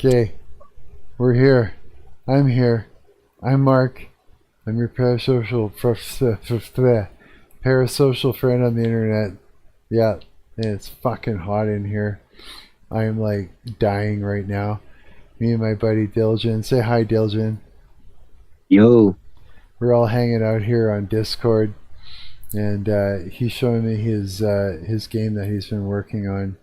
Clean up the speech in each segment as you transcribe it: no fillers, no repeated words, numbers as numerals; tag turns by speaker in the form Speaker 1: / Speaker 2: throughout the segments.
Speaker 1: Okay, we're here. I'm here. I'm Mark. I'm your parasocial friend on the internet. Yeah, and it's fucking hot in here. I am like dying right now. Me and my buddy Diljen. Say hi, Diljen.
Speaker 2: Yo,
Speaker 1: We're all hanging out here on Discord, and he's showing me his game that he's been working on,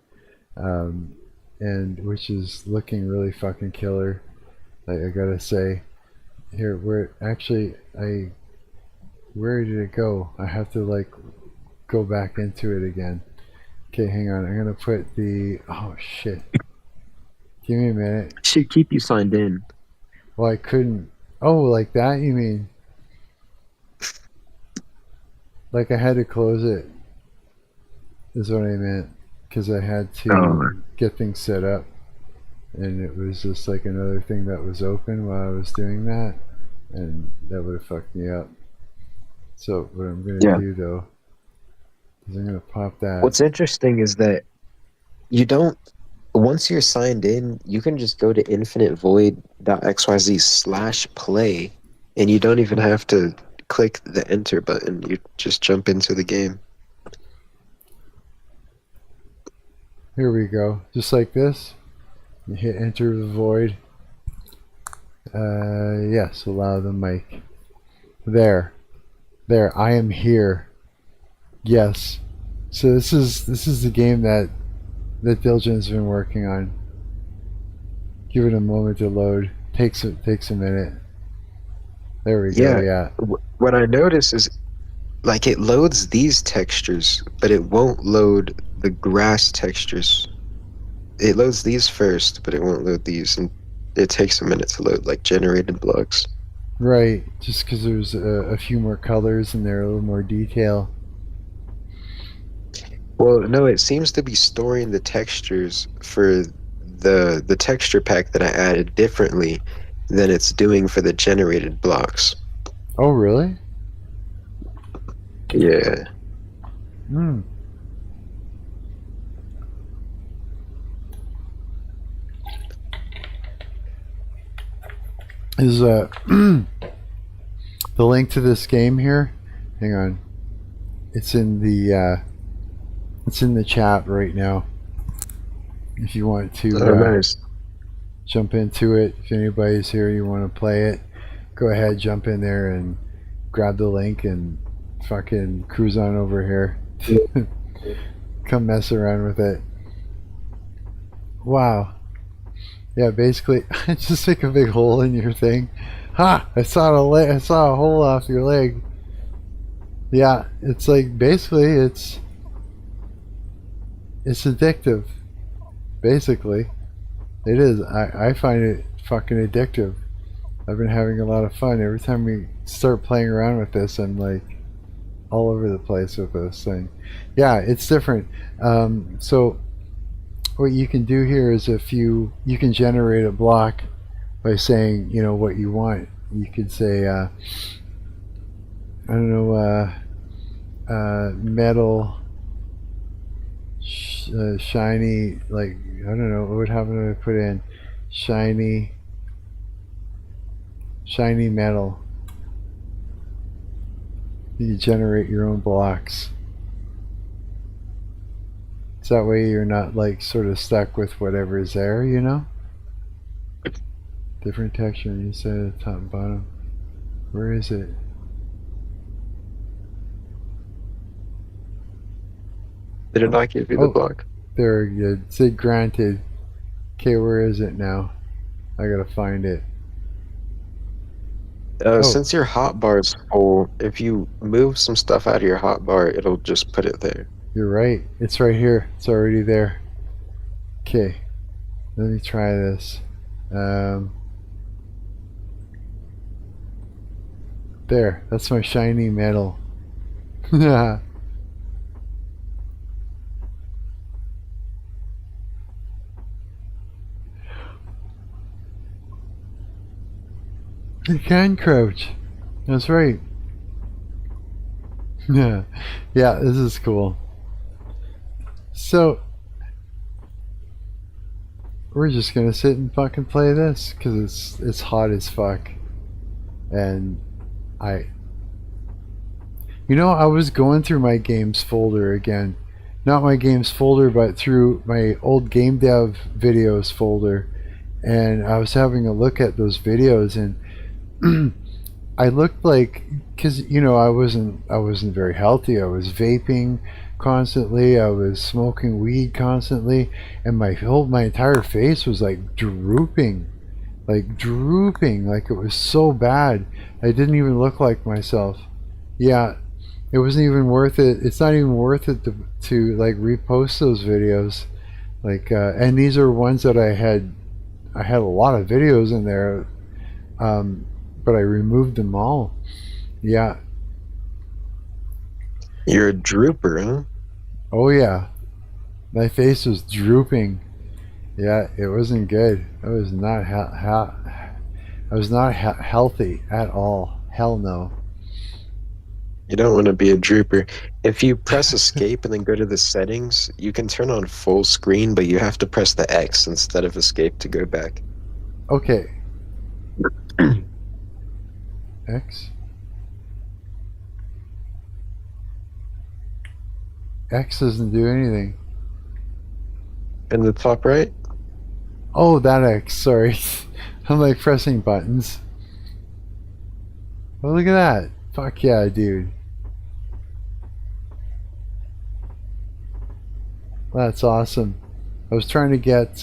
Speaker 1: um, and which is looking really fucking killer. I gotta say. Here, where did it go? I have to like go back into it again. Okay, hang on. I'm gonna put the. Oh shit. Give me a minute.
Speaker 2: should keep you signed in.
Speaker 1: Well, I couldn't. Oh, like that? You mean like I had to close it? Is what I meant because I had
Speaker 2: Oh,
Speaker 1: to get things set up, and it was just like another thing that was open while I was doing that, and that would have fucked me up. So what I'm gonna
Speaker 2: yeah.
Speaker 1: do though is I'm gonna pop that.
Speaker 2: What's interesting is that you don't, once you're signed in, you can just go to infinitevoid.xyz/play, and you don't even have to click the enter button. You just jump into the game.
Speaker 1: Here we go. Just like this. You hit enter the void. Yes, allow the mic. There. There. I am here. Yes. So this is the game that Diljen's been working on. Give it a moment to load. Takes a minute. There we go,
Speaker 2: Yeah,
Speaker 1: yeah.
Speaker 2: what I notice is like it loads these textures, but it won't load the grass textures. It loads these first, but it won't load these, and it takes a minute to load like generated blocks.
Speaker 1: Right. Just because there's a few more colors and they're a little more detail.
Speaker 2: Well, no, it seems to be storing the textures for the texture pack that I added differently than it's doing for the generated blocks.
Speaker 1: Oh really?
Speaker 2: Yeah.
Speaker 1: Hmm. Is the link to this game here? Hang on. It's in the chat right now. If you want to
Speaker 2: Oh, nice.
Speaker 1: jump into it, if anybody's here, you want to play it, go ahead, jump in there and grab the link and fucking cruise on over here. Come mess around with it. Wow. Yeah, basically, just make a big hole in your thing. Ha! I saw a hole off your leg. Yeah, it's like basically it's addictive. Basically, it is. I find it fucking addictive. I've been having a lot of fun. Every time we start playing around with this, I'm like all over the place with this thing. Yeah, it's different. So what you can do here is if you can generate a block by saying what you want. You could say I don't know metal shiny, like I don't know what would happen if I put in shiny metal. You can generate your own blocks. So that way you're not like sort of stuck with whatever is there. Different texture. You say the top and bottom. Where is it?
Speaker 2: Did it not give you the
Speaker 1: Oh,
Speaker 2: block?
Speaker 1: there you go. Say granted. Okay, where is it now? I gotta find it. Oh,
Speaker 2: Since your hotbar is full, if you move some stuff out of your hotbar, it'll just put it there.
Speaker 1: you're right. It's right here. It's already there. Okay, let me try this. Um, there. That's my shiny metal. You can crouch. That's right. Yeah, yeah. This is cool. So we're just gonna sit and fucking play this because it's hot as fuck. And I I was going through my games folder again. Not my games folder, but through my old game dev videos folder. And I was having a look at those videos, and I looked like, because I wasn't very healthy. I was vaping constantly. I was smoking weed constantly, and my entire face was like drooping, like it was so bad. I didn't even look like myself. Yeah, it wasn't even worth it. It's not even worth it to like repost those videos. And these are ones that I had a lot of videos in there, but I removed them all. Yeah.
Speaker 2: You're a drooper, huh?
Speaker 1: Oh yeah. My face was drooping. Yeah, it wasn't good. I was not healthy at all. Hell no.
Speaker 2: You don't want to be a drooper. If you press escape and then go to the settings, you can turn on full screen, but you have to press the X instead of escape to go back.
Speaker 1: Okay. X. X doesn't do anything.
Speaker 2: In the top right?
Speaker 1: Oh, that X. Sorry. I'm like pressing buttons. Oh, look at that. Fuck yeah, dude. That's awesome. I was trying to get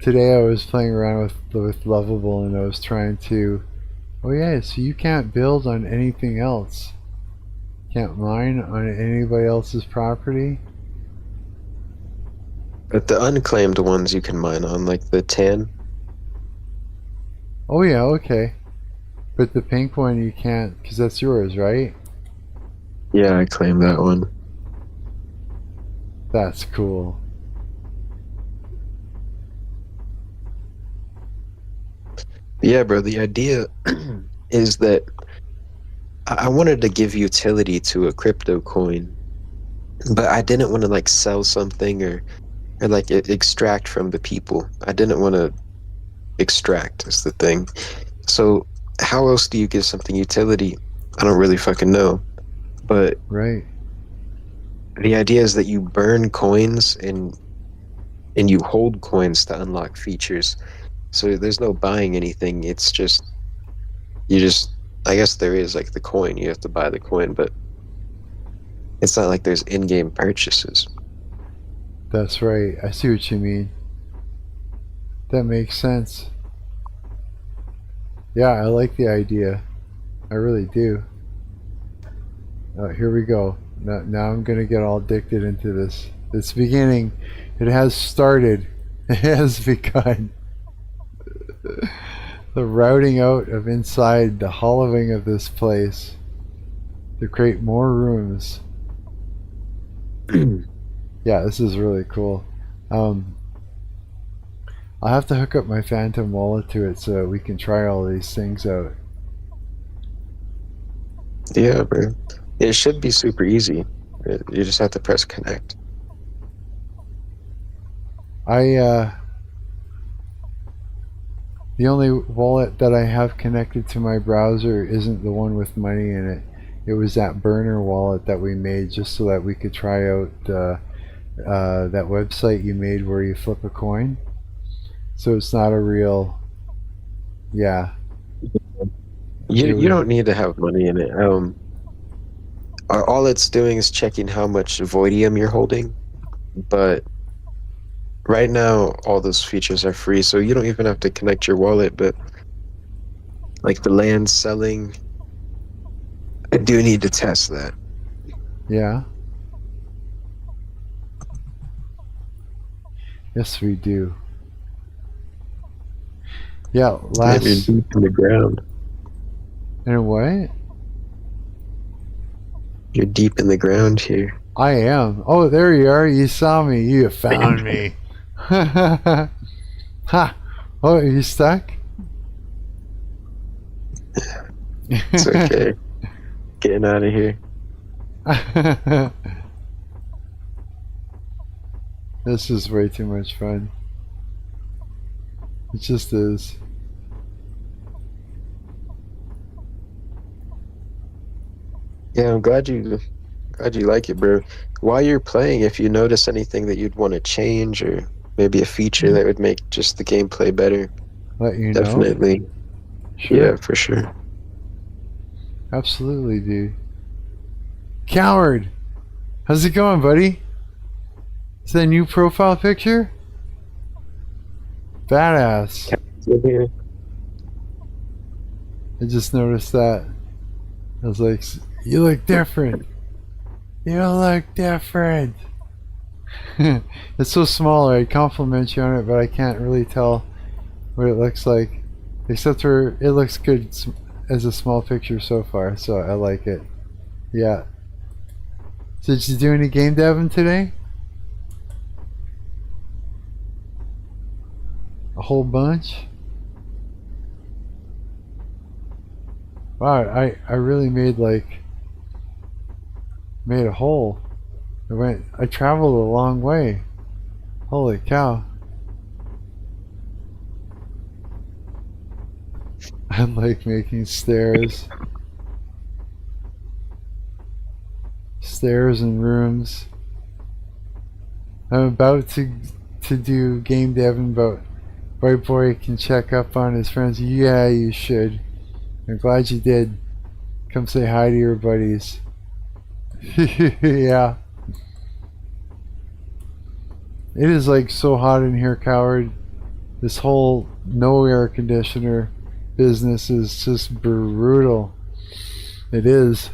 Speaker 1: today I was playing around with Lovable, and I was trying to, oh yeah, so you can't build on anything else. Can't mine on anybody else's property.
Speaker 2: But the unclaimed ones you can mine on, like the tan.
Speaker 1: Oh yeah, okay. But the pink one you can't, because that's yours, right?
Speaker 2: Yeah, I claim that one.
Speaker 1: That's cool.
Speaker 2: Yeah, bro, the idea is that I wanted to give utility to a crypto coin, but I didn't want to like sell something or like extract from the people. I didn't want to extract is the thing. So how else do you give something utility? I don't really fucking know. But
Speaker 1: right.
Speaker 2: The idea is that you burn coins and you hold coins to unlock features. So there's no buying anything. It's just I guess there is like the coin. You have to buy the coin, but it's not like there's in-game purchases.
Speaker 1: That's right. I see what you mean. That makes sense. Yeah, I like the idea. I really do. Here we go. Now I'm gonna get all addicted into this. It's beginning. It has started. It has begun. The routing out of inside, the hollowing of this place to create more rooms. Yeah, this is really cool. I'll have to hook up my Phantom wallet to it so we can try all these things out.
Speaker 2: Yeah, bro. It should be super easy. You just have to press connect.
Speaker 1: The only wallet that I have connected to my browser isn't the one with money in it. It was that burner wallet that we made just so that we could try out that website you made where you flip a coin. So it's not a real, yeah.
Speaker 2: You don't need to have money in it. All it's doing is checking how much Voidium you're holding. But right now, all those features are free, so you don't even have to connect your wallet. But like the land selling, I do need to test that.
Speaker 1: Yeah. Yes, we do. Yeah,
Speaker 2: You're deep in the ground.
Speaker 1: And what?
Speaker 2: You're deep in the ground here.
Speaker 1: I am. Oh, there you are. You saw me. You found me. Ha! Oh, are you stuck?
Speaker 2: It's okay. Getting out of here.
Speaker 1: This is way too much fun. It just is.
Speaker 2: Yeah, I'm glad you like it, bro. While you're playing, if you notice anything that you'd want to change or maybe a feature that would make just the gameplay better,
Speaker 1: Let you know?
Speaker 2: definitely.
Speaker 1: Sure.
Speaker 2: Yeah, for sure.
Speaker 1: Absolutely, dude. Coward! How's it going, buddy? Is that a new profile picture? Badass.
Speaker 2: Yeah.
Speaker 1: I just noticed that. I was like, you look different. You look different. It's so small, I compliment you on it, but I can't really tell what it looks like. Except for it looks good as a small picture so far, so I like it. Yeah. So did you do any game deving today? A whole bunch? Wow, I really made a hole. I traveled a long way. Holy cow. I like making stairs. Stairs and rooms. I'm about to do game deving, but White Boy can check up on his friends. Yeah, you should. I'm glad you did. Come say hi to your buddies. Yeah. It is like so hot in here, coward. This whole no air conditioner business is just brutal. It is.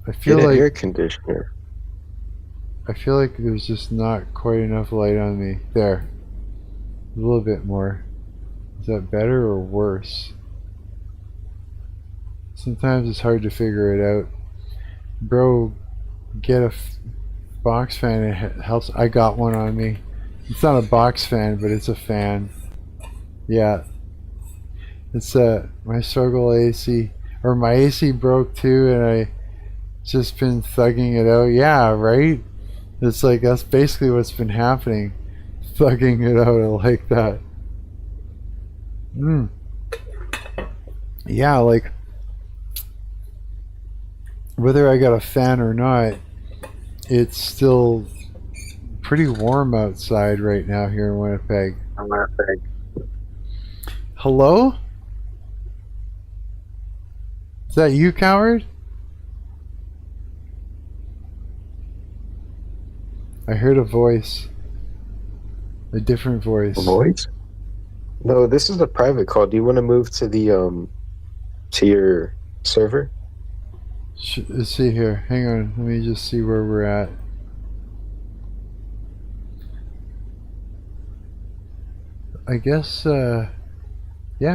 Speaker 1: I feel
Speaker 2: Get an
Speaker 1: like
Speaker 2: air conditioner.
Speaker 1: I feel like there's just not quite enough light on me. There. A little bit more. Is that better or worse? Sometimes it's hard to figure it out. Bro, get a box fan. It helps. I got one on me. It's not a box fan, but it's a fan. Yeah. It's my struggle AC. Or my AC broke too, and I just been thugging it out. Yeah, right? It's like that's basically what's been happening. Thugging it out like that. Yeah, like whether I got a fan or not, it's still pretty warm outside right now here in Winnipeg. Hello? Is that you, coward? I heard a voice. A different voice.
Speaker 2: A voice? No, this is a private call. Do you want to move to the to your server?
Speaker 1: Let's see here. Hang on. Let me just see where we're at. I guess, yeah,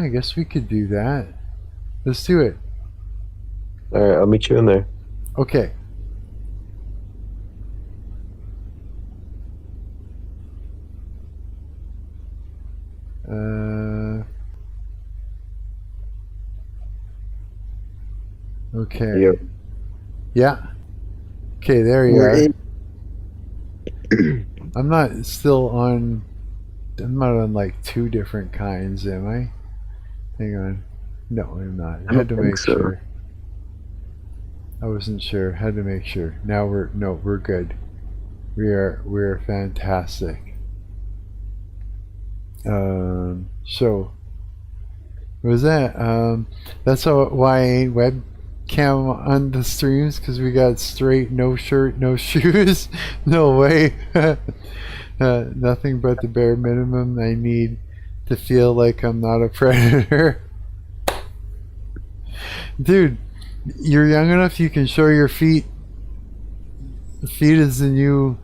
Speaker 1: I guess we could do that. Let's do it.
Speaker 2: Alright, I'll meet you in there.
Speaker 1: Okay. Okay.
Speaker 2: Yep.
Speaker 1: Yeah. Okay, there you are. I'm not on like two different kinds, am I? Hang on. No, I'm not. I had to make sure. I wasn't sure. Had to make sure. Now we're good. We're fantastic. So what was that? That's why I ain't webcam on the streams, because we got straight no shirt, no shoes. No way. Nothing but the bare minimum I need to feel like I'm not a predator. Dude, you're young enough you can show your feet. Feet is the new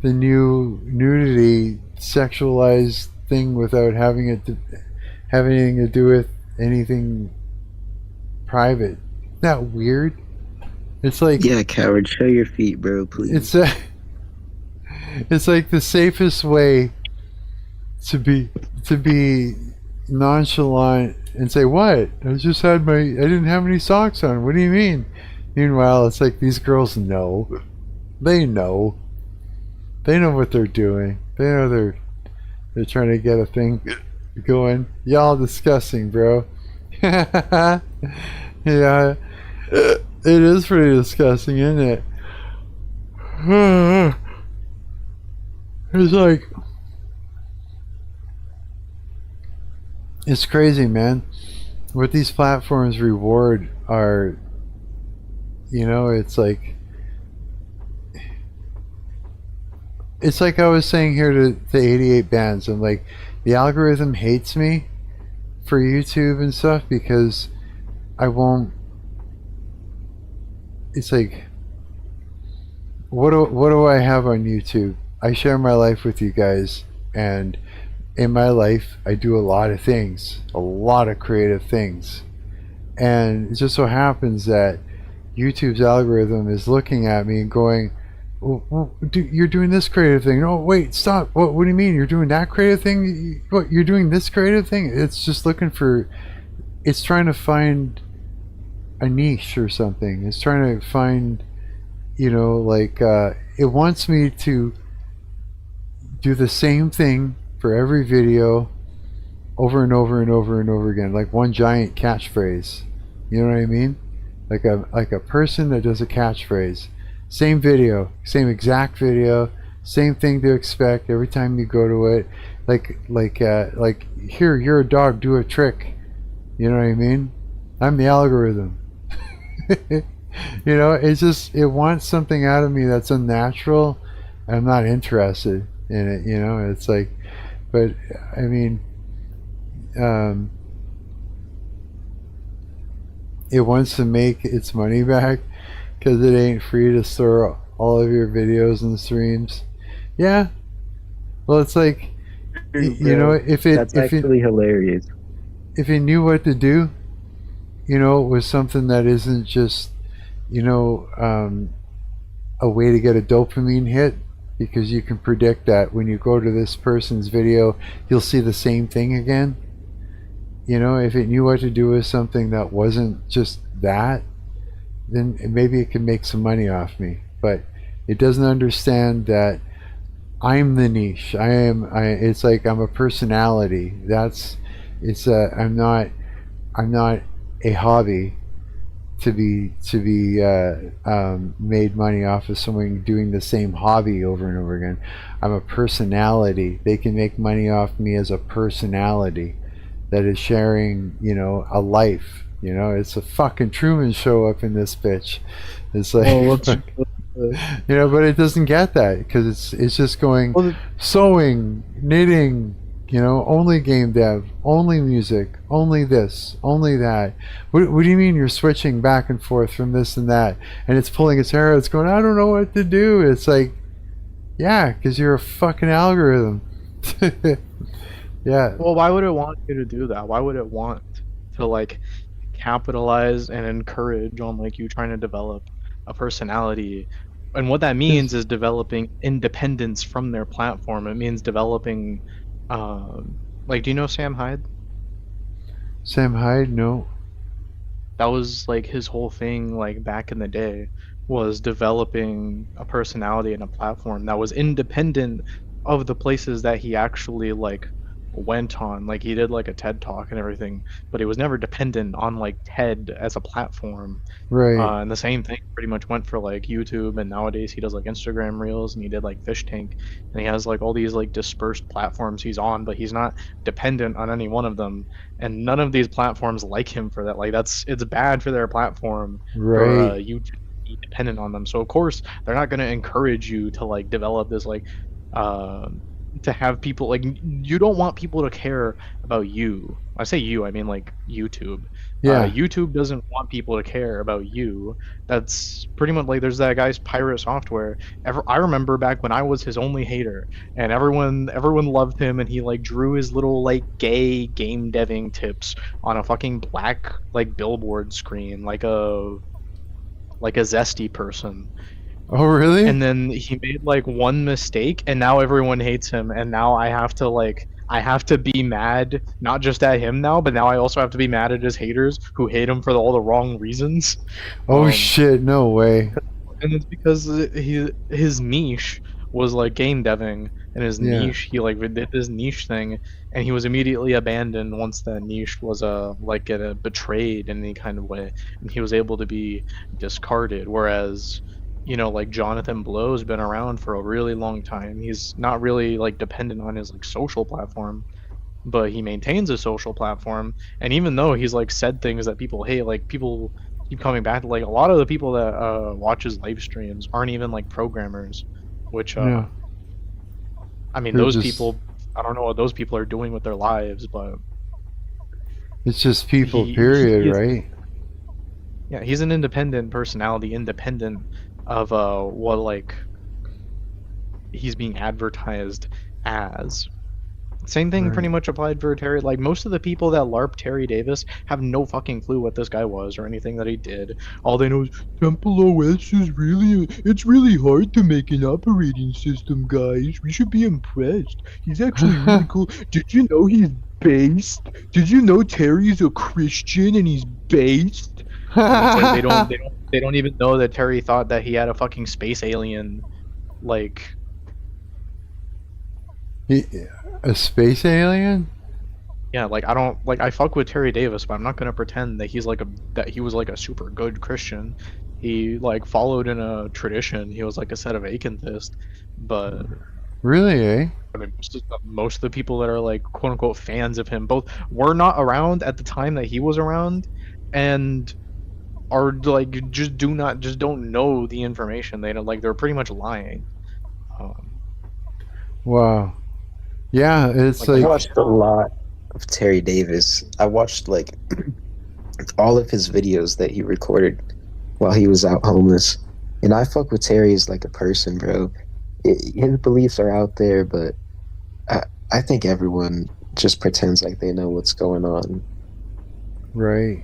Speaker 1: nudity sexualized thing without having anything to do with anything private. Isn't that weird? It's like,
Speaker 2: yeah, coward, show your feet, bro, please.
Speaker 1: It's like the safest way to be nonchalant and say, what? I didn't have any socks on. What do you mean? Meanwhile, it's like these girls know. They know. They know what they're doing. They know they're trying to get a thing going. Y'all disgusting, bro. Yeah, it is pretty disgusting, isn't it? It's like, it's crazy, man. What these platforms reward are, it's like I was saying here to the 88 bands. I'm like, the algorithm hates me for YouTube and stuff because I won't. It's like, what do I have on YouTube? I share my life with you guys, and in my life, I do a lot of things, a lot of creative things, and it just so happens that YouTube's algorithm is looking at me and going, you're doing this creative thing. Oh, wait, stop. What do you mean? You're doing that creative thing? What, you're doing this creative thing? It's just looking for, it's trying to find a niche or something. It's trying to find, it wants me to do the same thing for every video over and over and over and over again, like one giant catchphrase. You know what I mean? Like a person that does a catchphrase. Same video, same exact video, same thing to expect every time you go to it. Like here, you're a dog, do a trick. You know what I mean? I'm the algorithm. It's just, it wants something out of me that's unnatural. I'm not interested in it. It's like, but I mean, it wants to make its money back because it ain't free to store all of your videos and streams. Yeah. Well, it's like,
Speaker 2: That's actually hilarious.
Speaker 1: If it knew what to do, it was something that isn't just, a way to get a dopamine hit, because you can predict that when you go to this person's video, you'll see the same thing again. If it knew what to do with something that wasn't just that, then maybe it can make some money off me. But it doesn't understand that I'm the niche. It's like I'm a personality. I'm not a hobby to be made money off of someone doing the same hobby over and over again. I'm a personality. They can make money off me as a personality that is sharing, a life. It's a fucking Truman Show up in this bitch. It's like, but it doesn't get that because it's just going sewing, knitting, only game dev, only music, only this, only that. What do you mean you're switching back and forth from this and that? And it's pulling its hair out. It's going, I don't know what to do. It's like, yeah, because you're a fucking algorithm. Yeah.
Speaker 3: Well, why would it want you to do that? Why would it want to capitalize and encourage on you trying to develop a personality? And what that means is developing independence from their platform. It means developing do you know Sam Hyde?
Speaker 1: Sam Hyde? No.
Speaker 3: That was his whole thing back in the day, was developing a personality and a platform that was independent of the places that he actually went on. He did a TED talk and everything, but he was never dependent on TED as a platform.
Speaker 1: Right.
Speaker 3: And the same thing pretty much went for YouTube, and nowadays he does Instagram reels, and he did Fish Tank, and he has all these dispersed platforms he's on, but he's not dependent on any one of them, and none of these platforms like him for that. It's bad for their platform for you to be dependent on them. So of course they're not going to encourage you to develop this to have people you don't want people to care about you. I say you, I mean YouTube.
Speaker 1: Yeah.
Speaker 3: YouTube doesn't want people to care about you. That's pretty much there's that guy's Pirate Software. I remember back when I was his only hater, and everyone loved him, and he drew his little gay game deving tips on a fucking black billboard screen like a zesty person.
Speaker 1: Oh, really?
Speaker 3: And then he made one mistake, and now everyone hates him, and now I have to be mad not just at him now, but now I also have to be mad at his haters who hate him for all the wrong reasons.
Speaker 1: Oh shit, no way.
Speaker 3: And it's because his niche was like game deving in his
Speaker 1: Yeah.
Speaker 3: niche. He like did this niche thing, and he was immediately abandoned once that niche was like betrayed in any kind of way, and he was able to be discarded. Whereas, you know, like Jonathan Blow's been around for a really long time. He's not really like dependent on his like social platform, but he maintains a social platform. And even though he's like said things that people hate, like people keep coming back to, like a lot of the people that watch his live streams aren't even like programmers, which
Speaker 1: No.
Speaker 3: I mean,
Speaker 1: They're
Speaker 3: those
Speaker 1: just-
Speaker 3: people, I don't know what those people are doing with their lives, but
Speaker 1: It's just people,
Speaker 3: he
Speaker 1: period,
Speaker 3: is-
Speaker 1: right?
Speaker 3: yeah, he's an independent personality, independent of what like he's being advertised as. Same thing pretty
Speaker 1: Right.
Speaker 3: much applied for Terry. Like most of the people that LARP Terry Davis have no fucking clue what this guy was or anything that he did. All they know is TempleOS is it's really hard to make an operating system, guys. We should be impressed. He's actually really cool. Did you know he's based? Did you know Terry's a Christian and he's based? And it's like they don't even know that Terry thought that he had a fucking space alien, like.
Speaker 1: A space alien?
Speaker 3: Yeah, like I don't like I fuck with Terry Davis, but I'm not gonna pretend that he was like a super good Christian. He like followed in a tradition. He was like a set of atheist, but
Speaker 1: Really, eh?
Speaker 3: I mean most of the people that are like quote unquote fans of him both were not around at the time that he was around, and are like just don't know the information. They don't like they're pretty much lying.
Speaker 1: Wow. Yeah, it's
Speaker 2: I
Speaker 1: like
Speaker 2: watched a lot of Terry Davis. I watched like all of his videos that he recorded while he was out homeless. And I fuck with Terry as like a person, bro. His beliefs are out there, but I think everyone just pretends like they know what's going on.
Speaker 1: right.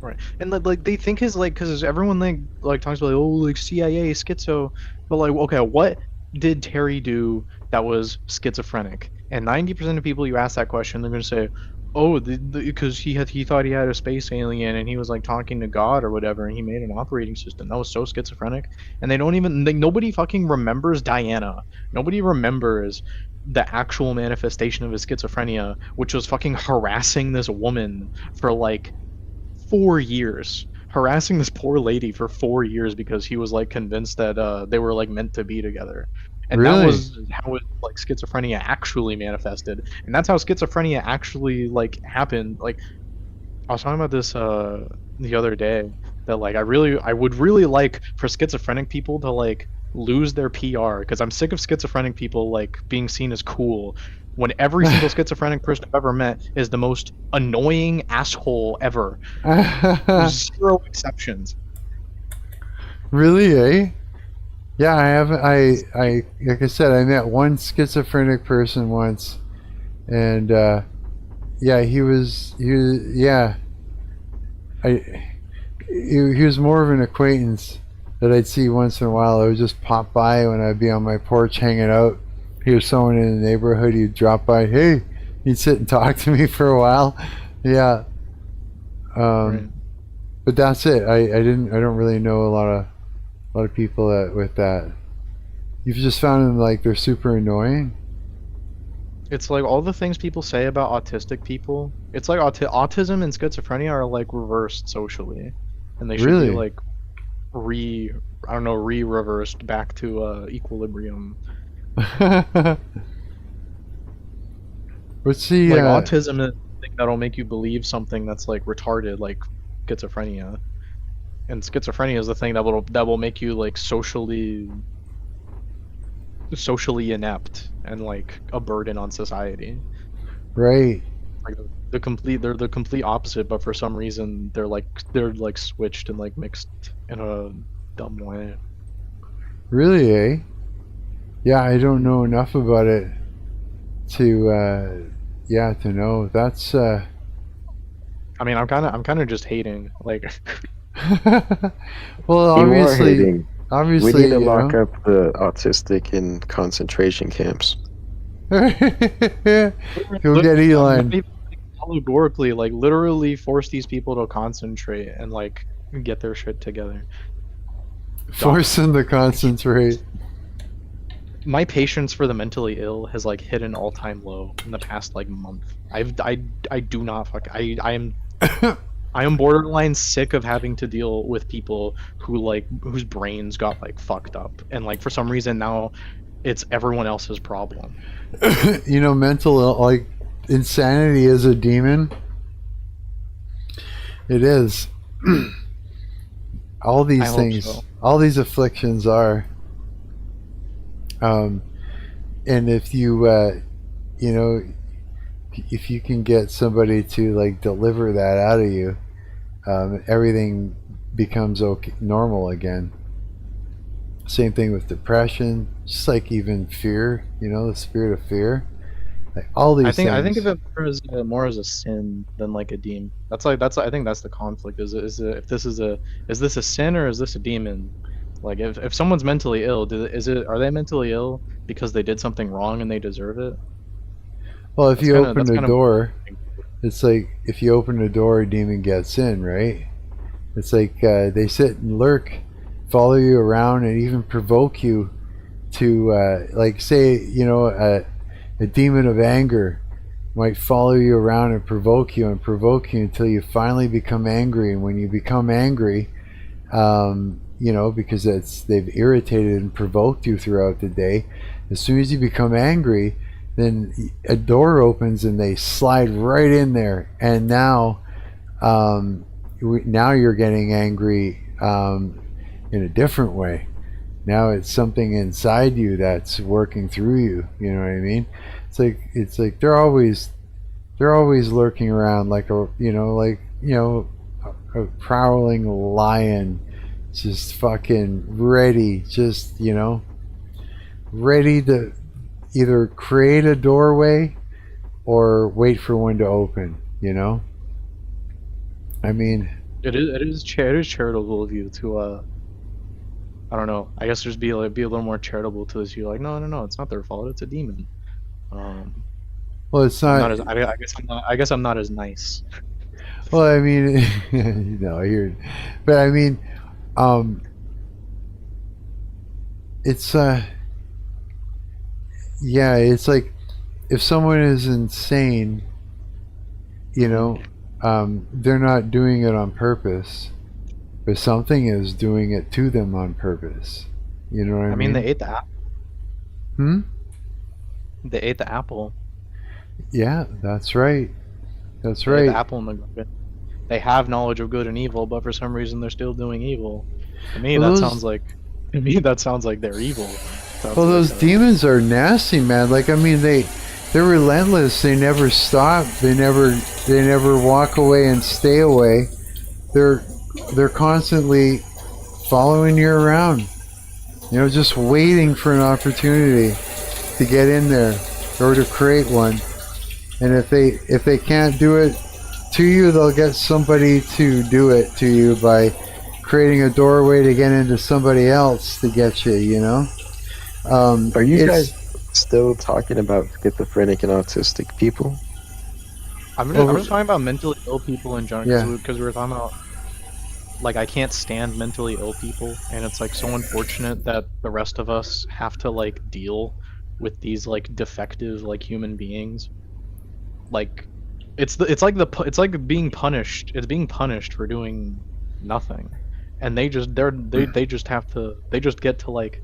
Speaker 3: Right, and like they think his like because everyone like talks about like, oh like CIA schizo, but like okay, what did Terry do that was schizophrenic? And 90% of people you ask that question, they're gonna say, oh, because he thought he had a space alien and he was like talking to God or whatever, and he made an operating system that was so schizophrenic. And they don't even nobody fucking remembers Diana. Nobody remembers the actual manifestation of his schizophrenia, which was fucking harassing this woman for like 4 years, harassing this poor lady for 4 years because he was like convinced that they were like meant to be together. And
Speaker 1: Really?
Speaker 3: that was how it like schizophrenia actually manifested, and that's how schizophrenia actually like happened. Like I was talking about this the other day, that like I would really like for schizophrenic people to like lose their PR, because I'm sick of schizophrenic people like being seen as cool when every single schizophrenic person I've ever met is the most annoying asshole ever. There's zero exceptions.
Speaker 1: Really, eh? Yeah, I haven't. I like I said, I met one schizophrenic person once, and yeah, he was yeah. He was more of an acquaintance that I'd see once in a while. I would just pop by when I'd be on my porch hanging out. Here's someone in the neighborhood. He'd drop by. Hey, he'd sit and talk to me for a while. Yeah.
Speaker 3: Right.
Speaker 1: But that's it. I don't really know a lot of people with that. You've just found them like they're super annoying.
Speaker 3: It's like all the things people say about autistic people. It's like autism and schizophrenia are like reversed socially, and they should
Speaker 1: Really?
Speaker 3: be like re-reversed back to equilibrium.
Speaker 1: What's the
Speaker 3: Like autism is the thing that'll make you believe something that's like retarded, like schizophrenia, and schizophrenia is the thing that will make you like socially inept and like a burden on society.
Speaker 1: right?
Speaker 3: Like they're the complete opposite, but for some reason they're like switched and like mixed in a dumb way.
Speaker 1: Really, eh? Yeah, I don't know enough about it to to know. That's
Speaker 3: I mean, I'm kind of just hating, like.
Speaker 1: well,
Speaker 2: You are
Speaker 1: obviously,
Speaker 2: hating.
Speaker 1: obviously,
Speaker 2: We need to
Speaker 1: you
Speaker 2: lock
Speaker 1: know.
Speaker 2: up the autistic in concentration camps.
Speaker 1: You'll get Elon.
Speaker 3: Allegorically, like literally force these people to concentrate and like get their shit together.
Speaker 1: Force them to concentrate.
Speaker 3: my patience for the mentally ill has like hit an all-time low in the past like month. I do not fuck I am borderline sick of having to deal with people who like whose brains got like fucked up, and like for some reason now it's everyone else's problem.
Speaker 1: You know, like insanity is a demon. It is. All these things,
Speaker 3: so.
Speaker 1: all these afflictions are. And if you, you know, if you can get somebody to like deliver that out of you, everything becomes normal again. Same thing with depression, just like even fear. You know, the spirit of fear. Like all these things.
Speaker 3: I think of it more as a sin than like a demon. I think that's the conflict. Is this a sin or is this a demon? Like if someone's mentally ill, are they mentally ill because they did something wrong and they deserve it?
Speaker 1: Well, if you open the door, it's like if you open the door, a demon gets in, right? It's like they sit and lurk, follow you around, and even provoke you to, like, say, you know, a demon of anger might follow you around and provoke you until you finally become angry. And when you become angry, you know, because they've irritated and provoked you throughout the day, as soon as you become angry, then a door opens and they slide right in there. And now you're getting angry in a different way. Now it's something inside you that's working through you. You know what I mean? It's like they're always lurking around like a prowling lion, just fucking ready, just, you know, ready to either create a doorway or wait for one to open. You know, I mean,
Speaker 3: it is charitable of you to I don't know. I guess just be a little more charitable to this. You're like, no, it's not their fault. It's a demon.
Speaker 1: Well, it's not.
Speaker 3: I guess I'm not as nice.
Speaker 1: Well, I mean, you know, but I mean, it's yeah, it's like if someone is insane, you know, they're not doing it on purpose. But something is doing it to them on purpose. You know what I mean?
Speaker 3: I mean, they ate the apple. They ate the apple.
Speaker 1: Yeah, that's right. That's
Speaker 3: They
Speaker 1: right.
Speaker 3: ate the apple in the garden. They have knowledge of good and evil, but for some reason they're still doing evil. To me, that sounds like they're evil.
Speaker 1: Well, those demons are nasty, man. Like, I mean, they're relentless. They never stop. They never walk away and stay away. They're constantly following you around, you know, just waiting for an opportunity to get in there or to create one. And if they can't do it to you, they'll get somebody to do it to you by creating a doorway to get into somebody else to get you, you know.
Speaker 2: Are you guys still talking about schizophrenic and autistic people?
Speaker 3: I'm just talking about mentally ill people in general, because we were talking about, like, I can't stand mentally ill people, and it's like so unfortunate that the rest of us have to like deal with these like defective like human beings. Like, it's like being punished. It's being punished for doing nothing, and they just get to like.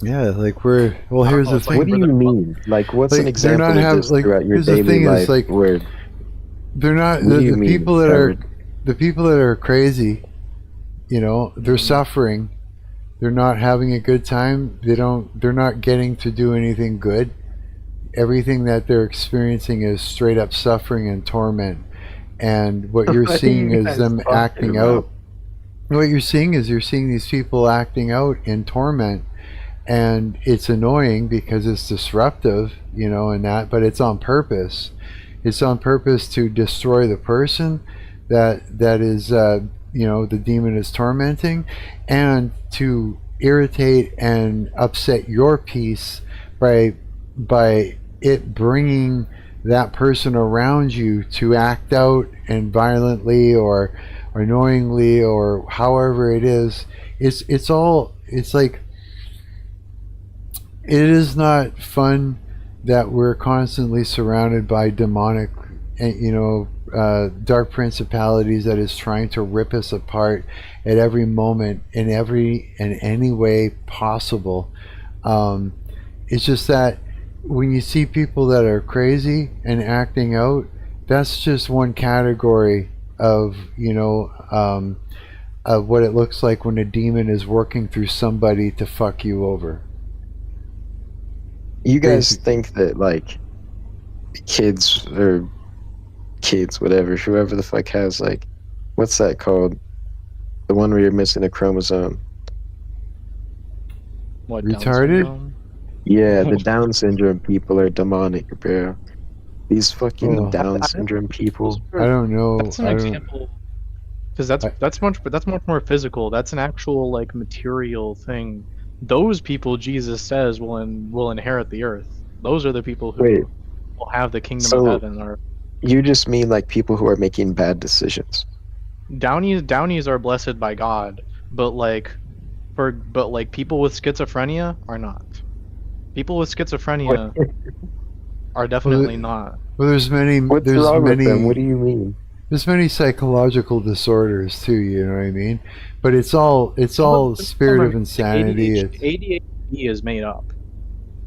Speaker 1: Yeah, like here's the thing.
Speaker 2: What do you mean? Like, what's
Speaker 1: like,
Speaker 2: an example of this throughout your daily life?
Speaker 1: Like,
Speaker 2: where
Speaker 1: they're not the people that are the people that are crazy. You know, they're suffering. They're not having a good time. They're not getting to do anything good. Everything that they're experiencing is straight up suffering and torment. And what you're seeing is them acting out. What you're seeing is these people acting out in torment. And it's annoying because it's disruptive, you know, and that, but it's on purpose. It's on purpose to destroy the person that is, you know, the demon is tormenting, and to irritate and upset your peace by it bringing that person around you to act out and violently or annoyingly or however it is. It's like it is not fun that we're constantly surrounded by demonic, dark principalities that is trying to rip us apart at every moment in any way possible. It's just that when you see people that are crazy and acting out, that's just one category of of what it looks like when a demon is working through somebody to fuck you over.
Speaker 2: You guys think that like kids, whatever, whoever the fuck has like, what's that called? The one where you're missing a chromosome.
Speaker 3: What, Down
Speaker 1: Retarded?
Speaker 3: syndrome?
Speaker 2: Yeah, the Down syndrome people are demonic, bro. These fucking
Speaker 1: Oh.
Speaker 2: Down syndrome people.
Speaker 1: I don't know.
Speaker 3: That's an example, because that's much more physical. That's an actual like material thing. Those people, Jesus says, will inherit the earth. Those are the people who will have the kingdom of heaven. Or
Speaker 2: you just mean like people who are making bad decisions.
Speaker 3: Downies are blessed by God, but people with schizophrenia are not. People with schizophrenia are definitely not.
Speaker 1: Well, there's many.
Speaker 2: What's
Speaker 1: there's
Speaker 2: wrong
Speaker 1: many.
Speaker 2: with them? What do you mean?
Speaker 1: There's many psychological disorders too. You know what I mean? But it's all spirit of insanity.
Speaker 3: ADHD is made up.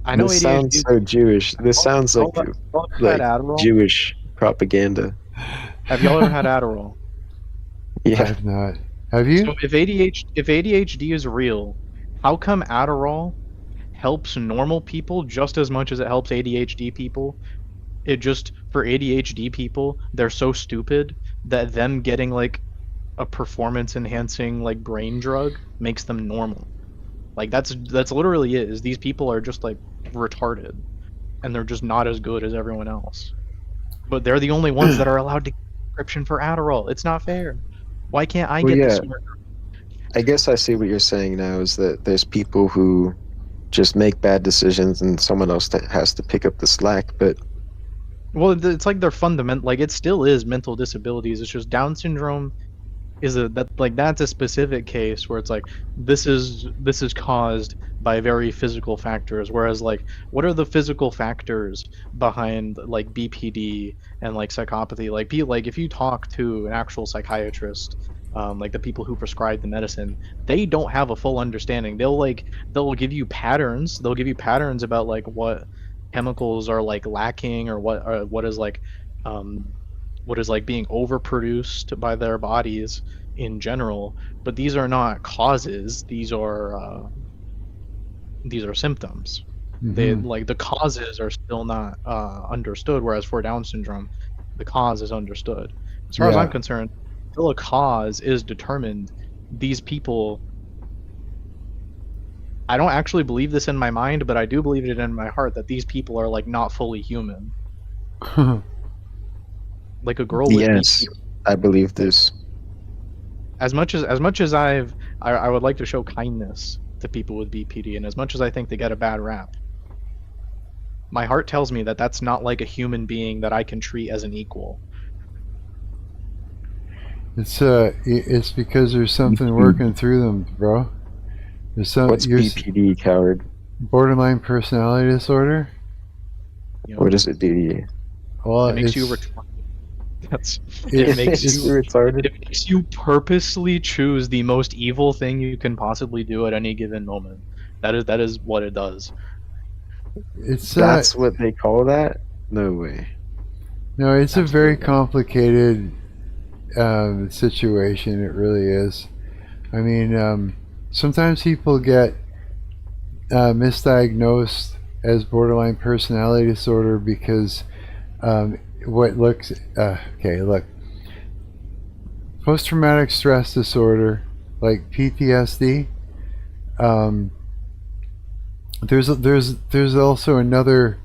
Speaker 3: I know
Speaker 2: This
Speaker 3: ADHD.
Speaker 2: sounds so Jewish. This sounds like
Speaker 3: Adderall.
Speaker 2: Jewish propaganda.
Speaker 3: Have y'all ever had Adderall?
Speaker 2: Yeah.
Speaker 1: I've not. Have you?
Speaker 3: So if ADHD is real, how come Adderall helps normal people just as much as it helps ADHD people? It just, for ADHD people, they're so stupid that them getting like a performance enhancing like brain drug makes them normal. Like that's literally it. Is these people are just like retarded, and they're just not as good as everyone else. But they're the only ones that are allowed to get a prescription for Adderall. It's not fair. Why can't I get this?
Speaker 2: I guess I see what you're saying now, is that there's people who just make bad decisions and someone else has to pick up the slack. But
Speaker 3: well, it's like they're fundamental. Like it still is mental disabilities. It's just Down syndrome that's a specific case where it's like this is caused by very physical factors. Whereas like, what are the physical factors behind like BPD and like psychopathy? Like if you talk to an actual psychiatrist, like the people who prescribe the medicine, they don't have a full understanding. They'll give you patterns. They'll give you patterns about like what chemicals are like lacking, or what is being overproduced by their bodies in general. But these are not causes. These are symptoms.
Speaker 1: Mm-hmm.
Speaker 3: They like the causes are still not understood. Whereas for Down syndrome, the cause is understood. As far as I'm concerned, until a cause is determined, these people, I don't actually believe this in my mind, but I do believe it in my heart, that these people are like not fully human. Like a girl with
Speaker 2: yes, I believe this.
Speaker 3: As much as I would like to show kindness to people with BPD, and as much as I think they get a bad rap, my heart tells me that that's not like a human being that I can treat as an equal.
Speaker 1: It's because there's something working through them, bro.
Speaker 2: What's BPD, coward?
Speaker 1: Borderline personality disorder.
Speaker 3: You know,
Speaker 2: What does it do to you?
Speaker 1: Well,
Speaker 3: it makes you retarded.
Speaker 1: It
Speaker 3: makes
Speaker 2: It's
Speaker 3: you
Speaker 2: retarded.
Speaker 3: It makes you purposely choose the most evil thing you can possibly do at any given moment. That is what it does.
Speaker 2: That's what they call that? No way.
Speaker 1: No, it's a very complicated situation. It really is. I mean, sometimes people get misdiagnosed as borderline personality disorder because look, post-traumatic stress disorder, like PTSD. There's also another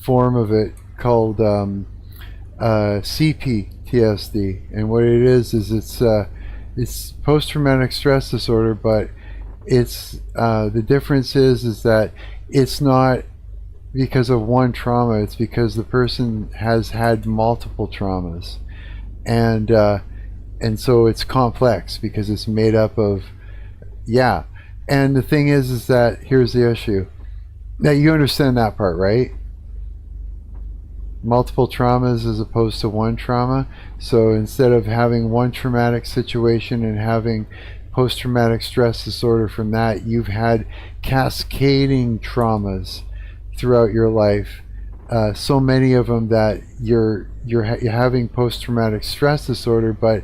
Speaker 1: form of it called CPTSD, and what it is it's post-traumatic stress disorder, but it's the difference is that it's not because of one trauma. It's because the person has had multiple traumas, and so it's complex because it's made up of And the thing is that here's the issue. Now you understand that part, right? Multiple traumas as opposed to one trauma. So instead of having one traumatic situation and having post-traumatic stress disorder from that, you've had cascading traumas throughout your life. So many of them that you're having post-traumatic stress disorder, but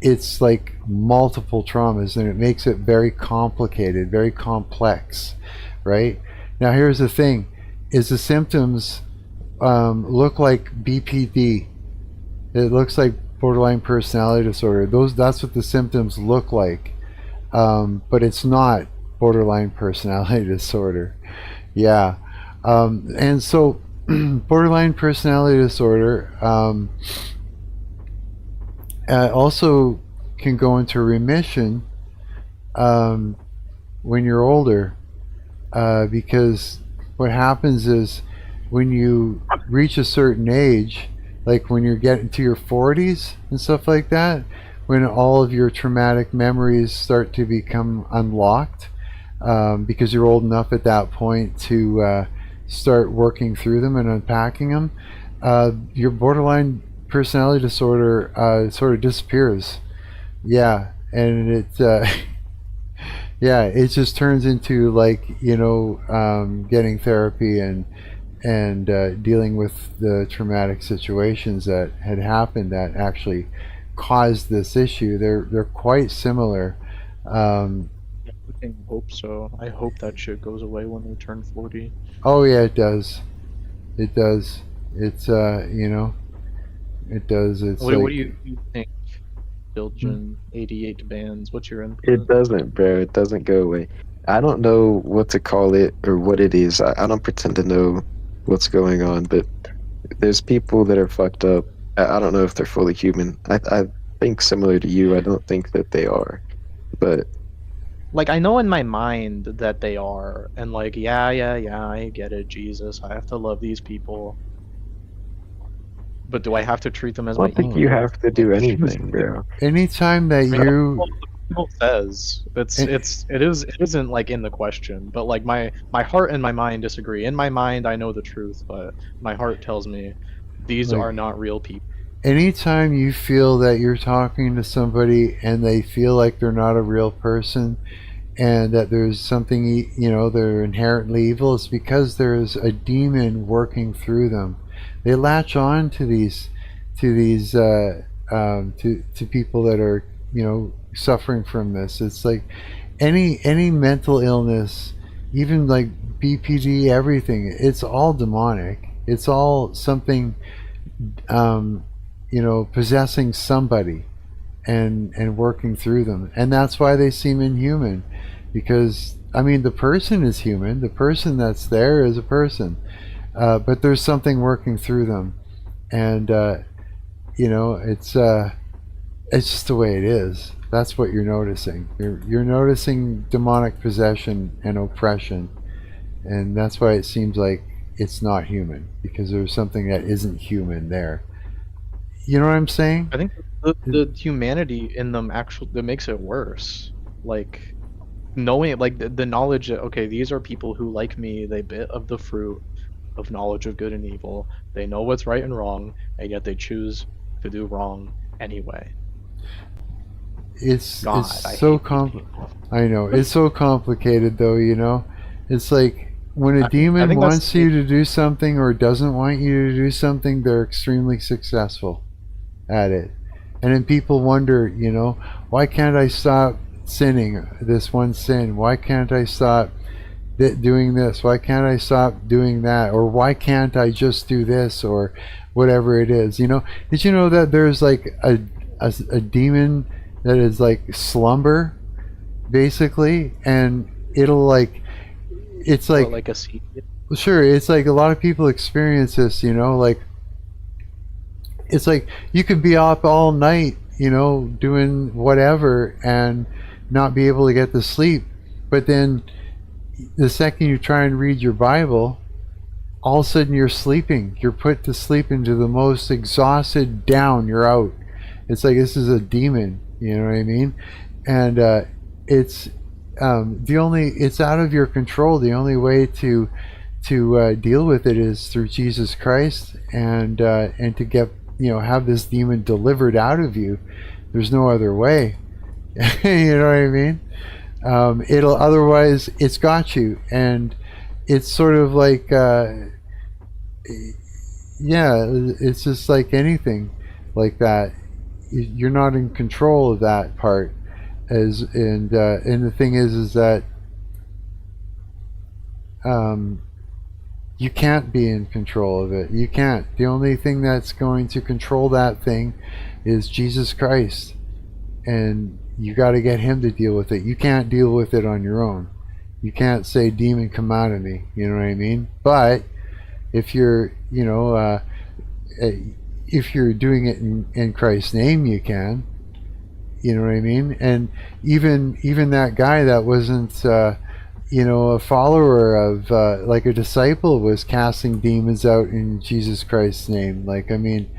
Speaker 1: it's like multiple traumas, and it makes it very complicated, very complex, right? Now here's the thing: is the symptoms look like BPD. It looks like borderline personality disorder. That's what the symptoms look like, but it's not borderline personality disorder. Yeah, and so borderline personality disorder also can go into remission when you're older, because what happens is when you reach a certain age, like when you're getting to your 40s and stuff like that, when all of your traumatic memories start to become unlocked, because you're old enough at that point to start working through them and unpacking them, your borderline personality disorder sort of disappears. Yeah, and it yeah, it just turns into like, getting therapy and dealing with the traumatic situations that had happened that actually caused this issue. They're quite similar.
Speaker 3: I hope so. I hope that shit goes away when we turn 40.
Speaker 1: Oh yeah, it does. It does. It's it does. It's
Speaker 3: What
Speaker 1: like,
Speaker 3: do you think, Diljen? 88 bands. What's your input?
Speaker 2: It doesn't, bro. It doesn't go away. I don't know what to call it or what it is. I don't pretend to know what's going on, but there's people that are fucked up. I don't know if they're fully human. I think similar to you. I don't think that they are, but
Speaker 3: Like, I know in my mind that they are, and like, yeah, I get it, Jesus. I have to love these people. But do I have to treat them as
Speaker 2: I
Speaker 3: my
Speaker 2: don't think
Speaker 3: equal?
Speaker 2: you have to do anything, bro.
Speaker 1: anytime that
Speaker 3: I mean,
Speaker 1: you
Speaker 3: that's what the Bible says it isn't like in the question, but like my heart and my mind disagree. In my mind, I know the truth, but my heart tells me these
Speaker 1: Like-
Speaker 3: are not real people.
Speaker 1: anytime you feel that you're talking to somebody and they feel like they're not a real person and that there's something, they're inherently evil, it's because there's a demon working through them. They latch on to these to people that are, suffering from this. It's like any mental illness, even like BPD, everything, it's all demonic. It's all something, possessing somebody and working through them. And that's why they seem inhuman, because I mean the person is human, the person that's there is a person, but there's something working through them. And it's just the way it is. That's what you're noticing. You're noticing demonic possession and oppression, and that's why it seems like it's not human, because there's something that isn't human there. You know what I'm saying?
Speaker 3: I think the humanity in them actually that makes it worse. Like knowing, like the knowledge that okay, these are people who, like me, they bit of the fruit of knowledge of good and evil. They know what's right and wrong, and yet they choose to do wrong anyway.
Speaker 1: It's
Speaker 3: God,
Speaker 1: it's
Speaker 3: I
Speaker 1: so
Speaker 3: hate these people.
Speaker 1: I know it's so complicated though. It's like when a
Speaker 3: I
Speaker 1: demon
Speaker 3: think that's
Speaker 1: wants you to do something or doesn't want you to do something, they're extremely successful at it. And then people wonder, why can't I stop sinning this one sin? Why can't I stop doing this? Why can't I stop doing that? Or why can't I just do this or whatever it is? Did you know that there's like a demon that is like slumber, basically, and it'll like, it's like,
Speaker 3: Or like a seed.
Speaker 1: sure, it's like a lot of people experience this, like it's like you could be up all night, doing whatever and not be able to get to sleep, but then the second you try and read your Bible, all of a sudden you're sleeping. You're put to sleep into the most exhausted down. You're out. It's like this is a demon. You know what I mean? And it's it's out of your control. The only way to to deal with it is through Jesus Christ, and to get, have this demon delivered out of you. There's no other way. You know what I mean? It'll otherwise it's got you, and it's sort of like it's just like anything like that. You're not in control of that part, and the thing is that you can't be in control of it. You can't. The only thing that's going to control that thing is Jesus Christ, and you got to get him to deal with it. You can't deal with it on your own. You can't say, demon, come out of me. You know what I mean? But if you're, if you're doing it in Christ's name, you can. You know what I mean? And even that guy that wasn't, a follower of, like a disciple, was casting demons out in Jesus Christ's name. Like, I mean,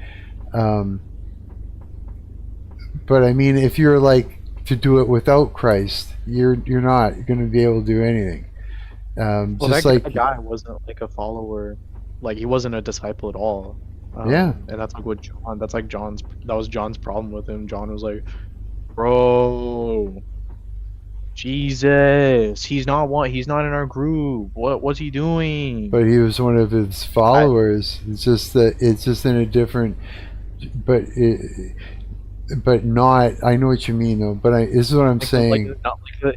Speaker 1: but I mean, if you're like to do it without Christ, you're not going to be able to do anything.
Speaker 3: Well,
Speaker 1: Just
Speaker 3: that guy wasn't like a follower, like he wasn't a disciple at all.
Speaker 1: Yeah.
Speaker 3: And that's like what John. That was John's problem with him. John was like, bro, Jesus, he's not in our group. What's he doing?
Speaker 1: But he was one of his followers. It's just that it's just in a different, but not. I know what you mean, though. But this is what I'm saying.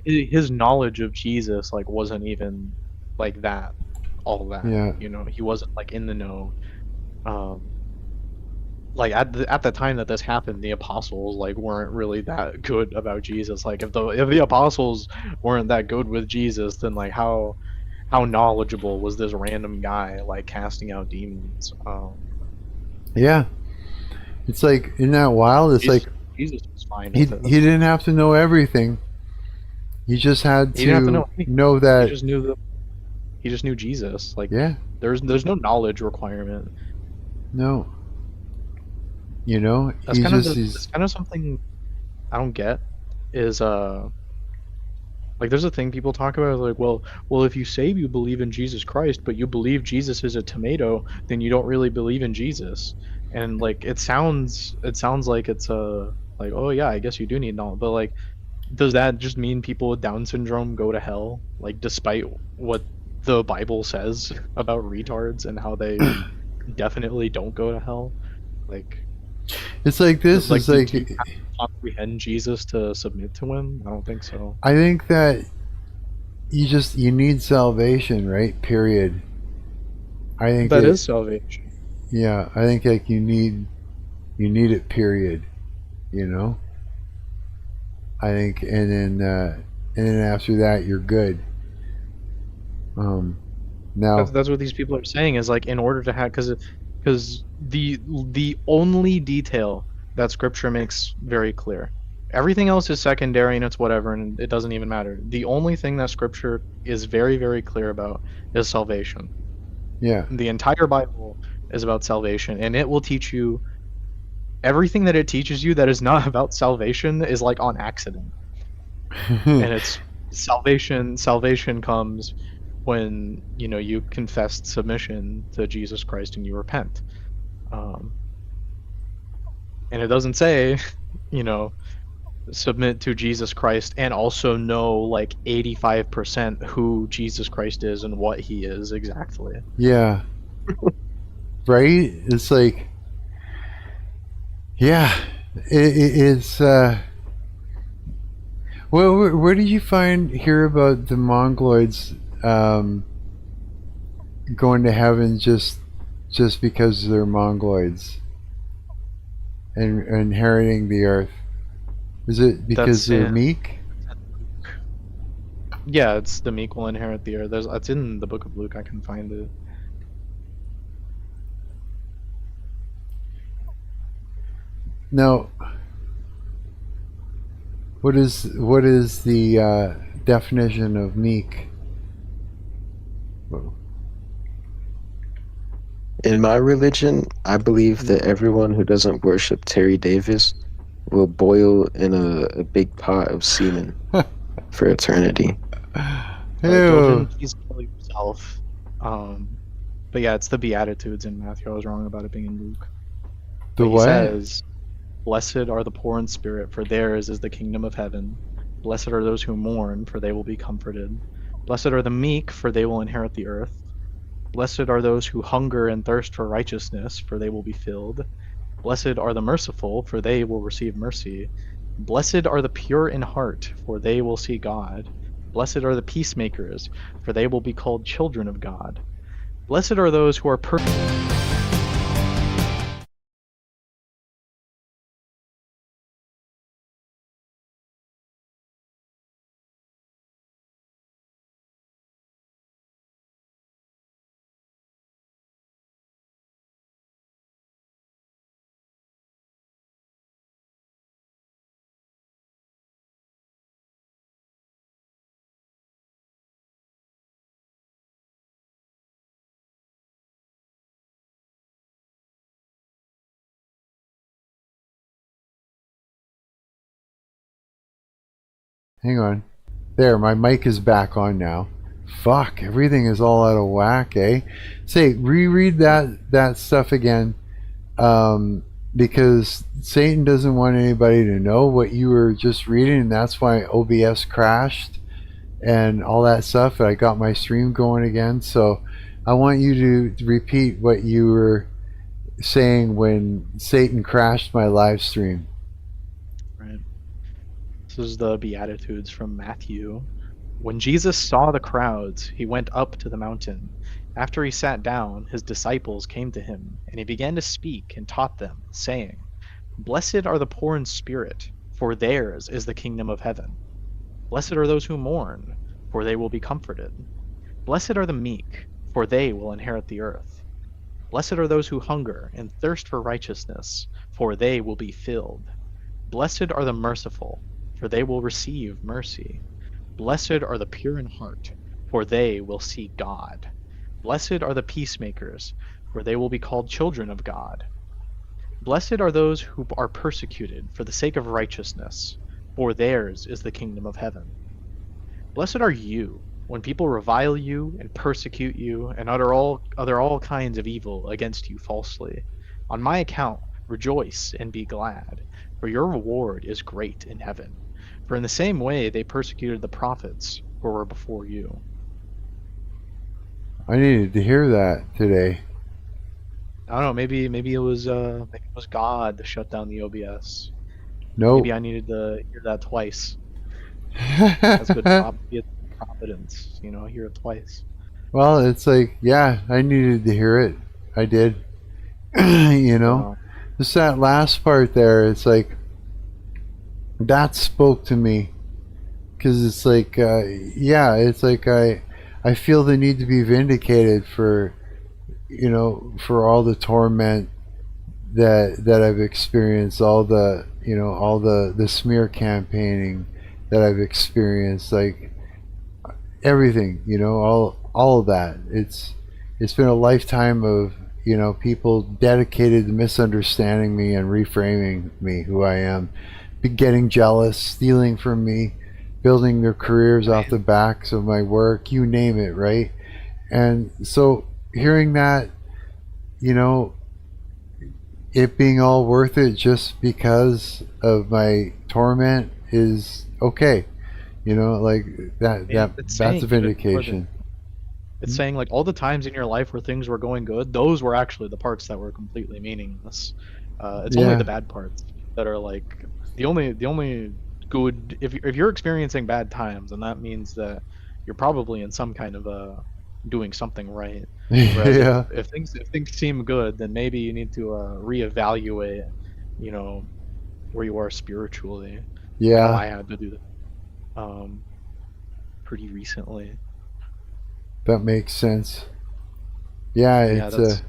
Speaker 3: His knowledge of Jesus wasn't even like that. All that.
Speaker 1: Yeah.
Speaker 3: He wasn't like in the know. Like at the time that this happened, the apostles weren't really that good about Jesus. Like if the apostles weren't that good with Jesus, then how knowledgeable was this random guy casting out demons?
Speaker 1: Yeah. It's like, isn't that wild? It's
Speaker 3: Jesus was fine.
Speaker 1: He didn't have to know everything. He just had to know that. He just knew Jesus. There's no knowledge requirement. No.
Speaker 3: That's kind of something I don't get. Is there's a thing people talk about, well, if you say you believe in Jesus Christ, but you believe Jesus is a tomato, then you don't really believe in Jesus. And it sounds like it's oh yeah, I guess you do need knowledge, but does that just mean people with Down syndrome go to hell? Despite what the Bible says about retards and how they definitely don't go to hell?
Speaker 1: It's like this. It's like
Speaker 3: do you have to comprehend Jesus to submit to him? I don't think so.
Speaker 1: I think that you need salvation, right? Period. I think
Speaker 3: that is salvation.
Speaker 1: Yeah, I think you need it. Period. I think, and then after that, you're good. Now
Speaker 3: that's what these people are saying is in order to have, because the only detail that Scripture makes very clear, everything else is secondary and it's whatever, and it doesn't even matter. The only thing that Scripture is very, very clear about is salvation.
Speaker 1: Yeah.
Speaker 3: The entire Bible is about salvation, and it will teach you everything that it teaches you that is not about salvation is on accident. And it's salvation comes when you confess submission to Jesus Christ and you repent. And it doesn't say submit to Jesus Christ and also know 85% who Jesus Christ is and what he is exactly.
Speaker 1: Yeah. Right? It's yeah, it's well, where did you hear about the Mongoloids going to heaven just because they're Mongoloids and inheriting the earth? Is it because they're meek?
Speaker 3: Yeah, it's the meek will inherit the earth. It's in the book of Luke. I can find it.
Speaker 1: Now, what is the definition of meek?
Speaker 2: In my religion, I believe that everyone who doesn't worship Terry Davis will boil in a big pot of semen for eternity.
Speaker 1: Ew.
Speaker 3: Please kill yourself. But yeah, it's the Beatitudes in Matthew. I was wrong about it being in Luke.
Speaker 1: The
Speaker 3: But he
Speaker 1: what?
Speaker 3: says, "Blessed are the poor in spirit, for theirs is the kingdom of heaven. Blessed are those who mourn, for they will be comforted. Blessed are the meek, for they will inherit the earth. Blessed are those who hunger and thirst for righteousness, for they will be filled. Blessed are the merciful, for they will receive mercy. Blessed are the pure in heart, for they will see God. Blessed are the peacemakers, for they will be called children of God. Blessed are those who are
Speaker 1: Hang on. There, my mic is back on now. Fuck, everything is all out of whack, eh? Say, reread that stuff again, because Satan doesn't want anybody to know what you were just reading, and that's why OBS crashed and all that stuff. I got my stream going again, so I want you to repeat what you were saying when Satan crashed my live stream.
Speaker 3: Right. This is the Beatitudes from Matthew. When Jesus saw the crowds, he went up to the mountain. After he sat down, his disciples came to him, and he began to speak and taught them, saying, "Blessed are the poor in spirit, for theirs is the kingdom of heaven. Blessed are those who mourn, for they will be comforted. Blessed are the meek, for they will inherit the earth. Blessed are those who hunger and thirst for righteousness, for they will be filled. Blessed are the merciful, for they will receive mercy. Blessed are the pure in heart, for they will see God. Blessed are the peacemakers, for they will be called children of God. Blessed are those who are persecuted for the sake of righteousness, for theirs is the kingdom of heaven. Blessed are you when people revile you and persecute you and utter all kinds of evil against you falsely. On my account, rejoice and be glad, for your reward is great in heaven. For in the same way they persecuted the prophets who were before you."
Speaker 1: I needed to hear that today.
Speaker 3: I don't know. Maybe it was God that shut down the OBS.
Speaker 1: Nope.
Speaker 3: Maybe I needed to hear that twice. That's good providence, hear it twice.
Speaker 1: Well, it's like, yeah, I needed to hear it. I did.
Speaker 3: Wow.
Speaker 1: Just that last part there, it's like, that spoke to me. Because it's like, yeah, it's like I feel the need to be vindicated for, for all the torment that I've experienced, all the smear campaigning that I've experienced, like everything, all of that. It's been a lifetime of people dedicated to misunderstanding me and reframing me, who I am, getting jealous, stealing from me, building their careers off the backs of my work, you name it, right? And so hearing that, it being all worth it just because of my torment is okay. Like that's a vindication.
Speaker 3: It's saying like all the times in your life where things were going good, those were actually the parts that were completely meaningless. It's only
Speaker 1: Yeah.
Speaker 3: the bad parts that are like the only good. If you're experiencing bad times, and that means that you're probably in some kind of doing something right. Whereas
Speaker 1: Yeah.
Speaker 3: if things seem good, then maybe you need to reevaluate, where you are spiritually. I know
Speaker 1: Yeah.
Speaker 3: I had to do that pretty recently.
Speaker 1: That makes sense. Yeah,
Speaker 3: Yeah,
Speaker 1: it's
Speaker 3: that's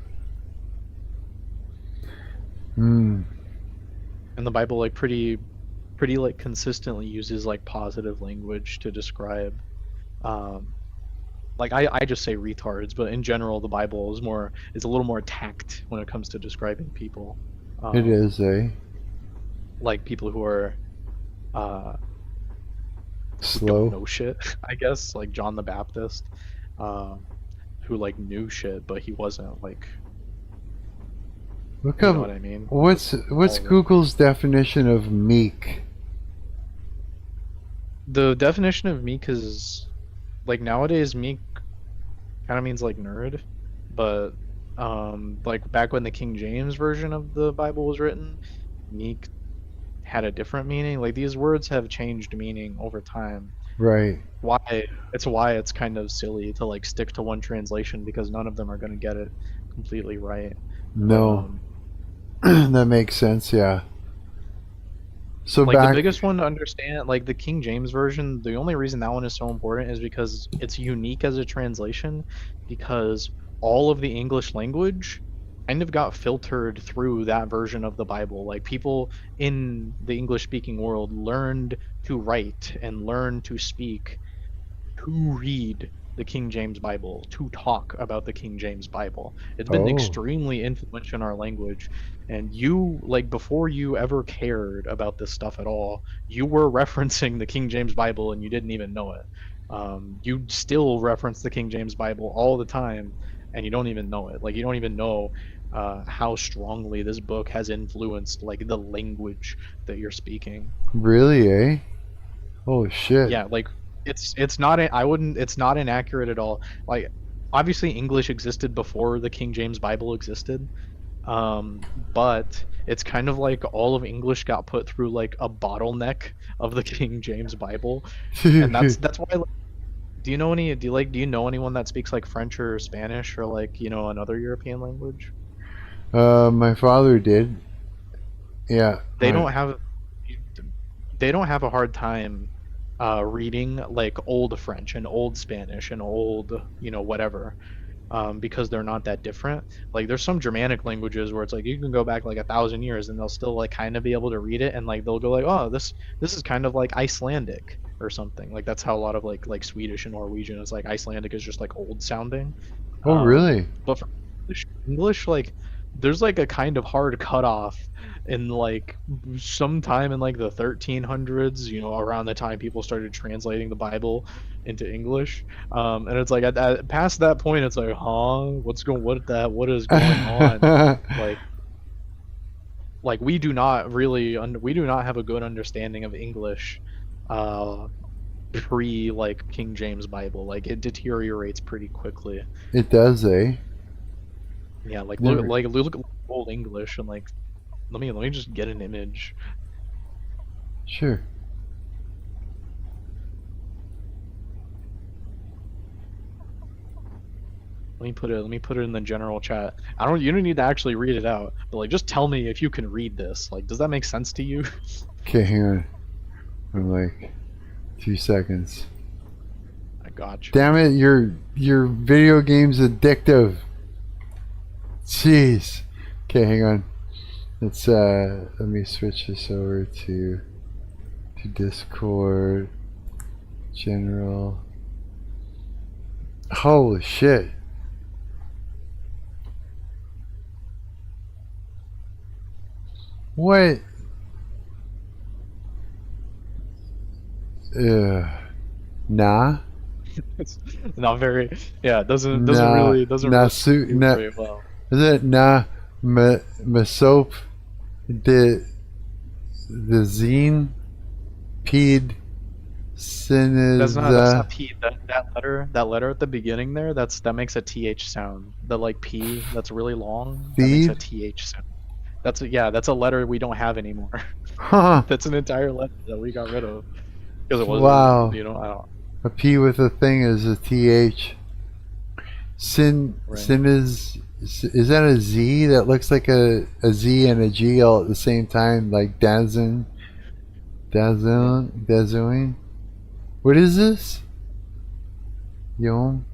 Speaker 1: hmm.
Speaker 3: and the Bible like pretty like consistently uses like positive language to describe um like I just say retards, but in general the Bible is a little more tact when it comes to describing people.
Speaker 1: It
Speaker 3: Um
Speaker 1: is, eh?
Speaker 3: like people who are uh who don't
Speaker 1: Slow.
Speaker 3: know shit, I guess, like John the Baptist. Um who like knew shit, but he wasn't like,
Speaker 1: Look
Speaker 3: you
Speaker 1: up.
Speaker 3: know what I mean?
Speaker 1: What's
Speaker 3: All of it.
Speaker 1: Google's definition of meek?
Speaker 3: The definition of meek is like nowadays meek kind of means like nerd, but like back when the King James version of the Bible was written, meek had a different meaning. Like these words have changed meaning over time.
Speaker 1: Right.
Speaker 3: Why it's kind of silly to like stick to one translation because none of them are going to get it completely right. But
Speaker 1: No. That makes sense. Yeah. So
Speaker 3: like the
Speaker 1: back.
Speaker 3: biggest one to understand, like the King James version, the only reason that one is so important is because it's unique as a translation, because all of the English language kind of got filtered through that version of the Bible. Like people in the English speaking world learned to write and learn to speak, to read the King James Bible, to talk about the King James Bible. It's been
Speaker 1: Oh.
Speaker 3: extremely influential in our language. And you, like, before you ever cared about this stuff at all, you were referencing the King James Bible and you didn't even know it. You still reference the King James Bible all the time and you don't even know it. Like, you don't even know how strongly this book has influenced, like, the language that you're speaking.
Speaker 1: Really, eh? Oh shit.
Speaker 3: Yeah, like it's not I wouldn't it's not inaccurate at all. Like obviously English existed before the King James Bible existed. But it's kind of like all of English got put through like a bottleneck of the King James Bible. And that's why like, do you know anyone that speaks like French or Spanish or like, you know, another European language?
Speaker 1: My father did. Yeah.
Speaker 3: They don't have a hard time reading like old French and old Spanish and old, you know, whatever, because they're not that different. Like there's some Germanic languages where it's like you can go back like 1,000 years and they'll still like kind of be able to read it, and like they'll go like, oh, this is kind of like Icelandic or something. Like that's how a lot of like Swedish and Norwegian is like Icelandic is just like old sounding.
Speaker 1: Oh really?
Speaker 3: But for English, like there's like a kind of hard cutoff in like sometime in like the 1300s, you know, around the time people started translating the Bible into English. And it's like past that point, it's like, huh, what is going on? Like we do not have a good understanding of English pre like King James Bible. Like it deteriorates pretty quickly.
Speaker 1: It does, eh?
Speaker 3: Yeah, like
Speaker 1: Never-
Speaker 3: look at old English and like let me just get an image.
Speaker 1: Sure.
Speaker 3: Let me put it in the general chat. You don't need to actually read it out, but like just tell me if you can read this. Like does that make sense to you?
Speaker 1: Okay, hang on. I'm like 2 seconds.
Speaker 3: I got you.
Speaker 1: Damn it, your video game's addictive. Jeez. Okay, hang on. Let's let me switch this over to Discord. General. Holy shit. What? Nah.
Speaker 3: It's not very. Yeah, it doesn't
Speaker 1: Nah,
Speaker 3: really do
Speaker 1: nah,
Speaker 3: very well.
Speaker 1: is it nah Mesop the zine Ped
Speaker 3: That's not
Speaker 1: Siniza
Speaker 3: P. That letter at the beginning there, that makes a TH sound. The like P that's really long, that makes a
Speaker 1: Feed?
Speaker 3: TH sound. That's a letter we don't have anymore.
Speaker 1: Huh.
Speaker 3: That's an entire letter that we got rid of because it wasn't.
Speaker 1: Wow.
Speaker 3: You know, I don't.
Speaker 1: A P with a thing is a TH.
Speaker 3: Right.
Speaker 1: Sin is that a Z that looks like a Z and a G all at the same time, like Dazoon? What is this? Yom?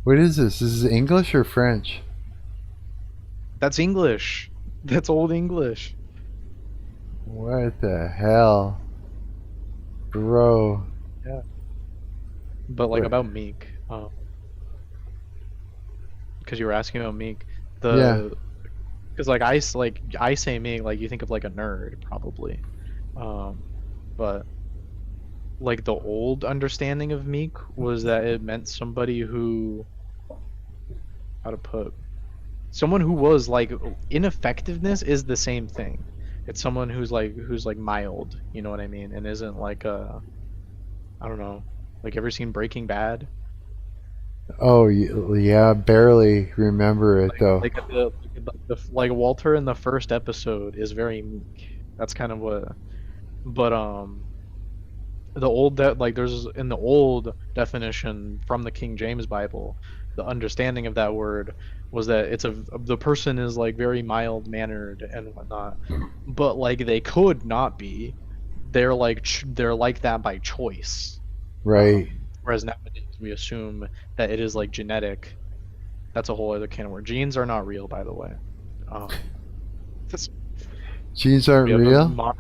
Speaker 1: What is this? This is English or French?
Speaker 3: That's English. That's old English.
Speaker 1: What the hell? Bro.
Speaker 3: But like
Speaker 1: What?
Speaker 3: about Meek, because you were asking about Meek,
Speaker 1: Yeah.
Speaker 3: because like I say Meek, like you think of like a nerd probably, but like the old understanding of Meek was that it meant somebody who how to put someone who was like ineffectiveness is the same thing. It's someone who's like mild, you know what I mean, and isn't like I don't know. Like ever seen Breaking Bad?
Speaker 1: Oh yeah, barely remember it though.
Speaker 3: Like Walter in the first episode is very meek. That's kind of what. But the old there's in the old definition from the King James Bible, the understanding of that word was that the person is like very mild mannered and whatnot, but like they could not be. They're they're like that by choice.
Speaker 1: Right.
Speaker 3: Whereas nowadays we assume that it is like genetic. That's a whole other can of worms. Genes are not real, by the way.
Speaker 1: Genes aren't
Speaker 3: we have
Speaker 1: real?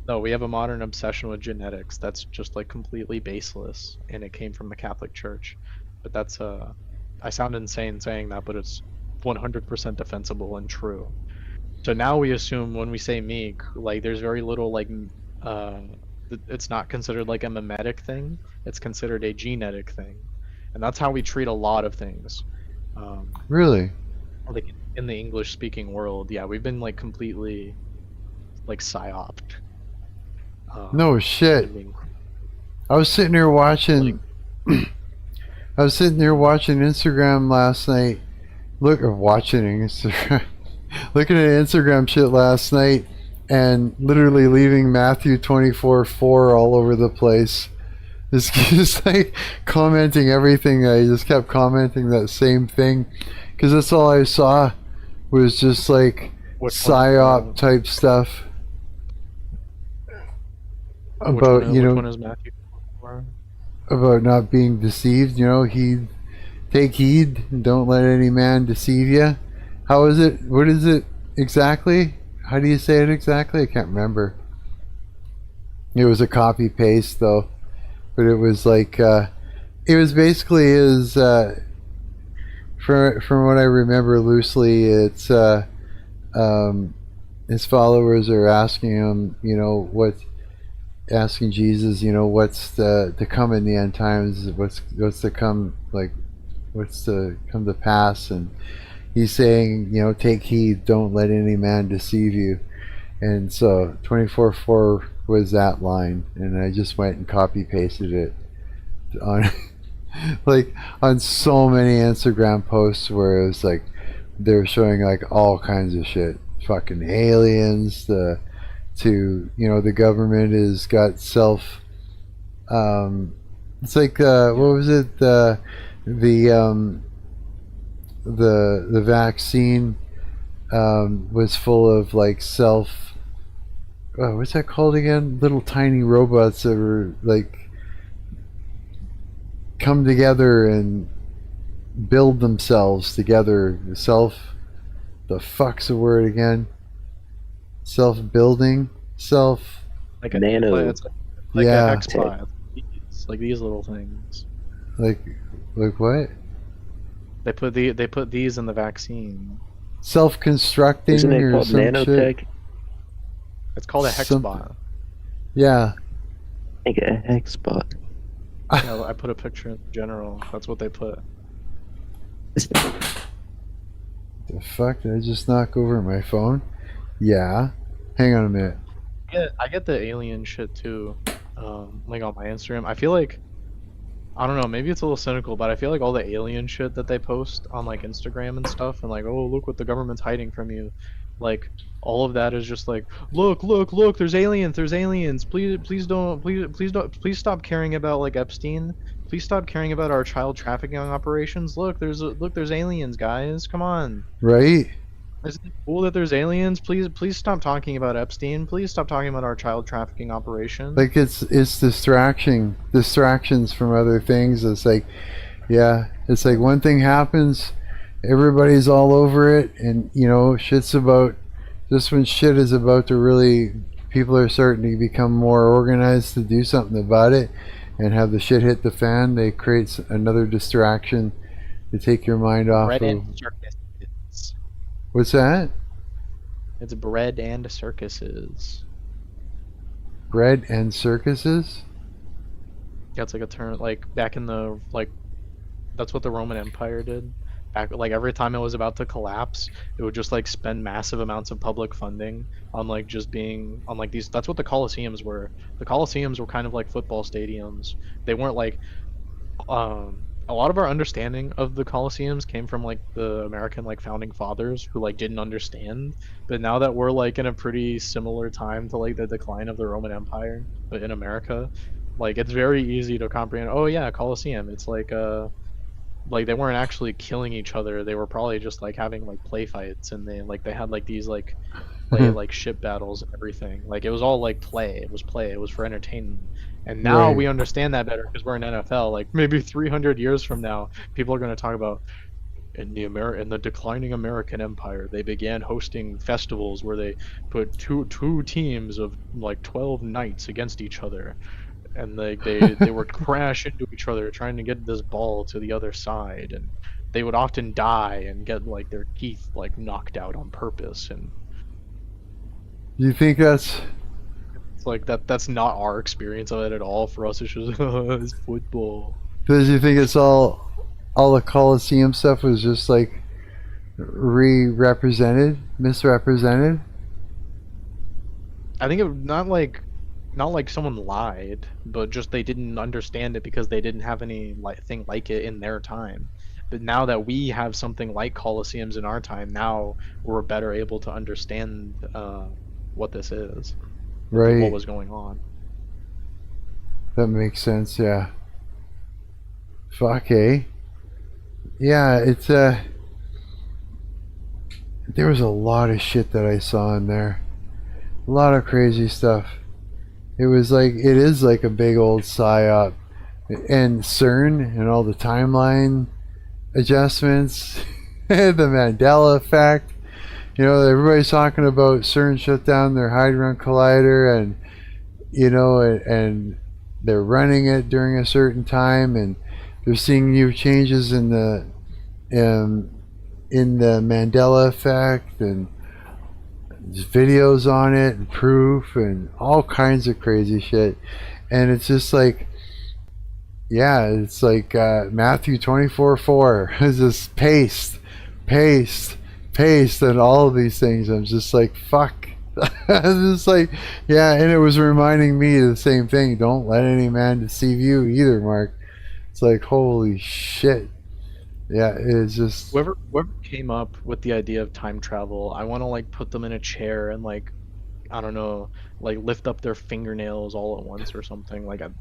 Speaker 3: No, we have a modern obsession with genetics that's just like completely baseless, and it came from the Catholic Church. But that's I sound insane saying that, but it's 100% defensible and true. So now we assume when we say meek, like there's very little like it's not considered like a mimetic thing. It's considered a genetic thing, and that's how we treat a lot of things.
Speaker 1: Really?
Speaker 3: Like in the English-speaking world, yeah, we've been like completely like psyoped.
Speaker 1: No shit. I was sitting here watching. I was sitting there watching Instagram last night. Watching Instagram. Looking at Instagram shit last night, and literally leaving Matthew 24:4 all over the place. Just like commenting everything. I just kept commenting that same thing, because that's all I saw was just like psyop type stuff. About
Speaker 3: which one is Matthew?
Speaker 1: About not being deceived. Take heed and don't let any man deceive you. How is it? What is it exactly? How do you say it exactly? I can't remember. It was a copy paste though, but it was like it was basically his. From what I remember loosely, it's his followers are asking him, asking Jesus, what's to come in the end times, what's to come, like what's to come to pass, and he's saying, take heed, don't let any man deceive you. And so 24:4 was that line, and I just went and copy pasted it on like on so many Instagram posts where it was like they were showing like all kinds of shit, fucking aliens, the government has got self. It's like what was it? The vaccine was full of like self. What's that called again? Little tiny robots that were like come together and build themselves together. The fuck's the word again? Self-building,
Speaker 3: like a
Speaker 2: nano,
Speaker 3: it's like
Speaker 1: yeah,
Speaker 3: a Xbox, like these little things.
Speaker 1: Like what?
Speaker 3: They put these in the vaccine.
Speaker 1: Self-constructing.
Speaker 2: Isn't it
Speaker 1: or
Speaker 2: called
Speaker 1: some
Speaker 2: nanotech?
Speaker 1: shit?
Speaker 3: It's called a hexbot.
Speaker 1: Yeah.
Speaker 2: Like a hexbot.
Speaker 3: Yeah, I put a picture in general. That's what they put.
Speaker 1: The fuck? Did I just knock over my phone? Yeah. Hang on a minute.
Speaker 3: I get the alien shit too. Like on my Instagram. I feel like, I don't know, maybe it's a little cynical, but I feel like all the alien shit that they post on like Instagram and stuff, and like, oh, look what the government's hiding from you. Like all of that is just like, look, there's aliens. Please stop caring about like Epstein. Please stop caring about our child trafficking operations. Look, there's aliens, guys. Come on.
Speaker 1: Right?
Speaker 3: Isn't it cool that there's aliens? Please stop talking about Epstein. Please stop talking about our child trafficking operation.
Speaker 1: Like it's distractions from other things. It's like, yeah, it's like one thing happens, everybody's all over it, and shit's about, just when shit is about to really, people are starting to become more organized to do something about it and have the shit hit the fan, they create another distraction to take your mind off of. What's that?
Speaker 3: It's bread and circuses.
Speaker 1: Bread and circuses?
Speaker 3: Yeah, it's like a term, like back in the, like, that's what the Roman Empire did. like every time it was about to collapse, it would just like spend massive amounts of public funding on like just being on like these. That's what the Colosseums were. The Colosseums were kind of like football stadiums. They weren't like a lot of our understanding of the Colosseums came from like the American like founding fathers who like didn't understand. But now that we're like in a pretty similar time to like the decline of the Roman Empire, but in America, like it's very easy to comprehend. Oh yeah, Colosseum. It's like they weren't actually killing each other. They were probably just like having like play fights, and they had like these like play like ship battles and everything. Like it was all like play. It was play. It was for entertainment. And now
Speaker 1: Right.
Speaker 3: we understand that better because we're in NFL. Like maybe 300 years from now, people are going to talk about in the declining American Empire, they began hosting festivals where they put two teams of like 12 knights against each other, and they would crash into each other trying to get this ball to the other side, and they would often die and get like their teeth like knocked out on purpose. And
Speaker 1: You think that's
Speaker 3: it's like that's not our experience of it at all. For us, it's just it's football.
Speaker 1: does you think it's all the Colosseum stuff was just like misrepresented?
Speaker 3: I think it not like someone lied, but just they didn't understand it because they didn't have any thing like it in their time. But now that we have something like Colosseums in our time, now we're better able to understand what this is, what
Speaker 1: Right.
Speaker 3: was going on.
Speaker 1: That makes sense, yeah. Fuck, eh? Yeah, it's there was a lot of shit that I saw in there. A lot of crazy stuff. It is like a big old psyop. And CERN and all the timeline adjustments, the Mandela effect. You know, everybody's talking about CERN shut down their Hadron Collider, and you know, and they're running it during a certain time, and they're seeing new changes in the Mandela effect, and there's videos on it and proof and all kinds of crazy shit. And it's just like, yeah, it's like Matthew 24:4 is just paste, and all of these things. I'm just like, fuck. I'm just like, yeah, and it was reminding me of the same thing. Don't let any man deceive you either, Mark. It's like, holy shit. Yeah, it's just
Speaker 3: Whoever came up with the idea of time travel, I want to like put them in a chair and like, I don't know, like lift up their fingernails all at once or something. Like it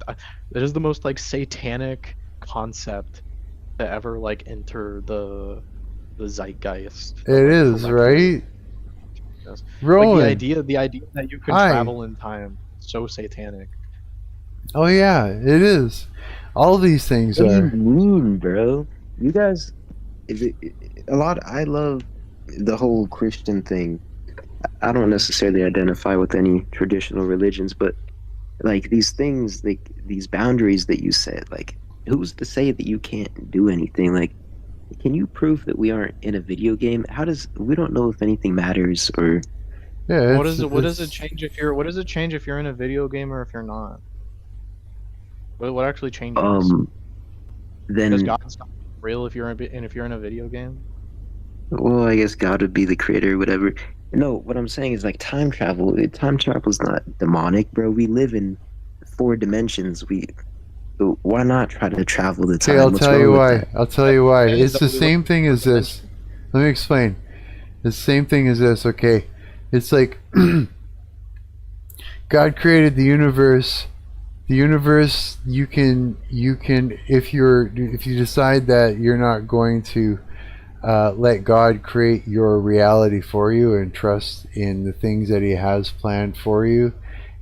Speaker 3: is the most like satanic concept to ever like enter the zeitgeist.
Speaker 1: it is, right?
Speaker 3: Like
Speaker 1: Rowan.
Speaker 3: the idea that you can
Speaker 1: Hi.
Speaker 3: travel in time, so satanic.
Speaker 1: Oh yeah, it is. All these things
Speaker 2: What do you
Speaker 1: are.
Speaker 2: mean, bro? You guys, I love the whole Christian thing. I don't necessarily identify with any traditional religions, but like these things, like these boundaries that you set, like who's to say that you can't do anything? Like, can you prove that we aren't in a video game? We don't know if anything matters, or
Speaker 1: Yeah.
Speaker 3: What does it change if you're in a video game or if you're not? What actually changes?
Speaker 2: then
Speaker 3: Does God stop being real if you're in a video game?
Speaker 2: well, I guess God would be the creator or whatever. No, what I'm saying is like time travel. Time travel is not demonic, bro. We live in 4 dimensions. Why not try to travel the time?
Speaker 1: Okay, I'll
Speaker 2: What's
Speaker 1: tell
Speaker 2: wrong
Speaker 1: you
Speaker 2: with
Speaker 1: why.
Speaker 2: that?
Speaker 1: I'll tell you why.
Speaker 3: That
Speaker 1: It's
Speaker 3: is
Speaker 1: the
Speaker 3: totally
Speaker 1: same thing as this. Let me explain. The same thing as this, okay? It's like God created the universe. The universe, you can if you decide that you're not going to let God create your reality for you and trust in the things that He has planned for you,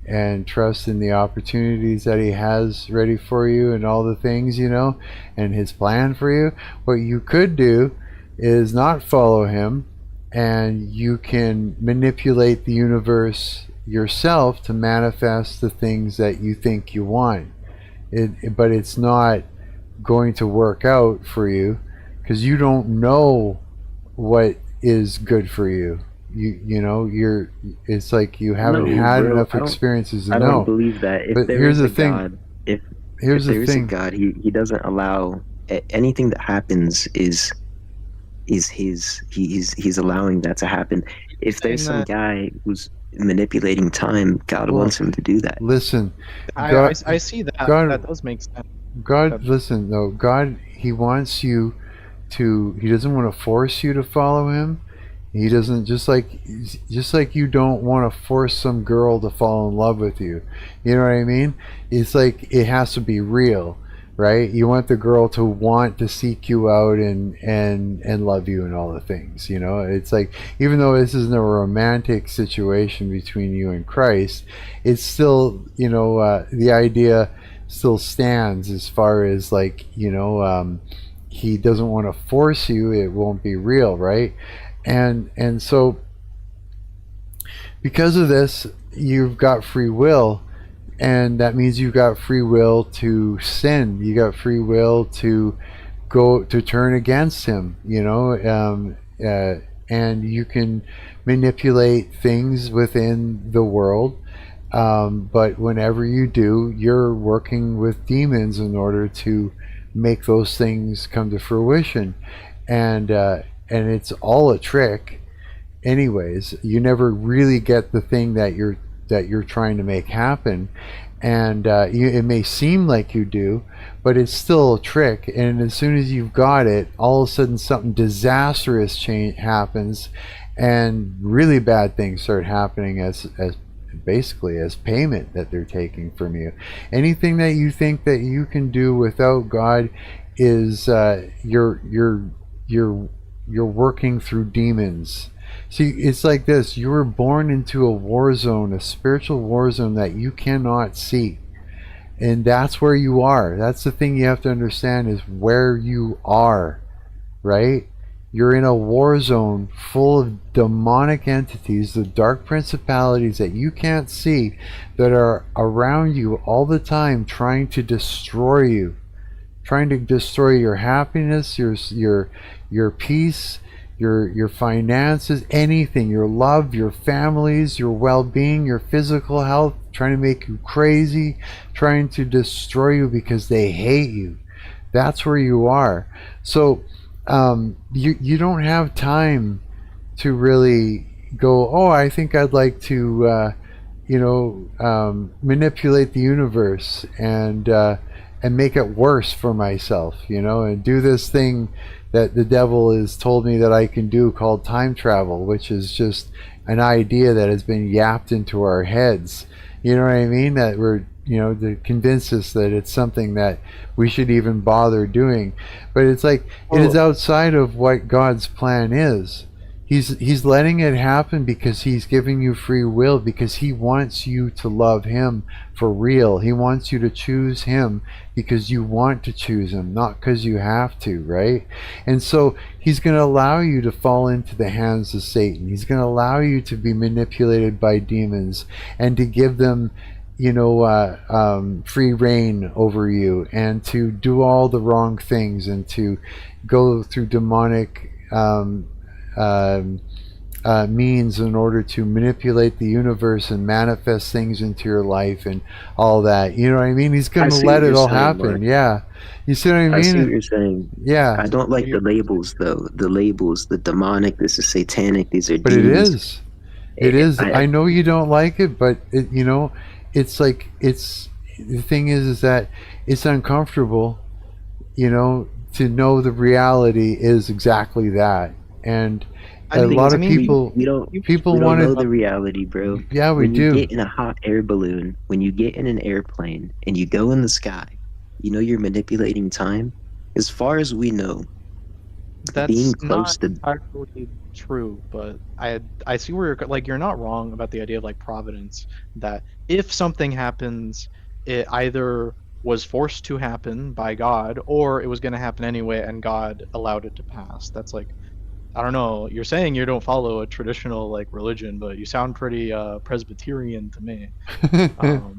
Speaker 1: and trust in the opportunities that He has ready for you, and all the things, you know, and His plan for you. What you could do is not follow Him, and you can manipulate the universe yourself to manifest the things that you think you want. But it's not going to work out for you because you don't know what is good for you. It's like you haven't
Speaker 2: No,
Speaker 1: had
Speaker 2: bro,
Speaker 1: enough
Speaker 2: I don't-
Speaker 1: experiences to
Speaker 2: I don't
Speaker 1: know.
Speaker 2: believe that. If
Speaker 1: But
Speaker 2: there
Speaker 1: here's
Speaker 2: is
Speaker 1: the
Speaker 2: a
Speaker 1: thing.
Speaker 2: God, if
Speaker 1: Here's
Speaker 2: there
Speaker 1: the
Speaker 2: is a
Speaker 1: thing.
Speaker 2: God, he doesn't allow anything that happens is is his. He's allowing that to happen. If there's some
Speaker 3: that-
Speaker 2: guy who's manipulating time, God
Speaker 1: Well,
Speaker 2: wants him to do that.
Speaker 1: Listen,
Speaker 3: I see that.
Speaker 1: God-
Speaker 3: That does make sense.
Speaker 1: God, listen, though, God, He wants you to, He doesn't want to force you to follow Him. He doesn't, just like you don't want to force some girl to fall in love with you. You know what I mean? It's like, it has to be real, right? You want the girl to want to seek you out and love you and all the things, you know? It's like, even though this isn't a romantic situation between you and Christ, it's still, you know, the idea still stands as far as, like, you know, He doesn't want to force you. It won't be real, right? And so because of this, you've got free will, and that means you've got free will to sin. You got free will to go to turn against Him, you know, and you can manipulate things within the world. But whenever you do, you're working with demons in order to make those things come to fruition, and it's all a trick. Anyways, you never really get the thing that you're trying to make happen, and it may seem like you do, but it's still a trick. And as soon as you've got it, all of a sudden something disastrous happens, and really bad things start happening as basically as payment that they're taking from you. Anything that you think that you can do without God is you're working through demons. See, it's like this: you were born into a war zone, a spiritual war zone that you cannot see, and that's where you are. That's the thing you have to understand, is where you are, right? You're in a war zone full of demonic entities, the dark principalities that you can't see, that are around you all the time, trying to destroy you, trying to destroy your happiness, your peace, your finances, anything, your love, your families, your well-being, your physical health, trying to make you crazy, trying to destroy you because they hate you. That's where you are. So you don't have time to really go, oh, I think I'd like to manipulate the universe and make it worse for myself, you know, and do this thing that the devil has told me that I can do, called time travel, which is just an idea that has been yapped into our heads. You know what I mean? That we're, you know, to convince us that it's something that we should even bother doing. But it's like, it is outside of what God's plan is. He's letting it happen because He's giving you free will, because He wants you to love Him for real. He wants you to choose Him because you want to choose Him, not because you have to, right? And so He's going to allow you to fall into the hands of Satan. He's going to allow you to be manipulated by demons and to give them, you know, free reign over you, and to do all the wrong things, and to go through demonic means in order to manipulate the universe and manifest things into your life and all that. You know what I mean? He's going to let it all happen. Mark. Yeah. You see what I mean?
Speaker 2: I see what you're saying.
Speaker 1: Yeah.
Speaker 2: I don't like the labels, though. The labels, the demonic, this is satanic, these are
Speaker 1: but
Speaker 2: demons.
Speaker 1: It is. It is. I know you don't like it, but it, you know, it's like, it's, the thing is that it's uncomfortable, you know, to know the reality is exactly that. And a lot of people want to
Speaker 2: know the reality, bro.
Speaker 1: Yeah, we do.
Speaker 2: When you get in a hot air balloon, when you get in an airplane and you go in the sky, you know you're manipulating time. As far as we know,
Speaker 3: that's
Speaker 2: being close
Speaker 3: not actually true, but I see where you're not wrong about the idea of like providence, that if something happens, it either was forced to happen by God or it was going to happen anyway and God allowed it to pass. That's like, I don't know, you're saying you don't follow a traditional like religion, but you sound pretty Presbyterian to me.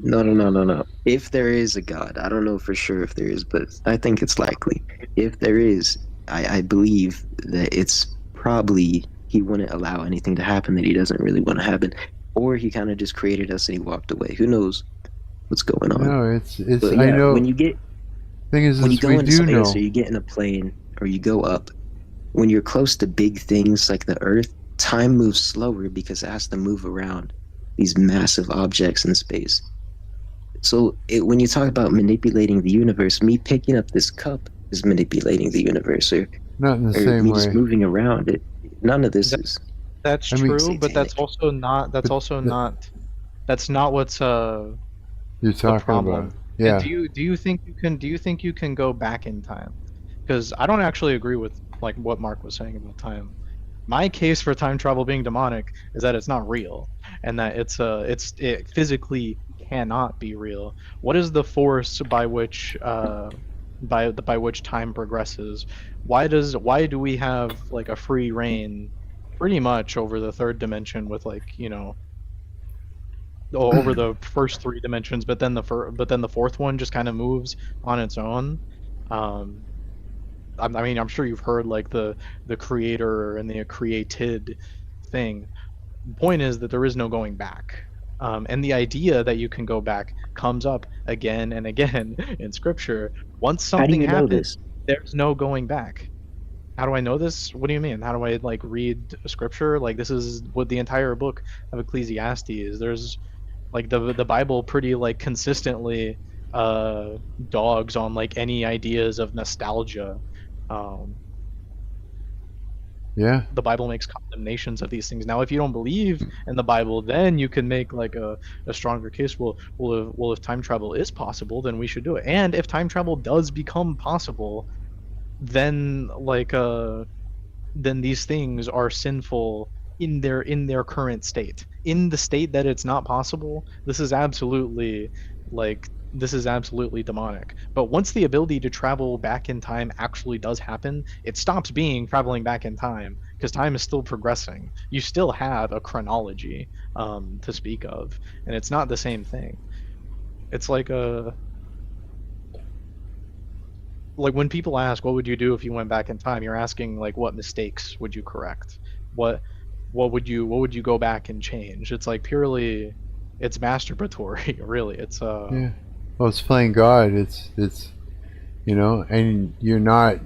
Speaker 2: No. If there is a God, I don't know for sure if there is, but I think it's likely. If there is, I believe that it's probably He wouldn't allow anything to happen that He doesn't really want to happen, or He kind of just created us and He walked away. Who knows what's going on?
Speaker 1: No, it's.
Speaker 2: But, yeah,
Speaker 1: I know.
Speaker 2: When you get,
Speaker 1: thing is,
Speaker 2: when you go
Speaker 1: we
Speaker 2: into
Speaker 1: do
Speaker 2: space,
Speaker 1: know.
Speaker 2: or you get in a plane, or you go up, when you're close to big things like the Earth, time moves slower because it has to move around these massive objects in space. So when you talk about manipulating the universe, me picking up this cup is manipulating the universe,
Speaker 1: Not in the
Speaker 2: or
Speaker 1: same
Speaker 2: me just
Speaker 1: way.
Speaker 2: moving around it. None of this is.
Speaker 3: That's
Speaker 1: I mean,
Speaker 3: true, but that's
Speaker 2: satanic.
Speaker 3: also not. That's
Speaker 1: But
Speaker 3: also not. That's not what's
Speaker 1: you're
Speaker 3: the
Speaker 1: talking
Speaker 3: problem.
Speaker 1: about. Yeah.
Speaker 3: Do you think you can go back in time? Because I don't actually agree with like what Mark was saying about time. My case for time travel being demonic is that it's not real, and that it physically cannot be real. What is the force by which by which time progresses? Why do we have like a free reign pretty much over the third dimension with like, you know, over the first three dimensions, but then the fourth one just kind of moves on its own. Um, I mean, I'm sure you've heard like the creator and the created thing. Point is that there is no going back. And the idea that you can go back comes up again and again in scripture. Once
Speaker 2: How do
Speaker 3: something
Speaker 2: you know
Speaker 3: happens,
Speaker 2: this?
Speaker 3: there's no going back. How do I know this? What do you mean? How do I like read scripture? Like this is what the entire book of Ecclesiastes is. There's like the Bible pretty like consistently dogs on like any ideas of nostalgia. Um,
Speaker 1: Yeah.
Speaker 3: the Bible makes condemnations of these things. Now, if you don't believe in the Bible, then you can make like a stronger case. Well, if time travel is possible, then we should do it. And if time travel does become possible, then then these things are sinful in their current state. In the state that it's not possible, this is absolutely demonic. But once the ability to travel back in time actually does happen, it stops being traveling back in time because time is still progressing. You still have a chronology to speak of, and it's not the same thing. It's like when people ask what would you do if you went back in time, you're asking like what mistakes would you correct, what what would you go back and change. It's like purely, it's masturbatory really. It's
Speaker 1: Yeah. Well, it's playing God. It's and you're not.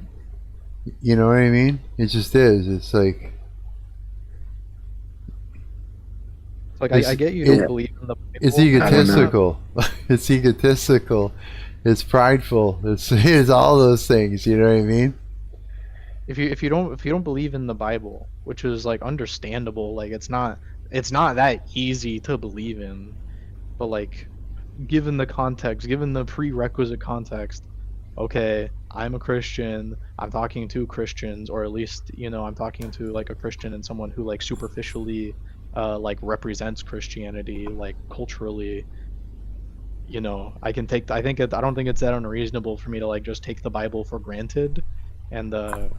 Speaker 1: You know what I mean? It just is. It's like
Speaker 3: like
Speaker 1: it's
Speaker 3: I get you don't
Speaker 1: it,
Speaker 3: believe in the
Speaker 1: it's
Speaker 3: Bible.
Speaker 2: I don't know.
Speaker 1: egotistical. It's egotistical. It's prideful. It's all those things. You know what I mean?
Speaker 3: If you don't believe in the Bible, which is like understandable, like it's not that easy to believe in, but like given the context, given the prerequisite context, okay, I'm a Christian, I'm talking to Christians, or at least, you know, I'm talking to like a Christian and someone who like superficially like represents Christianity like culturally, you know, I don't think it's that unreasonable for me to like just take the Bible for granted and to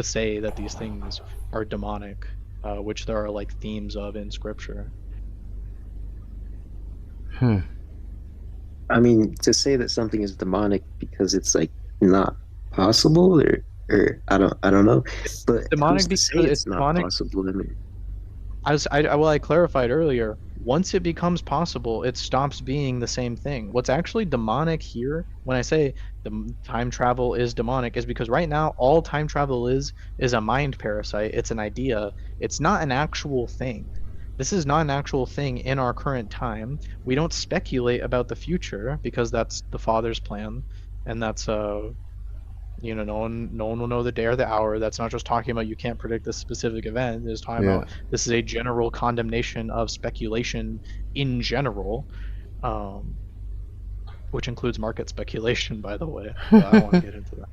Speaker 3: say that these things are demonic, which there are like themes of in scripture.
Speaker 1: Huh.
Speaker 2: I mean, to say that something is demonic because it's like not possible, or I don't know. But
Speaker 3: Demonic
Speaker 2: who's to
Speaker 3: because
Speaker 2: say it's
Speaker 3: it's
Speaker 2: not
Speaker 3: demonic.
Speaker 2: possible? I mean,
Speaker 3: I clarified earlier. Once it becomes possible, it stops being the same thing. What's actually demonic here, when I say time travel is demonic, is because right now all time travel is a mind parasite. It's an idea. It's not an actual thing. This is not an actual thing in our current time. We don't speculate about the future because that's the Father's plan, and that's you know, no one will know the day or the hour. That's not just talking about you can't predict this specific event. It's talking
Speaker 1: Yeah.
Speaker 3: about this is a general condemnation of speculation in general, um, which includes market speculation, by the way. But I don't want to get into that.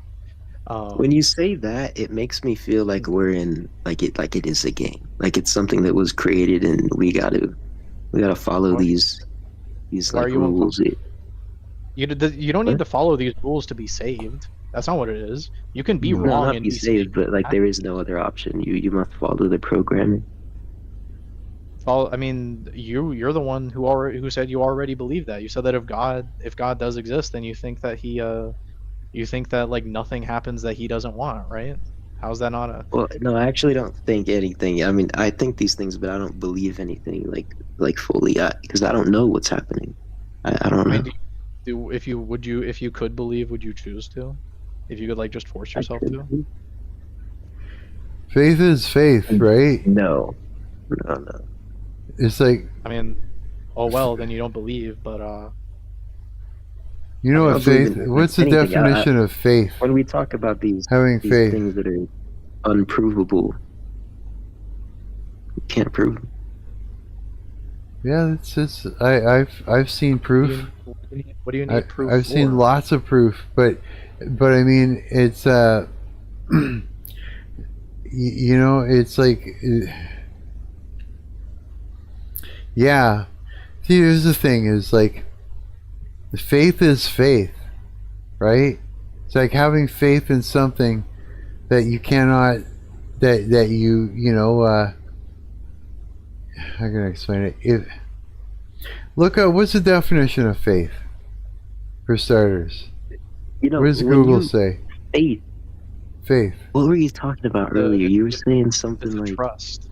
Speaker 2: when you say that, it makes me feel like we're in like it is a game, like it's something that was created, and we gotta follow
Speaker 3: Why-
Speaker 2: these
Speaker 3: why are
Speaker 2: like
Speaker 3: you
Speaker 2: rules.
Speaker 3: you don't need
Speaker 2: What?
Speaker 3: to follow these rules to be saved. That's not what it is. You can be
Speaker 1: No.
Speaker 2: No,
Speaker 3: wrong
Speaker 2: not
Speaker 3: and
Speaker 2: be
Speaker 3: be
Speaker 2: saved,
Speaker 3: saved.
Speaker 2: but like there is no other option. You must follow the programming.
Speaker 3: Follow, I mean, you're the one who said you already believe that. You said that if God does exist, then you think that like nothing happens that he doesn't want, right? How's that not a
Speaker 2: Well, no, I actually don't think anything. I mean, I think these things, but I don't believe anything like fully, because I don't know what's happening. I don't
Speaker 3: I mean,
Speaker 2: know.
Speaker 3: if you could believe, would you choose to? If you could like just force
Speaker 2: I
Speaker 3: yourself to?
Speaker 2: could.
Speaker 1: Faith is faith, right?
Speaker 2: No.
Speaker 1: It's like,
Speaker 3: I mean, oh well, then you don't believe, but
Speaker 1: you know
Speaker 3: I
Speaker 1: what
Speaker 2: don't believe
Speaker 1: faith?
Speaker 2: in
Speaker 1: What's the
Speaker 2: anything.
Speaker 1: definition of faith?
Speaker 2: When we talk about these
Speaker 1: Having faith.
Speaker 2: things that are unprovable, you can't prove them.
Speaker 1: Yeah, it's I've seen proof.
Speaker 3: what do you need proof
Speaker 1: I've
Speaker 3: for?
Speaker 1: seen lots of proof, but I mean, it's you know, it's like, yeah. See, here's the thing: is like, faith is faith, right? It's like having faith in something that you cannot, that you know. How can I explain it? Look up, what's the definition of faith, for starters?
Speaker 2: You know,
Speaker 1: What does
Speaker 2: when
Speaker 1: Google
Speaker 2: you-
Speaker 1: say?
Speaker 2: Faith.
Speaker 1: Faith.
Speaker 2: What were you talking about earlier? You were saying something
Speaker 3: It's a
Speaker 2: like,
Speaker 3: trust.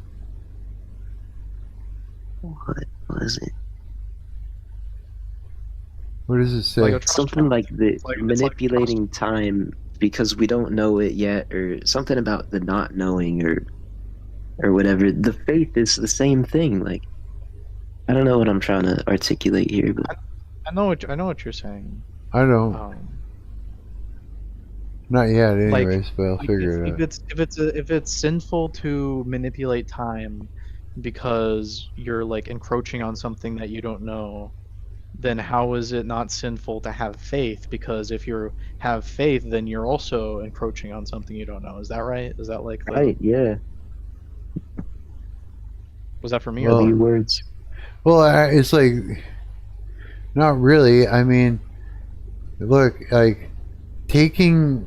Speaker 2: what was it?
Speaker 1: What does it say?
Speaker 3: Like a trust
Speaker 2: Something
Speaker 3: fund.
Speaker 2: like the
Speaker 3: It's like
Speaker 2: manipulating time because we don't know it yet, or something about the not knowing, or whatever. The faith is the same thing. Like, I don't know what I'm trying to articulate here, but
Speaker 3: I know what you're saying.
Speaker 1: I don't. Not yet,
Speaker 3: Like-
Speaker 1: anyways, but I'll figure it out.
Speaker 3: If it's sinful to manipulate time because you're like encroaching on something that you don't know, then how is it not sinful to have faith? Because if you have faith, then you're also encroaching on something you don't know. Is that right? Is that like the,
Speaker 2: right, yeah.
Speaker 3: was that for me
Speaker 1: Well,
Speaker 3: or
Speaker 2: The words.
Speaker 1: Well, it's like, not really. I mean, look, like, taking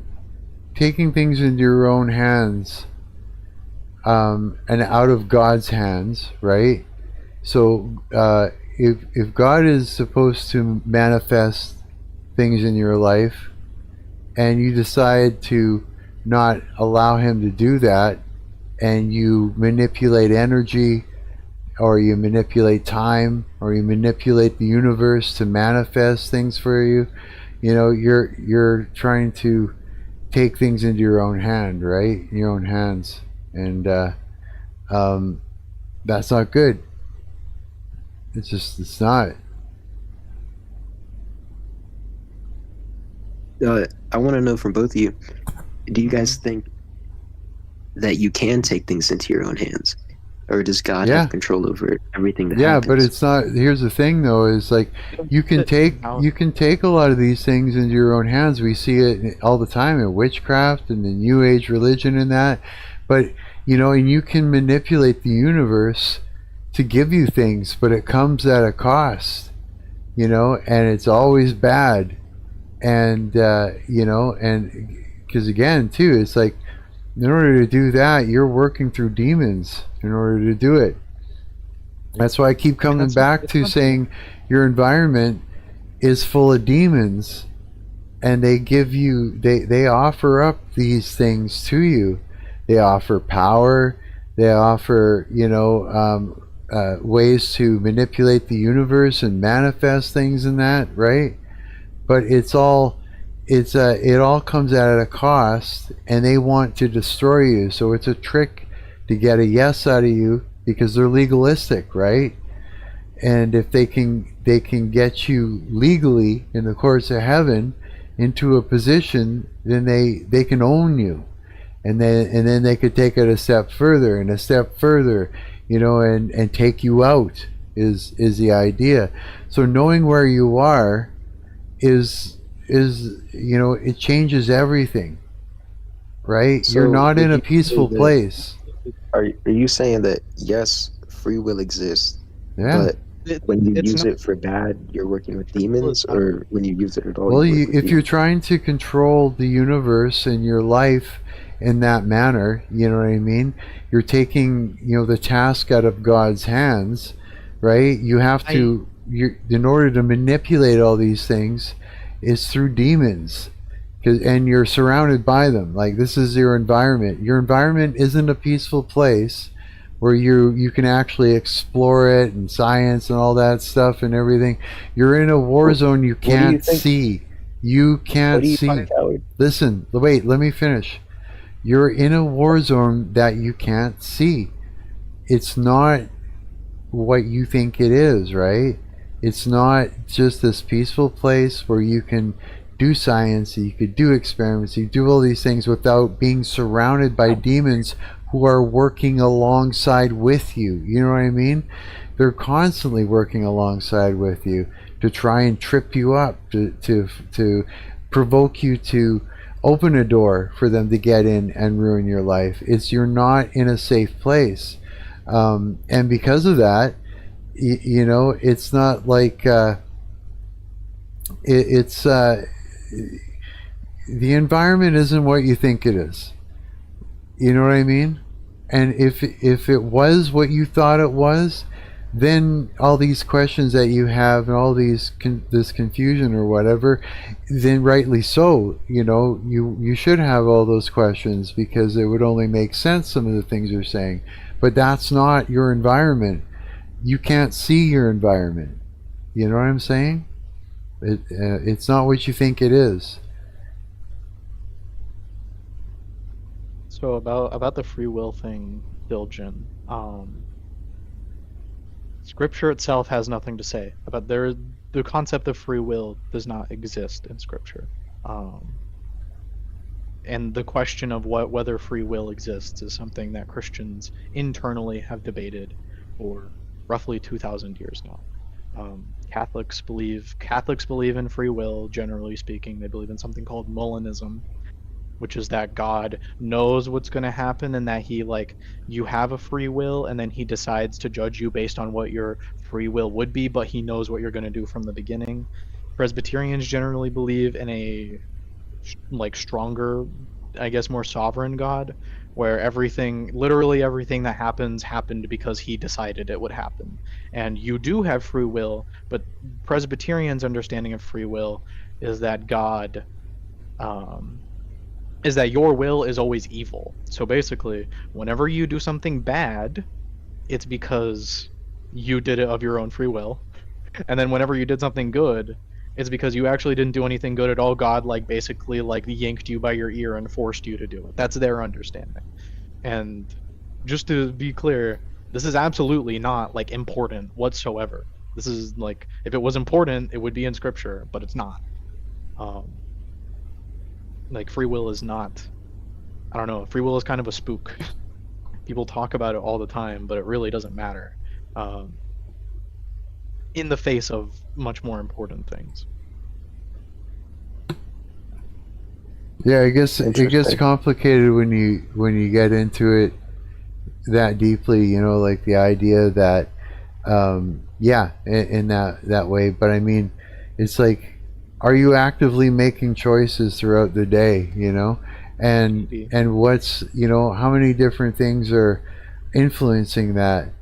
Speaker 1: things into your own hands, and out of God's hands, right? So, if God is supposed to manifest things in your life, and you decide to not allow Him to do that, and you manipulate energy, or you manipulate time, or you manipulate the universe to manifest things for you, you know, you're trying to take things into your own hand, right? Your own hands, and that's not good. It's not.
Speaker 2: I want to know from both of you, do you guys think that you can take things into your own hands? Or does God
Speaker 1: Yeah.
Speaker 2: have control over everything that
Speaker 1: Yeah,
Speaker 2: happens?
Speaker 1: but it's not. Here's the thing, though, is like, you can take a lot of these things into your own hands. We see it all the time in witchcraft and the New Age religion and that. But, you know, and you can manipulate the universe to give you things, but it comes at a cost, you know, and it's always bad. And, you know, and because again, too, it's like, in order to do that, you're working through demons in order to do it. That's why I keep coming back to saying your environment is full of demons, and they give you, they offer up these things to you. They offer power. They offer, you know, ways to manipulate the universe and manifest things in that, right? But it all comes at a cost, and they want to destroy you. So it's a trick to get a yes out of you, because they're legalistic, right? And if they can get you legally in the courts of heaven into a position, then they can own you, and then they could take it a step further and a step further, you know, and take you out is the idea. So knowing where you are is, you know, it changes everything, right?
Speaker 2: So
Speaker 1: you're not in
Speaker 2: would
Speaker 1: a
Speaker 2: you
Speaker 1: peaceful
Speaker 2: say that-
Speaker 1: place.
Speaker 2: Are you saying that, yes, free will exists,
Speaker 1: Yeah.
Speaker 2: but when you
Speaker 3: it's
Speaker 2: use
Speaker 3: not-
Speaker 2: it for bad, you're working with
Speaker 3: will
Speaker 2: demons,
Speaker 3: is not-
Speaker 2: or when you use it at all?
Speaker 1: Well,
Speaker 2: you work with
Speaker 1: if you're
Speaker 2: demons?
Speaker 1: trying to control the universe and your life in that manner, you know what I mean? You're taking, you know, the task out of God's hands, right? You have to, in order to manipulate all these things, is through demons. And you're surrounded by them. Like, this is your environment. Your environment isn't a peaceful place where you can actually explore it and science and all that stuff and everything. You're in a war zone you
Speaker 2: do you
Speaker 1: can't
Speaker 2: think-
Speaker 1: see. You
Speaker 2: What
Speaker 1: can't
Speaker 2: do you
Speaker 1: see.
Speaker 2: find, Howard?
Speaker 1: Listen, wait, let me finish. You're in a war zone that you can't see. It's not what you think it is, right? It's not just this peaceful place where you can do science, you could do experiments, you do all these things without being surrounded by demons who are working alongside with you. You know what I mean? They're constantly working alongside with you to try and trip you up, to provoke you to open a door for them to get in and ruin your life. You're not in a safe place. And because of that, it's not like the environment isn't what you think it is. You know what I mean? And if it was what you thought it was, then all these questions that you have and all this confusion or whatever, then rightly so, you should have all those questions, because it would only make sense, some of the things you're saying. But that's not your environment. You can't see your environment. You know what I'm saying? It's not what you think it is.
Speaker 3: So about the free will thing, Diljen, Scripture itself has nothing to say about the concept of free will does not exist in Scripture, and the question of whether free will exists is something that Christians internally have debated for roughly 2,000 years now. Catholics believe in free will. Generally speaking, they believe in something called Molinism, which is that God knows what's going to happen, and that you have a free will, and then he decides to judge you based on what your free will would be, but he knows what you're going to do from the beginning. Presbyterians generally believe in a stronger, I guess, more sovereign God, where literally everything that happened because he decided it would happen. And you do have free will, but Presbyterians' understanding of free will is that God is that your will is always evil. So basically, whenever you do something bad, it's because you did it of your own free will. And then whenever you did something good, it's because you actually didn't do anything good at all. God basically yanked you by your ear and forced you to do it. That's their understanding. And just to be clear, this is absolutely not important whatsoever. This is if it was important, it would be in Scripture, but it's not. Free will is not, I don't know, free will is kind of a spook. People talk about it all the time, but it really doesn't matter in the face of much more important things.
Speaker 1: Yeah, I guess it gets complicated when you get into it that deeply, the idea that in that way. But I mean, it's are you actively making choices throughout the day, and what's, how many different things are influencing that,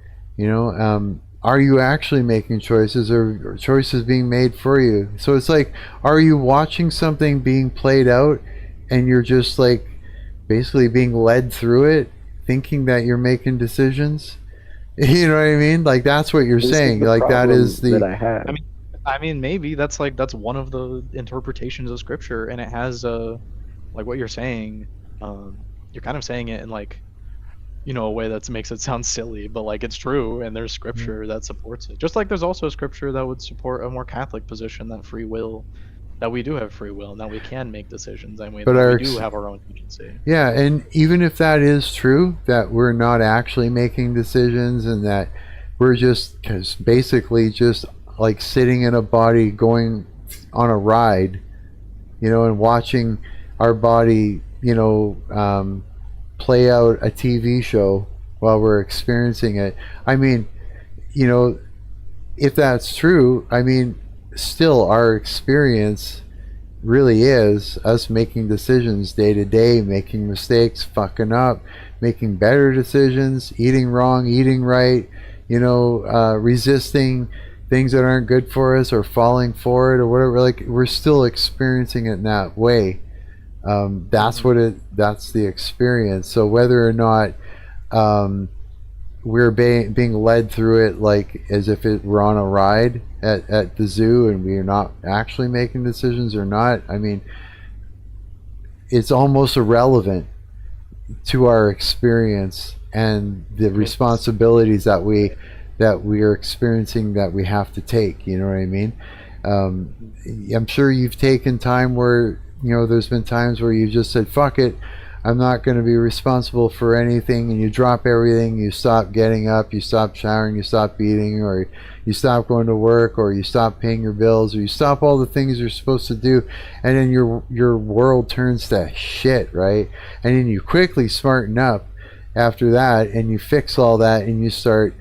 Speaker 1: are you actually making choices, or choices being made for you? So it's are you watching something being played out and you're just basically being led through it, thinking that you're making decisions? You know what I mean? That's what you're saying. That is
Speaker 2: that I have.
Speaker 3: I mean, maybe that's one of the interpretations of Scripture, and it has what you're saying. You're kind of saying it in a way that makes it sound silly, but it's true, and there's Scripture that supports it. Just there's also Scripture that would support a more Catholic position, that we do have free will, and that we can make decisions, and we do have our own agency.
Speaker 1: Yeah, and even if that is true, that we're not actually making decisions, and that we're just basically just sitting in a body going on a ride, and watching our body, play out a TV show while we're experiencing it. I mean, if that's true, I mean, still our experience really is us making decisions day to day, making mistakes, fucking up, making better decisions, eating wrong, eating right, resisting things that aren't good for us, or falling for it, or whatever. We're still experiencing it in that way. That's the experience. So whether or not we're being led through it as if we're on a ride at the zoo, and we're not actually making decisions or not, I mean, it's almost irrelevant. to our experience and the responsibilities that we are experiencing that we have to take. You know what I mean? I'm sure you've taken time where, you know, there's been times where you just said, fuck it, I'm not going to be responsible for anything, and you drop everything, you stop getting up, you stop showering, you stop eating, or you stop going to work, or you stop paying your bills, or you stop all the things you're supposed to do, and then your world turns to shit, right? And then you quickly smarten up after that, and you fix all that, and you start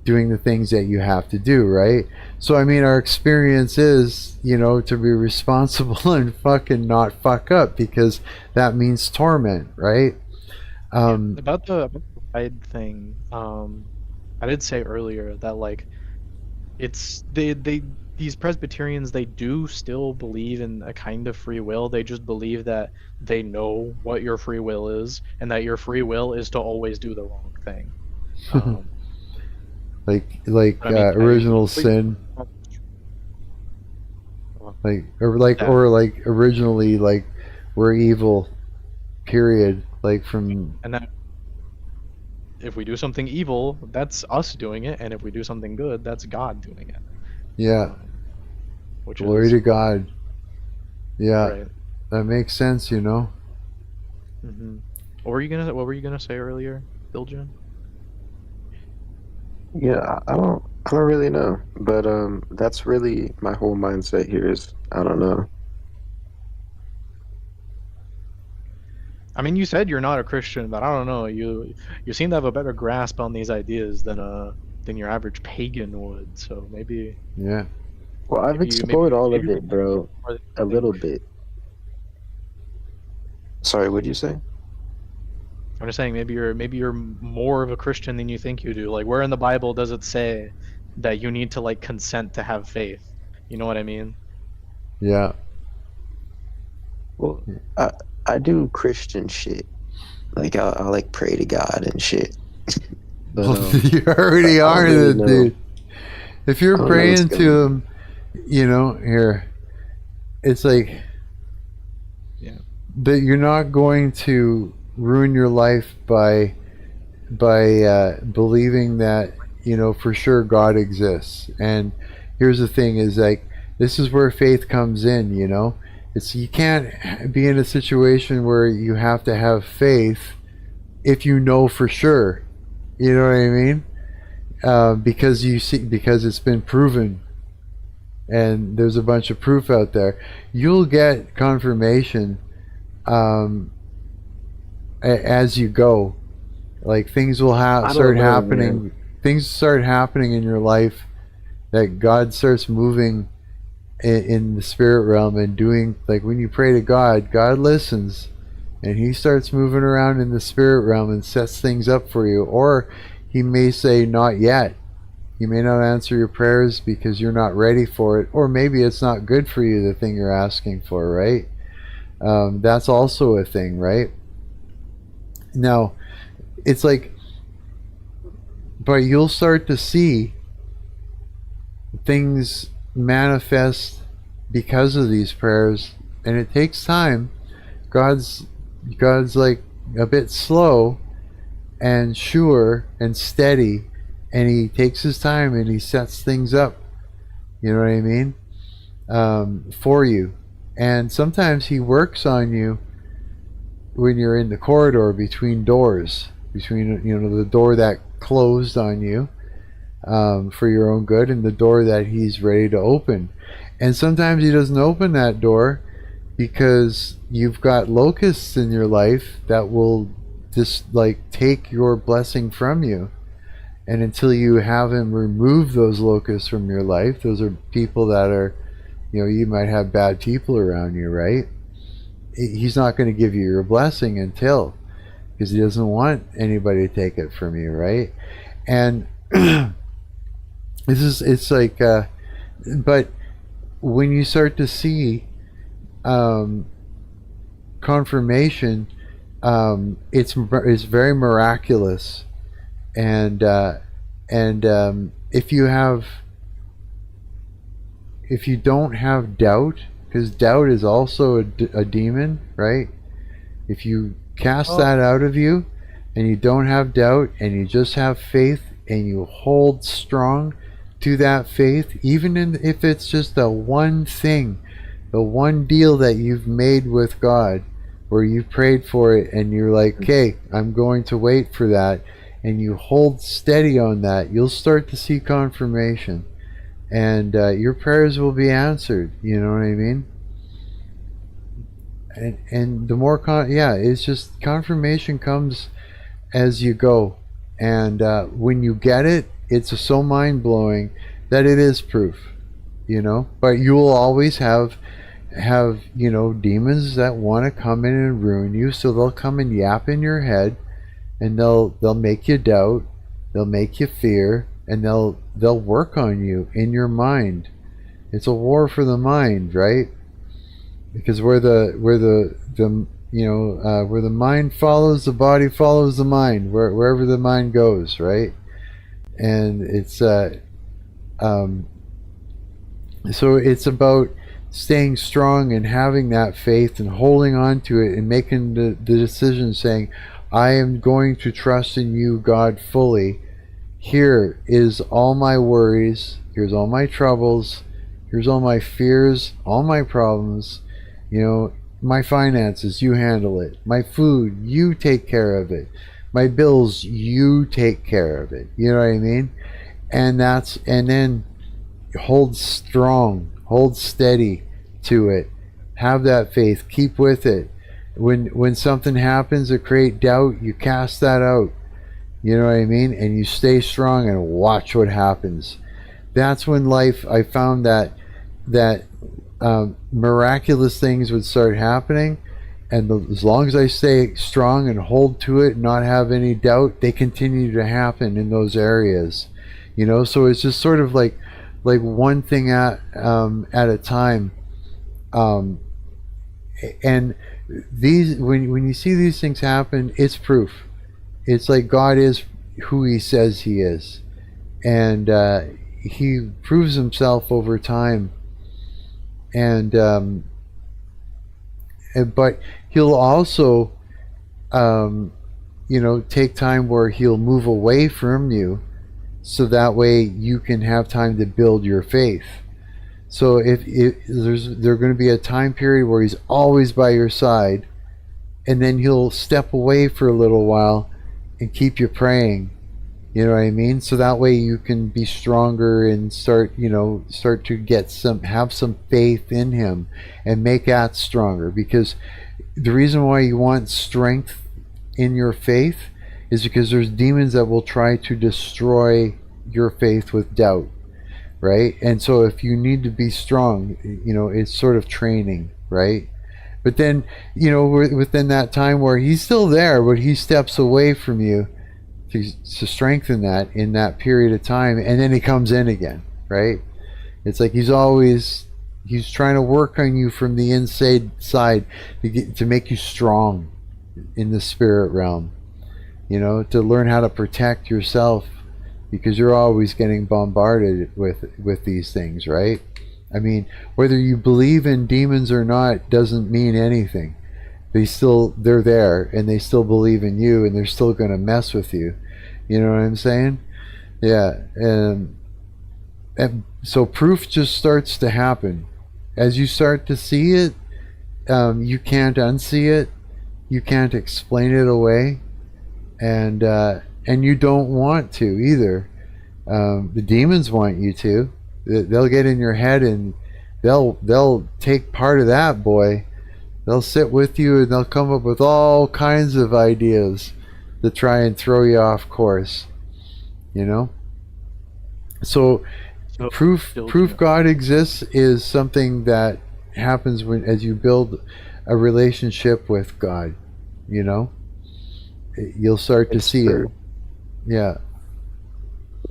Speaker 1: doing the things that you have to do, right? So I mean, our experience is, you know, to be responsible and fucking not fuck up, because that means torment, right?
Speaker 3: About the Hyde thing, I did say earlier that like it's these Presbyterians, they do still believe in a kind of free will. They just believe that they know what your free will is, and that your free will is to always do the wrong thing.
Speaker 1: like
Speaker 3: I mean,
Speaker 1: original sin, like originally, like, we're evil, period, like from.
Speaker 3: And that if we do something evil, that's us doing it, and if we do something good, that's God doing it.
Speaker 1: Yeah.
Speaker 3: Which
Speaker 1: Glory
Speaker 3: is,
Speaker 1: to God. Yeah,
Speaker 3: right.
Speaker 1: that makes sense, you know.
Speaker 3: Mm-hmm. What were you gonna say earlier, Diljen?
Speaker 2: Yeah, I don't really know, but that's really my whole mindset here is I don't know.
Speaker 3: I mean, you said you're not a Christian, but I don't know. You seem to have a better grasp on these ideas than your average pagan would. So maybe.
Speaker 1: Yeah.
Speaker 2: Well, I've explored all of it, bro, a little bit. Sorry, what'd you say?
Speaker 3: I'm just saying maybe you're more of a Christian than you think you do. Like, where in the Bible does it say that you need to like consent to have faith? You know what I mean?
Speaker 1: Yeah.
Speaker 2: Well, I do Christian shit. Like I'll like pray to God and shit. But
Speaker 1: you already are
Speaker 2: really
Speaker 1: the dude. If you're praying to him, you know, here, it's like,
Speaker 3: yeah,
Speaker 1: that you're not going to ruin your life by believing that, you know, for sure God exists. And here's the thing: is like, this is where faith comes in. You know, it's, you can't be in a situation where you have to have faith if you know for sure. You know what I mean? Because it's been proven, and there's a bunch of proof out there. You'll get confirmation as you go. Like, things will start happening. Man. Things start happening in your life that God starts moving in the spirit realm and doing. Like, when you pray to God, God listens, and He starts moving around in the spirit realm and sets things up for you. Or He may say, not yet. He may not answer your prayers because you're not ready for it, or maybe it's not good for you, the thing you're asking for, right? That's also a thing, right? Now, it's like, but you'll start to see things manifest because of these prayers, and it takes time. God's like a bit slow and sure and steady, and He takes His time and He sets things up, you know what I mean, for you. And sometimes He works on you when you're in the corridor between doors, between, you know, the door that closed on you for your own good, and the door that He's ready to open. And sometimes He doesn't open that door because you've got locusts in your life that will just like take your blessing from you. And until you have Him remove those locusts from your life, those are people that are, you know, you might have bad people around you, right? He's not going to give you your blessing until, because He doesn't want anybody to take it from you, right? And it's like, but when you start to see confirmation, it's very miraculous. And if you don't have doubt, because doubt is also a demon, right? If you cast that out of you, and you don't have doubt, and you just have faith, and you hold strong to that faith, even if it's just the one thing, the one deal that you've made with God, where you prayed for it, and you're like, okay, I'm going to wait for that, and you hold steady on that, you'll start to see confirmation, and your prayers will be answered. You know what I mean? And the more it's just confirmation comes as you go, and when you get it, it's so mind-blowing that it is proof, you know. But you will always have demons that want to come in and ruin you, so they'll come and yap in your head, and they'll make you doubt, they'll make you fear, and they'll work on you in your mind. It's a war for the mind, right? Because where the mind follows, the body follows the mind, wherever the mind goes, right? And it's so it's about staying strong and having that faith and holding on to it and making the decision, saying, I am going to trust in you, God, fully. Here is all my worries, here's all my troubles, here's all my fears, all my problems. My finances, you handle it. My food, you take care of it. My bills, you take care of it. You know what I mean? And then hold strong, hold steady to it. Have that faith, keep with it. When something happens to create doubt, you cast that out. You know what I mean? And you stay strong and watch what happens. That's when life, I found that miraculous things would start happening, and as long as I stay strong and hold to it and not have any doubt, they continue to happen in those areas. So it's just sort of like one thing at a time. And these, when you see these things happen, it's proof. It's like God is who he says he is, and he proves himself over time. And but he'll also take time where he'll move away from you, so that way you can have time to build your faith. So if there's going to be a time period where he's always by your side, and then he'll step away for a little while and keep you praying. You know what I mean? So that way you can be stronger and start to have some faith in him and make that stronger. Because the reason why you want strength in your faith is because there's demons that will try to destroy your faith with doubt, right? And so if you need to be strong, it's sort of training, right? But then, within that time where he's still there, but he steps away from you, to strengthen that in that period of time, and then he comes in again, right? It's like he's trying to work on you from the inside side to make you strong in the spirit realm, to learn how to protect yourself, because you're always getting bombarded with these things, right? I mean, whether you believe in demons or not doesn't mean anything. They're there, and they still believe in you, and they're still going to mess with you. You know what I'm saying? Yeah. And so proof just starts to happen. As you start to see it, you can't unsee it. You can't explain it away. And you don't want to either. The demons want you to. They'll get in your head, and they'll take part of that, boy. They'll sit with you, and they'll come up with all kinds of ideas to try and throw you off course. So proof God exists is something that happens as you build a relationship with God. You'll start to see it. Yeah.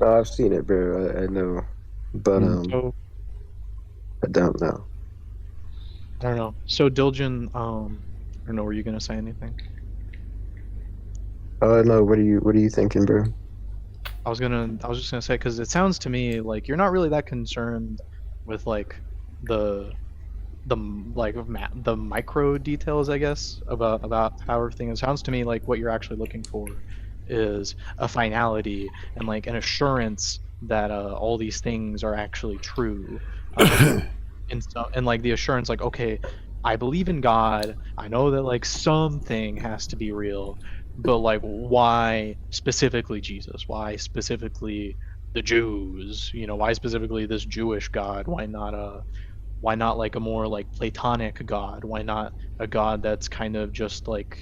Speaker 2: I've seen it, bro. I know, but I don't know.
Speaker 3: I don't know. So Diljen, I don't know. Were you gonna say anything?
Speaker 2: No. What are you thinking, bro?
Speaker 3: I was just gonna say, because it sounds to me like you're not really that concerned with like the the micro details, I guess, about how everything is. Sounds to me like what you're actually looking for is a finality and like an assurance that all these things are actually true. And like the assurance, like, okay, I believe in God. I know that like something has to be real, but like why specifically Jesus? Why specifically the Jews? Why specifically this Jewish God? Why not like a more like Platonic God? Why not a God that's kind of just like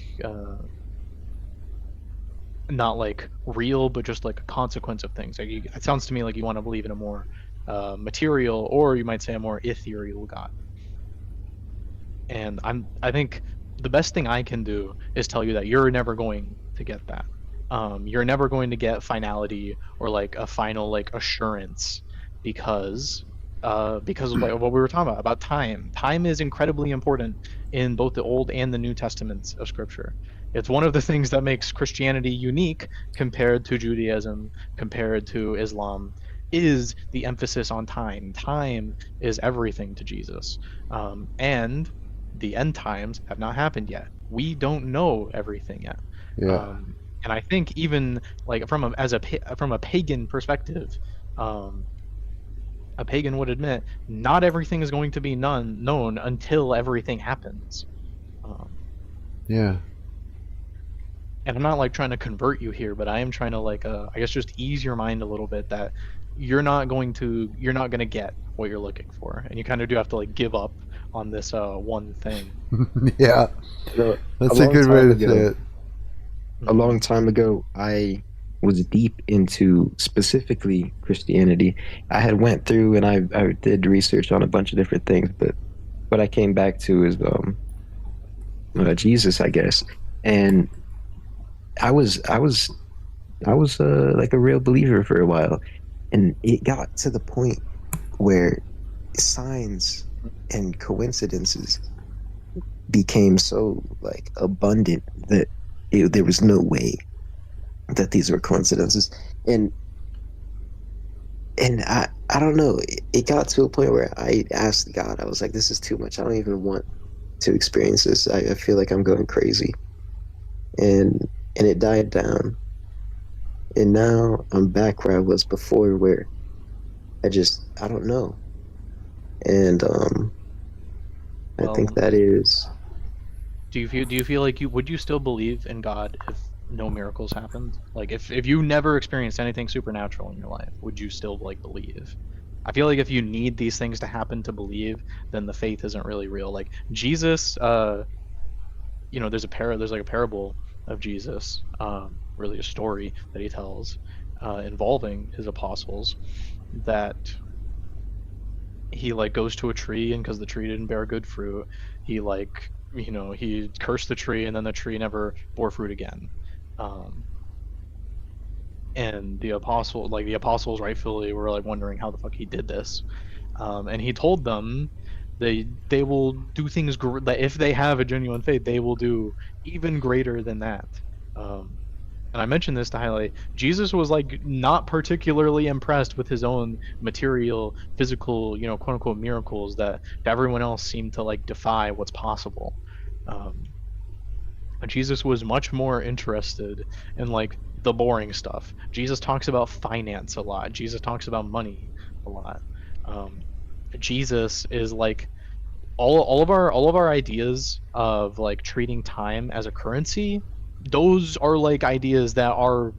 Speaker 3: not like real, but just like a consequence of things? Like it sounds to me like you want to believe in a more material, or you might say a more ethereal God. And I think the best thing I can do is tell you that you're never going to get that. You're never going to get finality or like a final like assurance because of like what we were talking about time. Time is incredibly important in both the Old and the New Testaments of Scripture. It's one of the things that makes Christianity unique compared to Judaism, compared to Islam, is the emphasis on time. Time is everything to Jesus. And the end times have not happened yet. We don't know everything yet.
Speaker 1: Yeah.
Speaker 3: And I think even like from a pagan perspective, um, a pagan would admit not everything is going to be known until everything happens. Um,
Speaker 1: Yeah.
Speaker 3: and I'm not like trying to convert you here, but I am trying to like I guess just ease your mind a little bit that you're not going to get what you're looking for, and you kind of do have to like give up on this one thing.
Speaker 1: Yeah.
Speaker 2: You know,
Speaker 1: That's
Speaker 2: a
Speaker 1: a
Speaker 2: long
Speaker 1: good way
Speaker 2: time
Speaker 1: to
Speaker 2: ago,
Speaker 1: say it.
Speaker 2: a long time ago, I was deep into specifically Christianity. I had went through and I did research on a bunch of different things, but what I came back to is Jesus, I guess. And I was I was I was like a real believer for a while, and it got to the point where signs and coincidences became so like abundant that there was no way that these were coincidences. And I don't know, it got to a point where I asked God, I was like, this is too much, I don't even want to experience this. I feel like I'm going crazy. And it died down, and now I'm back where I was before, where I don't know. And I think
Speaker 3: Well,
Speaker 2: that is
Speaker 3: do you feel like would you still believe in God if no miracles happened? Like if you never experienced anything supernatural in your life, would you still like believe? I feel like if you need these things to happen to believe, then the faith isn't really real. Like Jesus, there's like a parable of Jesus, really a story that he tells, involving his apostles, that he like goes to a tree, and because the tree didn't bear good fruit, he like he cursed the tree, and then the tree never bore fruit again. um and the apostles rightfully were like wondering how the fuck he did this. And he told them they will do things that if they have a genuine faith, they will do even greater than that. um and I mentioned this to highlight Jesus was like not particularly impressed with his own material, physical, quote unquote miracles that everyone else seemed to like defy what's possible. Um, Jesus was much more interested in like the boring stuff. Jesus talks about finance a lot. Jesus talks about money a lot. Um, Jesus is like all of our ideas of like treating time as a currency. Those are like ideas that are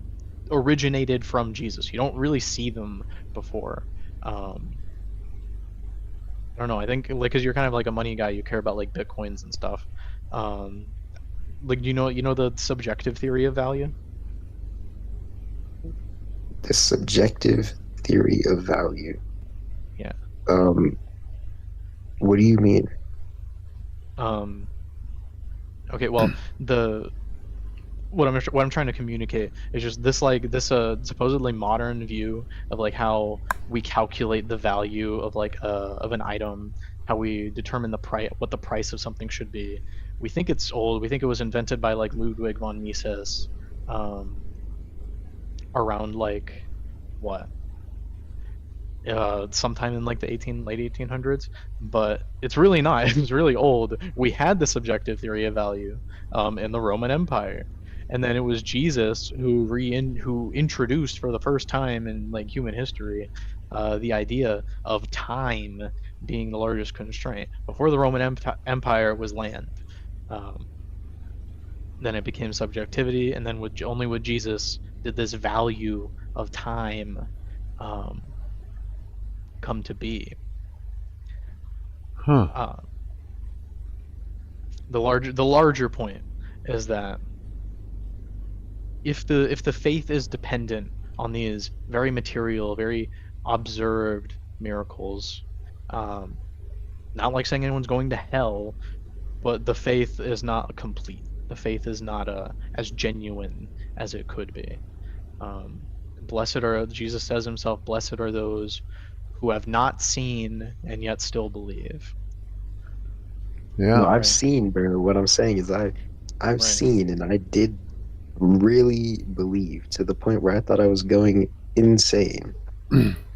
Speaker 3: originated from Jesus. You don't really see them before. Um, I don't know. I think like because you're kind of like a money guy, you care about like bitcoins and stuff. Um, like you know the subjective theory of value.
Speaker 2: the subjective theory of value.
Speaker 3: Yeah.
Speaker 2: Um, what do you mean?
Speaker 3: Um, okay. Well, the what I'm trying to communicate is just this supposedly modern view of like how we calculate the value of like of an item, how we determine the price, what the price of something should be. We think it's old. We think it was invented by like Ludwig von Mises, um, around like what sometime in like the late 1800s, but it's really not. It's really old. We had the subjective theory of value in the Roman Empire, and then it was Jesus who introduced for the first time in like human history the idea of time being the largest constraint. Before the Roman Empire was land. Um, then it became subjectivity, and then only with Jesus did this value of time um, come to be.
Speaker 1: Huh.
Speaker 3: The larger point is that if the faith is dependent on these very material, very observed miracles, not like saying anyone's going to hell, but the faith is not complete. The faith is not as genuine as it could be. Blessed are, Jesus says himself, blessed are those who have not seen and yet still believe.
Speaker 1: Yeah.
Speaker 2: No, I've
Speaker 3: Right.
Speaker 2: seen, bro. What I'm saying is I've
Speaker 3: Right.
Speaker 2: seen, and I did really believe to the point where I thought I was going insane.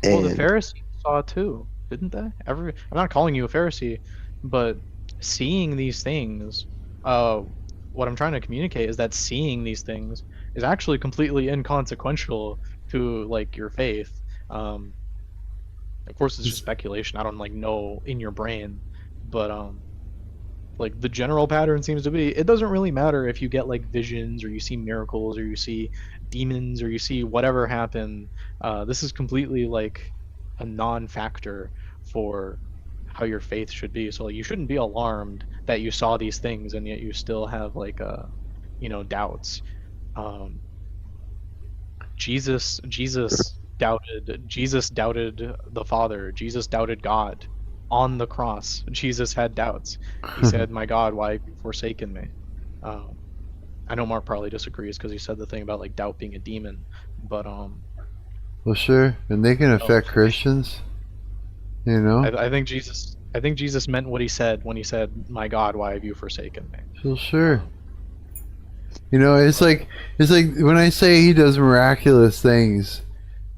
Speaker 3: Well, the
Speaker 2: And
Speaker 3: Pharisees saw too, didn't they? I'm not calling you a Pharisee, but seeing these things, what I'm trying to communicate is that seeing these things is actually completely inconsequential to like your faith. Of course, it's just speculation. I don't like know in your brain, but like the general pattern seems to be it doesn't really matter if you get like visions or you see miracles or you see demons or you see whatever happen. This is completely like a non-factor for how your faith should be. So like, you shouldn't be alarmed that you saw these things and yet you still have like doubts. um Jesus doubted the Father. Jesus doubted God. On the cross, Jesus had doubts. He said, "My God, why have you forsaken me?" I know Mark probably disagrees because he said the thing about like doubt being a demon, but
Speaker 1: Well, sure, and they can affect
Speaker 3: for me,
Speaker 1: Christians. You know.
Speaker 3: I think Jesus meant what he said when he said, "My God, why have you forsaken me?"
Speaker 1: Well, sure. You know, it's like when I say he does miraculous things,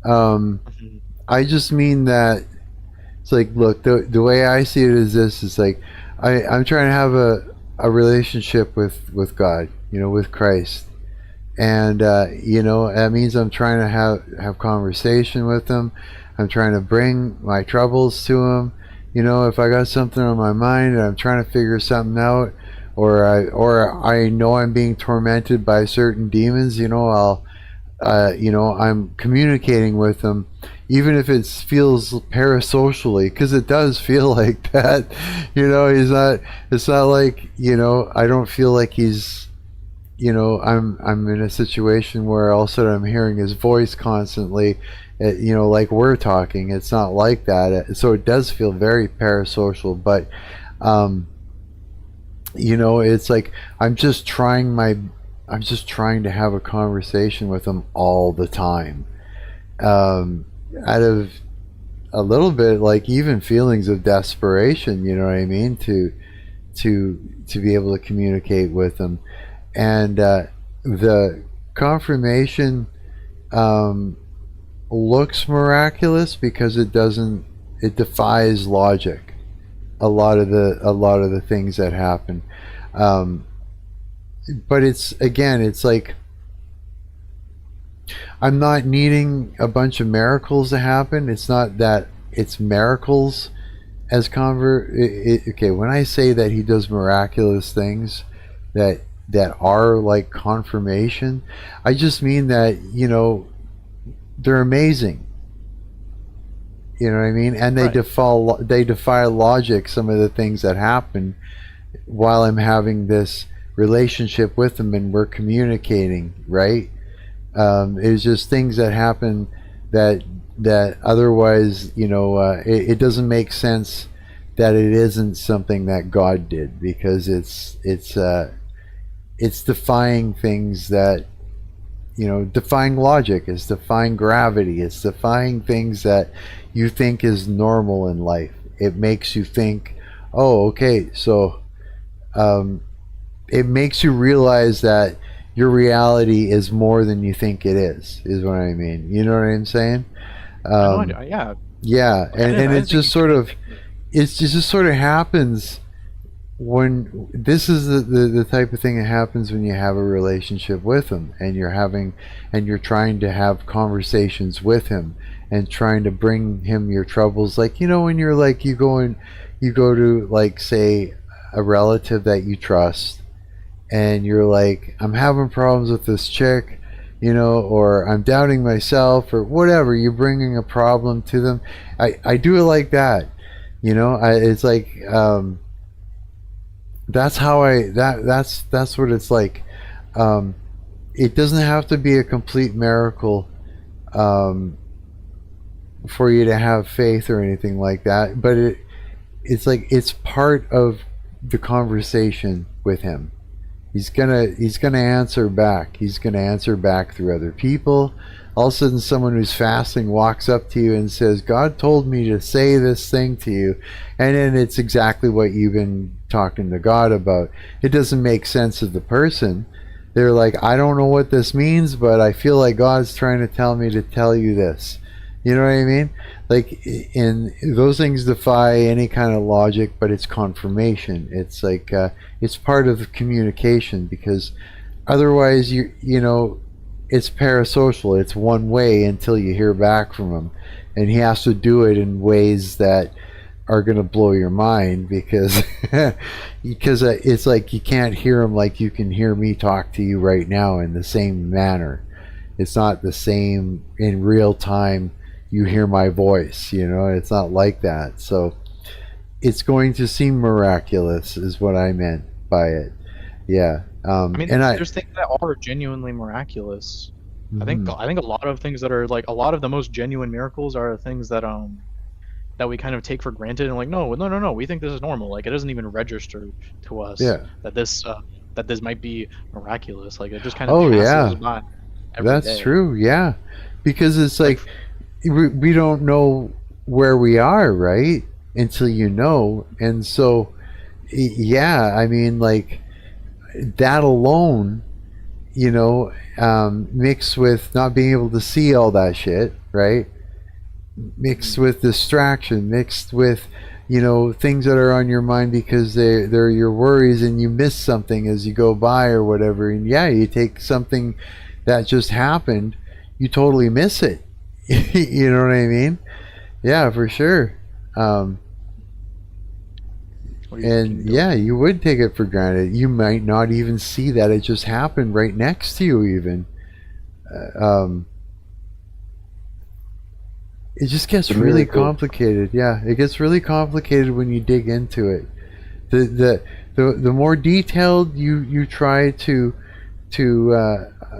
Speaker 3: Mhm.
Speaker 1: I just mean that it's like, look, the way I see it is this: it's like I'm trying to have a relationship with God, you know, with Christ, and you know that means I'm trying to have conversation with him. I'm trying to bring my troubles to him. You know, if I got something on my mind and I'm trying to figure something out, or I know I'm being tormented by certain demons, you know, you know, I'm communicating with them, even if it feels parasocially, because it does feel like that. You know, he's not. It's not like, you know, I don't feel like he's, you know, I'm in a situation where all of a sudden I'm hearing his voice constantly, you know, like we're talking. It's not like that. So it does feel very parasocial, but you know, it's like I'm just trying to have a conversation with him all the time, out of a little bit like even feelings of desperation, you know what I mean, to be able to communicate with him. And the confirmation looks miraculous because it defies logic, a lot of the things that happen. um, but it's like I'm not needing a bunch of miracles to happen. It's not that it's miracles as okay, when I say that he does miraculous things that are like confirmation, I just mean that, you know, they're amazing. You know what I mean? And
Speaker 3: Right.
Speaker 1: they defy logic, some of the things that happen while I'm having this relationship with them and we're communicating, right? It's just things that happen that otherwise, you know, it doesn't make sense that it isn't something that God did, because it's defying things that, you know, defying logic, it's defying gravity, it's defying things that you think is normal in life. It makes you think, oh, okay, so it makes you realize that your reality is more than you think it is what I mean. You know what I'm saying?
Speaker 3: I know. Yeah.
Speaker 1: Yeah,
Speaker 3: Like,
Speaker 1: and
Speaker 3: I
Speaker 1: it
Speaker 3: didn't think
Speaker 1: just sort of just sort of happens when this is the type of thing that happens when you have a relationship with him, and you're trying to have conversations with him and trying to bring him your troubles, like, when you're like, you go to, like, say, a relative that you trust, and you're like, I'm having problems with this chick, or I'm doubting myself, or whatever. You're bringing a problem to them. I do it like that. It's like, that's how that's what it's like. Um, it doesn't have to be a complete miracle, um, for you to have faith or anything like that. But it's like, it's part of the conversation with him. He's gonna answer back. He's gonna answer back through other people. All of a sudden, someone who's fasting walks up to you and says, God told me to say this thing to you. And then it's exactly what you've been talking to God about. It doesn't make sense of the person. They're like, I don't know what this means, but I feel like God's trying to tell me to tell you this. You know what I mean? Like, in those things defy any kind of logic, but it's confirmation. It's like, it's part of the communication, because otherwise, it's parasocial. It's one way until you hear back from him, and he has to do it in ways that are going to blow your mind, because it's like, you can't hear him like you can hear me talk to you right now in the same manner. It's not the same in real time. You hear my voice, it's not like that. So it's going to seem miraculous, is what I meant by it. Yeah.
Speaker 3: I mean,
Speaker 1: And
Speaker 3: there's things that are genuinely miraculous.
Speaker 1: Mhm.
Speaker 3: I think a lot of things that are like, a lot of the most genuine miracles are things that we kind of take for granted, and like, no, no, no, no, we think this is normal. Like, it doesn't even register to us
Speaker 1: Yeah.
Speaker 3: that this might be miraculous. Like, it just kind of
Speaker 1: Oh,
Speaker 3: passes
Speaker 1: yeah.
Speaker 3: by every
Speaker 1: That's
Speaker 3: day.
Speaker 1: true. Yeah. Because it's
Speaker 3: Like,
Speaker 1: like, we don't know where we are, right? Until you know. And so, yeah, I mean, like, that alone, mixed with not being able to see all that shit, right? Mixed with distraction, mixed with, things that are on your mind because they're your worries, and you miss something as you go by or whatever. And yeah, you take something that just happened, you totally miss it. You know what I mean? Yeah, for sure. Um,
Speaker 3: what are you thinking,
Speaker 1: and yeah,
Speaker 3: Diljen?
Speaker 1: you would take it for granted. You might not even see that it just happened right next to you, even. Um, it just gets
Speaker 2: The
Speaker 1: really
Speaker 2: miracle.
Speaker 1: complicated. Yeah, it gets really complicated when you dig into it. The more detailed you try to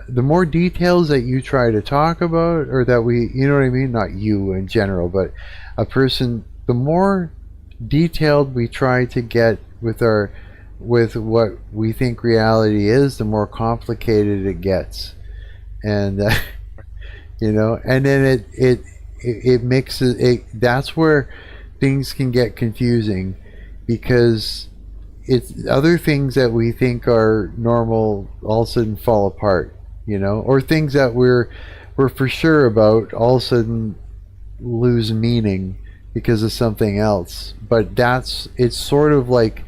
Speaker 1: the more details that you try to talk about, or that we, you know what I mean, not you in general, but a person, the more detailed we try to get with what we think reality is, the more complicated it gets. And and then it mixes it. That's where things can get confusing, because it's other things that we think are normal all of a sudden fall apart, or things that we're for sure about all of a sudden lose meaning because of something else. But it's sort of like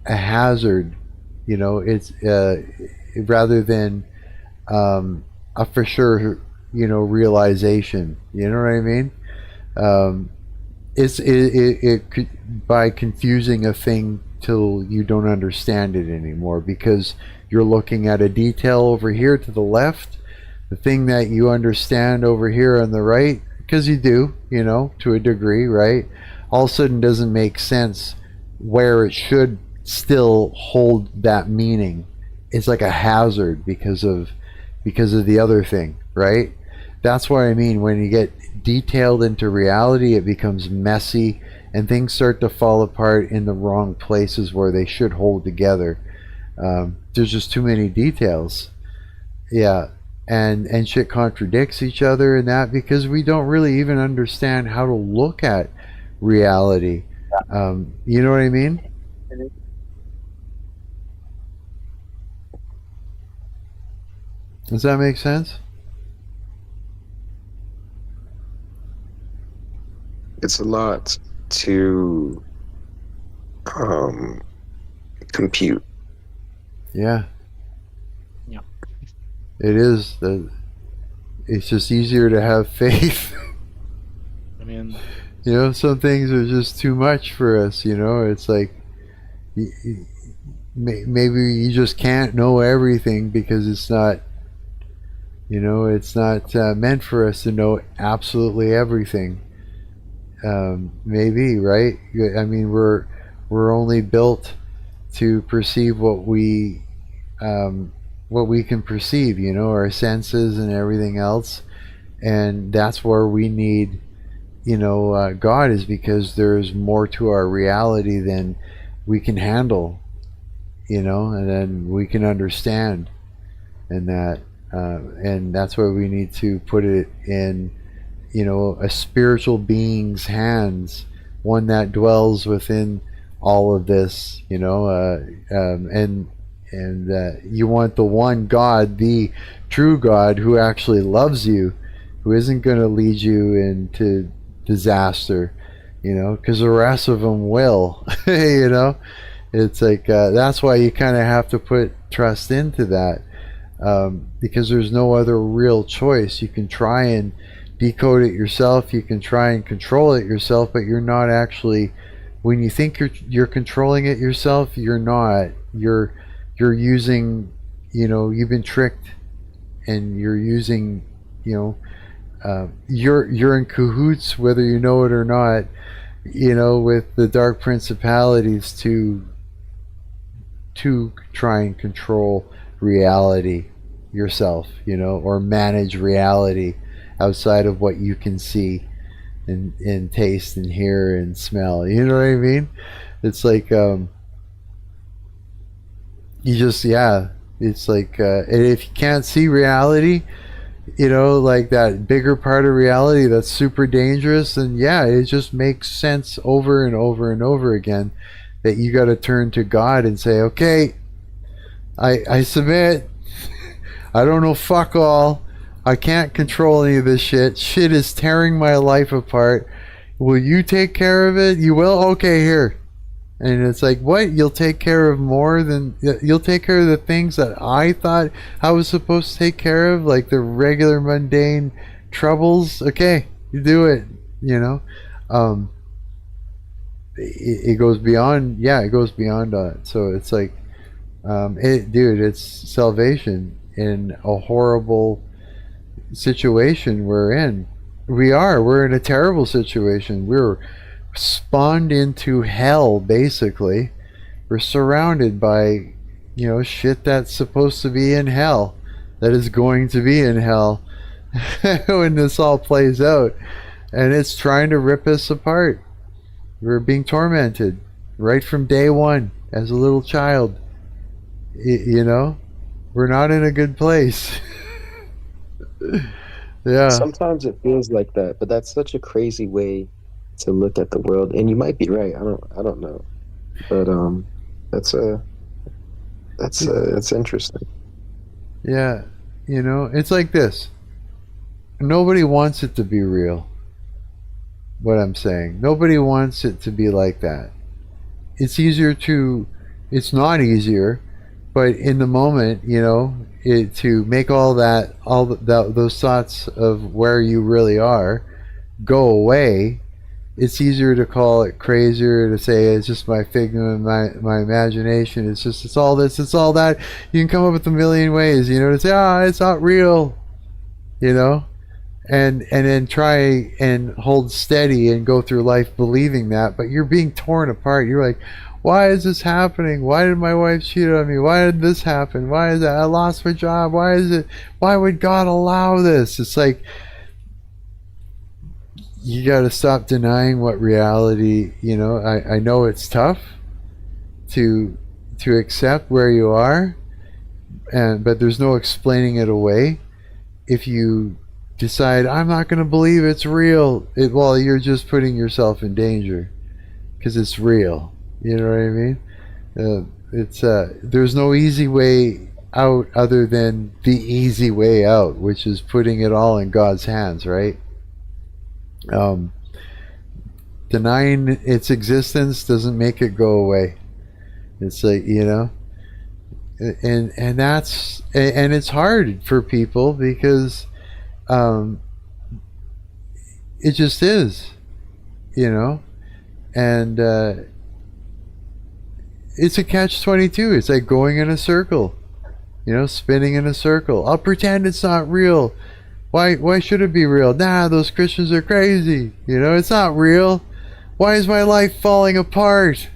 Speaker 1: a hazard, it's rather than a for sure, realization. You know what I mean? Um, it could, by confusing a thing till you don't understand it anymore, because you're looking at a detail over here to the left, the thing that you understand over here on the right, because you do, to a degree, right? All of a sudden doesn't make sense where it should still hold that meaning. It's like a hazard because of the other thing, right? That's what I mean. When you get detailed into reality, it becomes messy, and things start to fall apart in the wrong places where they should hold together. There's just too many details. Yeah, and shit contradicts each other, and that because we don't really even understand how to look at reality. You know what I mean? Does that make sense?
Speaker 2: It's a lot to compute.
Speaker 1: Yeah.
Speaker 3: Yeah.
Speaker 1: It is. It's just easier to have faith.
Speaker 3: I mean,
Speaker 1: You know, some things are just too much for us. You know, it's like maybe you just can't know everything because it's not. You know, it's not meant for us to know absolutely everything. Maybe, right? I mean, we're only built to perceive what we can perceive. You know, our senses and everything else, and that's where we need, God, is because there's more to our reality than we can handle. You know, and then we can understand, and that's why we need to put it in, a spiritual being's hands, one that dwells within all of this, and you want the one God, the true God, who actually loves you, who isn't going to lead you into disaster, because the rest of them will. It's like that's why you kind of have to put trust into that, because there's no other real choice. You can try and decode it yourself, you can try and control it yourself, but you're not actually, when you think you're controlling it yourself, you're not. You're using, you've been tricked, and you're using, you're in cahoots, whether you know it or not, with the dark principalities to try and control reality yourself, or manage reality outside of what you can see and taste and hear and smell. You know what I mean? It's like it's like if you can't see reality, like that bigger part of reality that's super dangerous, then it just makes sense over and over and over again that you got to turn to God and say, okay, I submit. I don't know fuck all. I can't control any of this shit. Shit is tearing my life apart. Will you take care of it? You will? Okay, here. And it's like, what? You'll take care of more than... You'll take care of the things that I thought I was supposed to take care of, like the regular mundane troubles? Okay, you do it, it goes beyond... Yeah, it goes beyond that. So it's like... it's salvation in a horrible situation we're in. We're in a terrible situation. We're spawned into hell, basically. We're surrounded by, shit that's supposed to be in hell, that is going to be in hell when this all plays out. And it's trying to rip us apart. We're being tormented right from day one as a little child. We're not in a good place. Yeah.
Speaker 2: Sometimes it feels like that, but that's such a crazy way to look at the world. And you might be right. I don't know, but that's interesting.
Speaker 1: Yeah, it's like this. Nobody wants it to be real. What I'm saying, nobody wants it to be like that. It's not easier, but in the moment, to make those thoughts of where you really are go away, it's easier to call it crazier, to say it's just my figment, my imagination. It's all this, it's all that. You can come up with a million ways, to say, it's not real, and then try and hold steady and go through life believing that, but you're being torn apart. You're like, why is this happening? Why did my wife cheat on me? Why did this happen? Why is that? I lost my job. Why would God allow this? It's like, you got to stop denying what reality, I know it's tough to accept where you are, but there's no explaining it away. If you decide, I'm not going to believe it's real, you're just putting yourself in danger because it's real. You know what I mean? There's no easy way out other than the easy way out, which is putting it all in God's hands, right? denying its existence doesn't make it go away. It's like, you know, and it's hard for people because it just is, you know, and it's a catch-22. It's like going in a circle, you know, spinning in a circle. I'll pretend it's not real. Why should it be real? Nah, those Christians are crazy. You know, it's not real. Why is my life falling apart?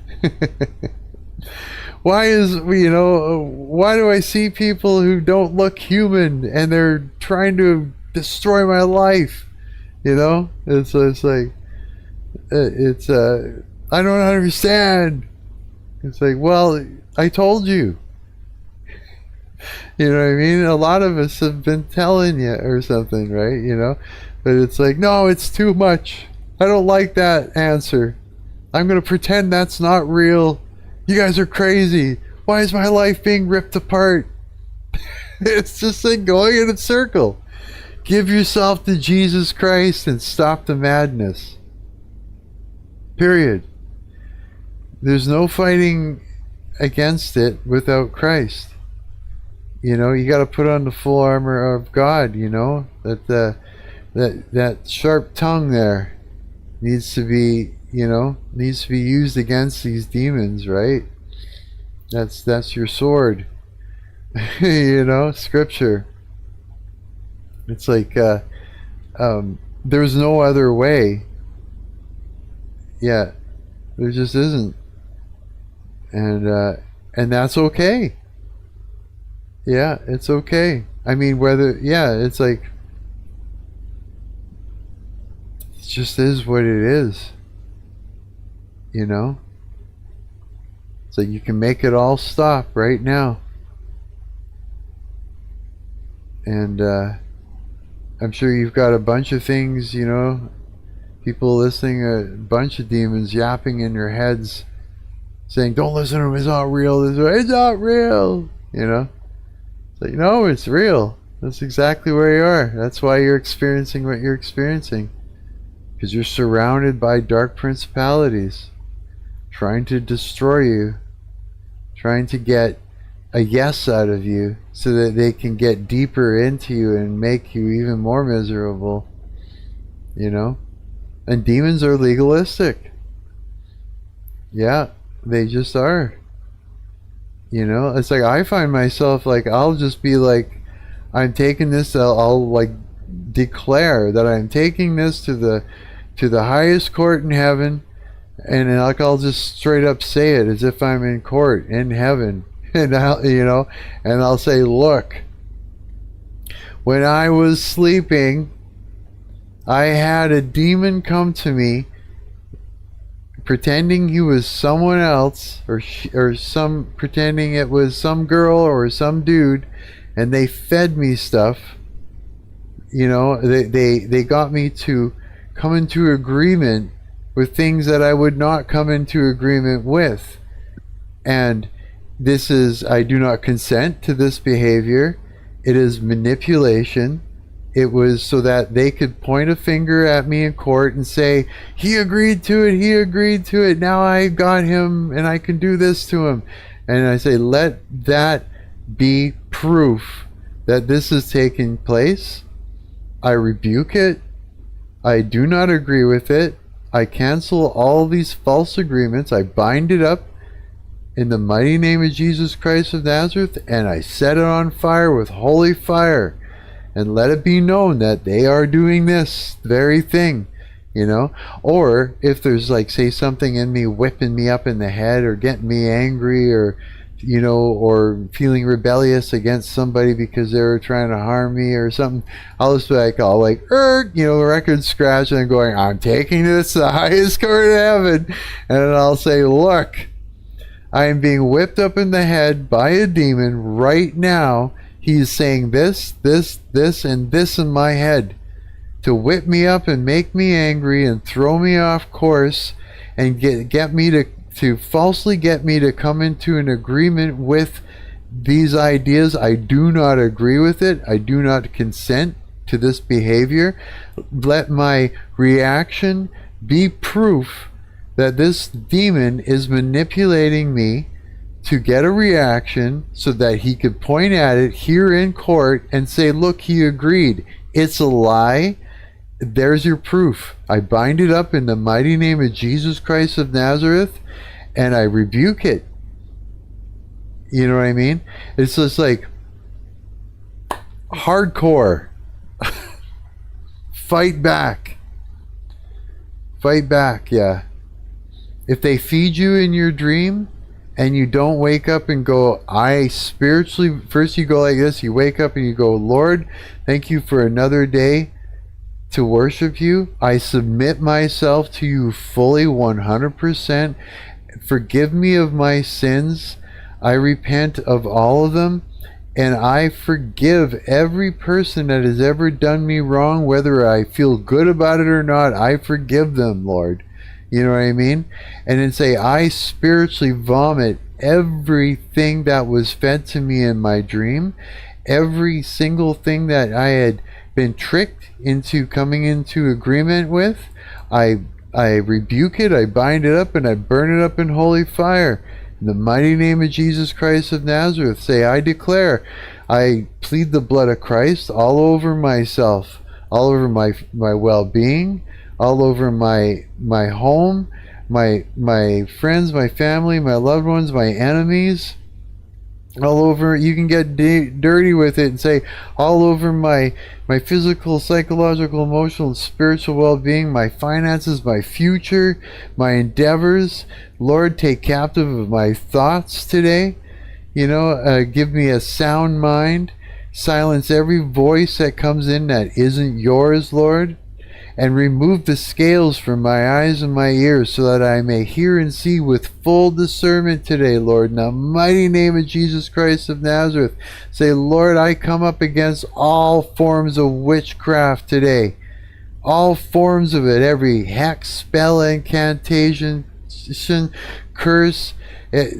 Speaker 1: Why do I see people who don't look human and they're trying to destroy my life? You know, it's like, I don't understand. It's like, well, I told you. You know what I mean? A lot of us have been telling you or something, right? You know, but it's like, no, it's too much. I don't like that answer. I'm going to pretend that's not real. You guys are crazy. Why is my life being ripped apart? It's just like going in a circle. Give yourself to Jesus Christ and stop the madness. Period. There's no fighting against it without Christ. You know, you got to put on the full armor of God. You know, that sharp tongue there needs to be used against these demons, right? That's your sword. You know, Scripture. It's like there's no other way. Yeah, there just isn't, and that's okay. Yeah, it's okay. I mean, it's like, it just is what it is. You know? So you can make it all stop right now. And I'm sure you've got a bunch of things, you know, people listening, a bunch of demons yapping in your heads, saying, don't listen to him, it's not real, it's not real, you know? It's like, no, it's real. That's exactly where you are. That's why you're experiencing what you're experiencing. Because you're surrounded by dark principalities trying to destroy you, trying to get a yes out of you so that they can get deeper into you and make you even more miserable, you know? And demons are legalistic. Yeah, they just are. You know, it's like I find myself like, I'll just be like, I'm taking this, I'll like declare that I'm taking this to the highest court in heaven, and like I'll just straight up say it as if I'm in court in heaven. And I'll say, look, when I was sleeping, I had a demon come to me pretending he was someone else, or pretending it was some girl or some dude, and they fed me stuff. You know, they got me to come into agreement with things that I would not come into agreement with. And I do not consent to this behavior. It is manipulation. It was so that they could point a finger at me in court and say, he agreed to it, now I got him and I can do this to him. And I say, let that be proof that this is taking place. I rebuke it. I do not agree with it. I cancel all these false agreements. I bind it up in the mighty name of Jesus Christ of Nazareth, and I set it on fire with holy fire, and let it be known that they are doing this very thing, you know. Or if there's like, say, something in me whipping me up in the head or getting me angry, or you know, or feeling rebellious against somebody because they were trying to harm me or something, I'll just be like, record scratch, and I'm going, I'm taking this to the highest court of heaven, and I'll say, look, I am being whipped up in the head by a demon right now. He's saying this, and this in my head to whip me up and make me angry and throw me off course and get me to falsely get me to come into an agreement with these ideas. I do not agree with it. I do not consent to this behavior. Let my reaction be proof that this demon is manipulating me to get a reaction so that he could point at it here in court and say, look, he agreed. It's a lie. There's your proof. I bind it up in the mighty name of Jesus Christ of Nazareth, and I rebuke it. You know what I mean? It's just like hardcore. Fight back. Fight back, yeah. If they feed you in your dream and you don't wake up and go, I spiritually, first you go like this, you wake up and you go, Lord, thank you for another day to worship you. I submit myself to you fully 100%. Forgive me of my sins. I repent of all of them. And I forgive every person that has ever done me wrong, whether I feel good about it or not. I forgive them, Lord. You know what I mean? And then say, I spiritually vomit everything that was fed to me in my dream. Every single thing that I had been tricked into coming into agreement with, I rebuke it, I bind it up, and I burn it up in holy fire. In the mighty name of Jesus Christ of Nazareth, say, I declare, I plead the blood of Christ all over myself, all over my well-being, all over my home, my friends, my family, my loved ones, my enemies, all over. You can get dirty with it and say, all over my physical, psychological, emotional, and spiritual well-being, my finances, my future, my endeavors. Lord, take captive of my thoughts today. You know, give me a sound mind. Silence every voice that comes in that isn't yours, Lord. And remove the scales from my eyes and my ears so that I may hear and see with full discernment today, Lord. In the mighty name of Jesus Christ of Nazareth, say, Lord, I come up against all forms of witchcraft today. All forms of it, every hex, spell, incantation, curse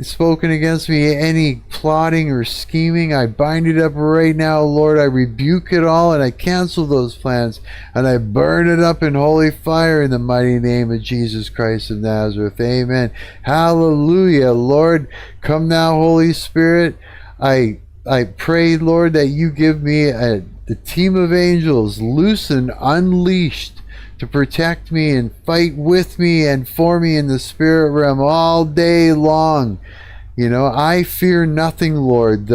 Speaker 1: spoken against me, any plotting or scheming, I bind it up right now, Lord. I rebuke it all and I cancel those plans and I burn it up in holy fire in the mighty name of Jesus Christ of Nazareth. Amen. Hallelujah, Lord. Come now, Holy Spirit. I pray, Lord, that you give me a team of angels loose and unleashed to protect me and fight with me and for me in the spirit realm all day long. You know, I fear nothing, Lord,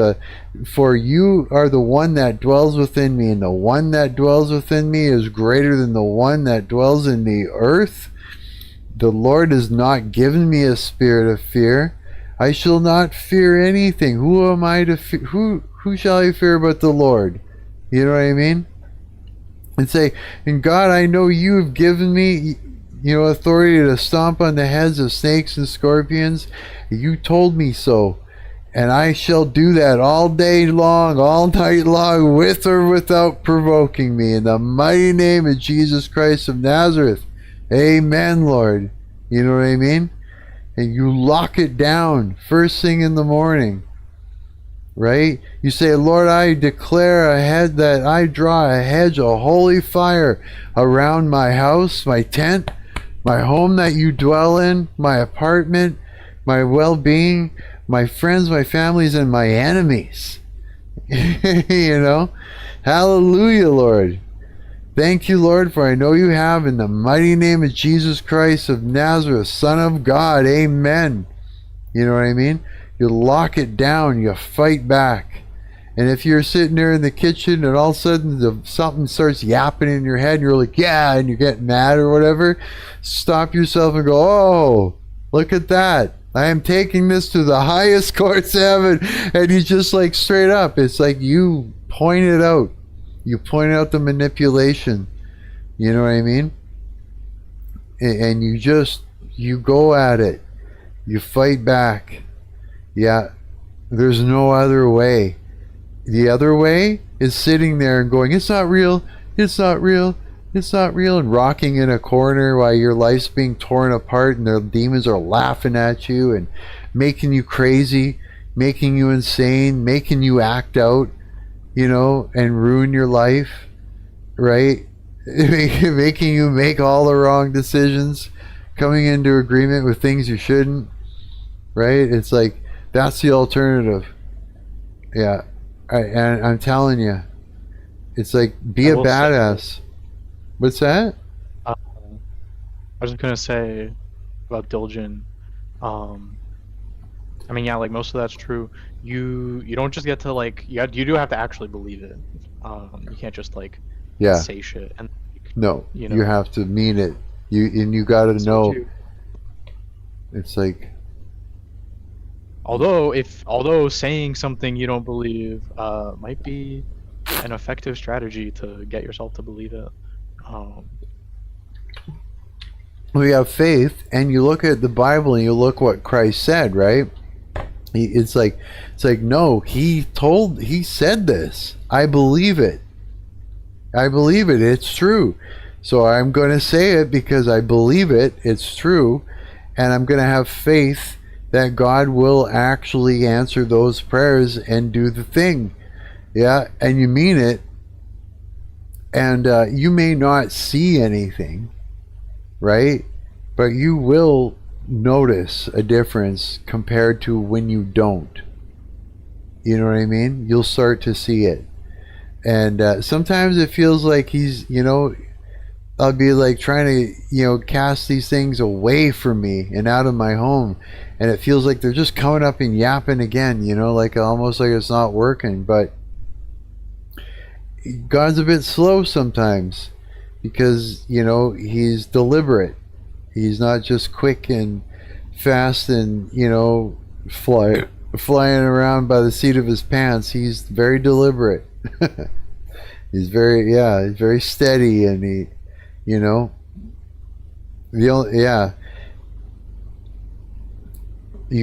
Speaker 1: for you are the one that dwells within me, and the one that dwells within me is greater than the one that dwells in the earth. The Lord has not given me a spirit of fear. I shall not fear anything. Who am I to fear? Who shall I fear but the Lord? You know what I mean? And say, and God, I know you have given me, authority to stomp on the heads of snakes and scorpions. You told me so. And I shall do that all day long, all night long, with or without provoking me. In the mighty name of Jesus Christ of Nazareth. Amen, Lord. You know what I mean? And you lock it down first thing in the morning. Right? You say, Lord, I declare that I draw a hedge of holy fire around my house, my tent, my home that you dwell in, my apartment, my well-being, my friends, my families, and my enemies. You know? Hallelujah, Lord. Thank you, Lord, for I know you have, in the mighty name of Jesus Christ of Nazareth, Son of God. Amen. You know what I mean? You lock it down, you fight back. And if you're sitting there in the kitchen and all of a sudden something starts yapping in your head and you're like, yeah, and you get mad or whatever, stop yourself and go, oh, look at that. I am taking this to the highest courts of heaven. And you just like straight up, it's like you point it out. You point out the manipulation. You know what I mean? And you go at it. You fight back. Yeah, there's no other way. The other way is sitting there and going, it's not real, it's not real, it's not real, and rocking in a corner while your life's being torn apart and the demons are laughing at you and making you crazy, making you insane, making you act out, and ruin your life, right? making you make all the wrong decisions, coming into agreement with things you shouldn't, right? It's like that's the alternative. Yeah, and I'm telling you, it's like be
Speaker 3: I
Speaker 1: a
Speaker 3: will say,
Speaker 1: badass. What's that?
Speaker 3: I was just gonna say about Diljen. I mean, yeah, like most of that's true. You don't just get to like you do have to actually believe it. You can't just like
Speaker 1: Yeah,
Speaker 3: say shit and
Speaker 1: no,
Speaker 3: you
Speaker 1: you
Speaker 3: know.
Speaker 1: have to mean it. You got to
Speaker 3: So
Speaker 1: know.
Speaker 3: too,
Speaker 1: It's like
Speaker 3: although saying something you don't believe might be an effective strategy to get yourself to believe it. Um,
Speaker 1: we have faith, and you look at the Bible and you look what Christ said, right? It's like no, he said this. I believe it. I believe it. It's true. So I'm going to say it because I believe it. It's true, and I'm going to have faith that God will actually answer those prayers and do the thing. Yeah, and you mean it, and you may not see anything, right? But you will notice a difference compared to when you don't. You know what I mean? You'll start to see it. And sometimes it feels like he's, I'll be like trying to, cast these things away from me and out of my home. And it feels like they're just coming up and yapping again, like almost like it's not working. But God's a bit slow sometimes because, he's deliberate. He's not just quick and fast and, flying around by the seat of his pants. He's very deliberate. He's very steady, and you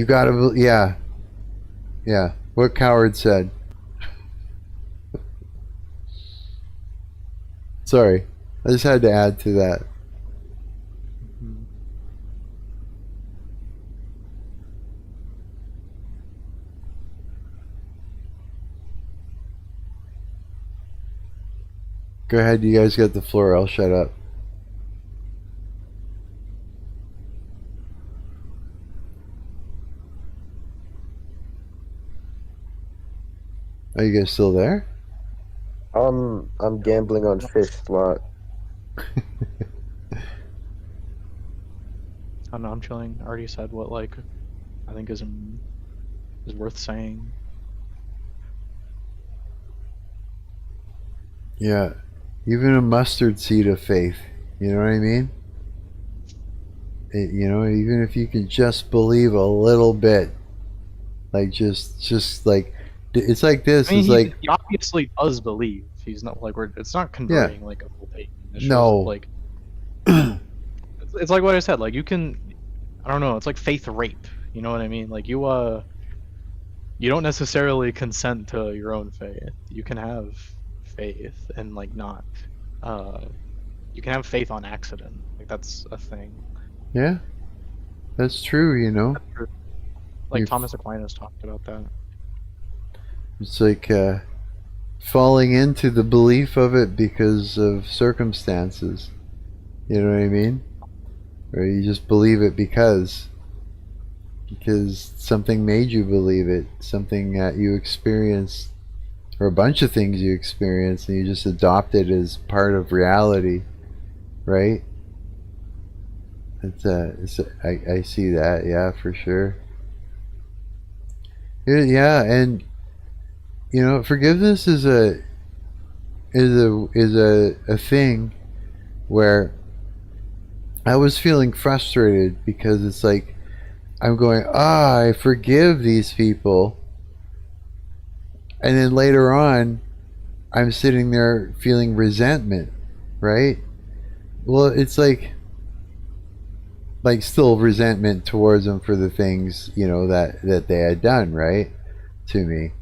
Speaker 1: gotta, what Coward said. Sorry, I just had to add to that. Go ahead, you guys got the floor. I'll shut up. Are you guys still there?
Speaker 2: I'm gambling on fifth slot.
Speaker 3: I don't know. I'm chilling. I already said what like I think is worth saying.
Speaker 1: Yeah, even a mustard seed of faith. You know what I mean? Even if you can just believe a little bit, like just like it's like this.
Speaker 3: I mean,
Speaker 1: it's like
Speaker 3: he obviously does believe. He's not like it's not converting like a full Peyton. It's
Speaker 1: no,
Speaker 3: just, like it's like what I said. Like you can, I don't know. It's like faith rape. You know what I mean? Like you don't necessarily consent to your own faith. You can have faith and like not. You can have faith on accident. Like that's a thing.
Speaker 1: Yeah, that's true.
Speaker 3: Like Thomas Aquinas talked about that.
Speaker 1: It's like falling into the belief of it because of circumstances. You know what I mean? Or you just believe it because something made you believe it, something that you experienced, or a bunch of things you experienced, and you just adopt it as part of reality, right? I see that, yeah, for sure. Yeah, and forgiveness is a thing where I was feeling frustrated because it's like I'm going, I forgive these people, and then later on I'm sitting there feeling resentment, right? Well, it's like still resentment towards them for the things that they had done, right, to me.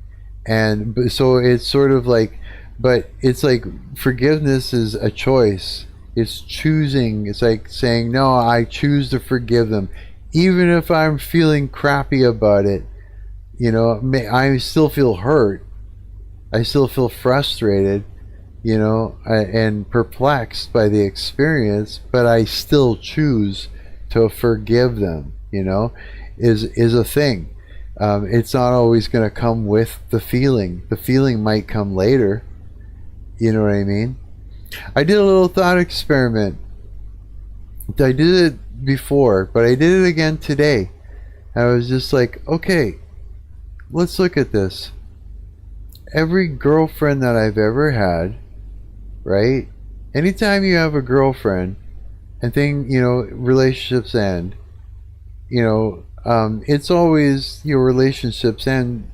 Speaker 1: And so it's sort of like, but it's like forgiveness is a choice. It's choosing. It's like saying, no, I choose to forgive them, even if I'm feeling crappy about it. I still feel hurt. I still feel frustrated, and perplexed by the experience, but I still choose to forgive them, is a thing. It's not always going to come with the feeling. The feeling might come later. You know what I mean? I did a little thought experiment. I did it before, but I did it again today. I was just like, okay, let's look at this. Every girlfriend that I've ever had, right? Anytime you have a girlfriend and relationships end, it's always your relationships end,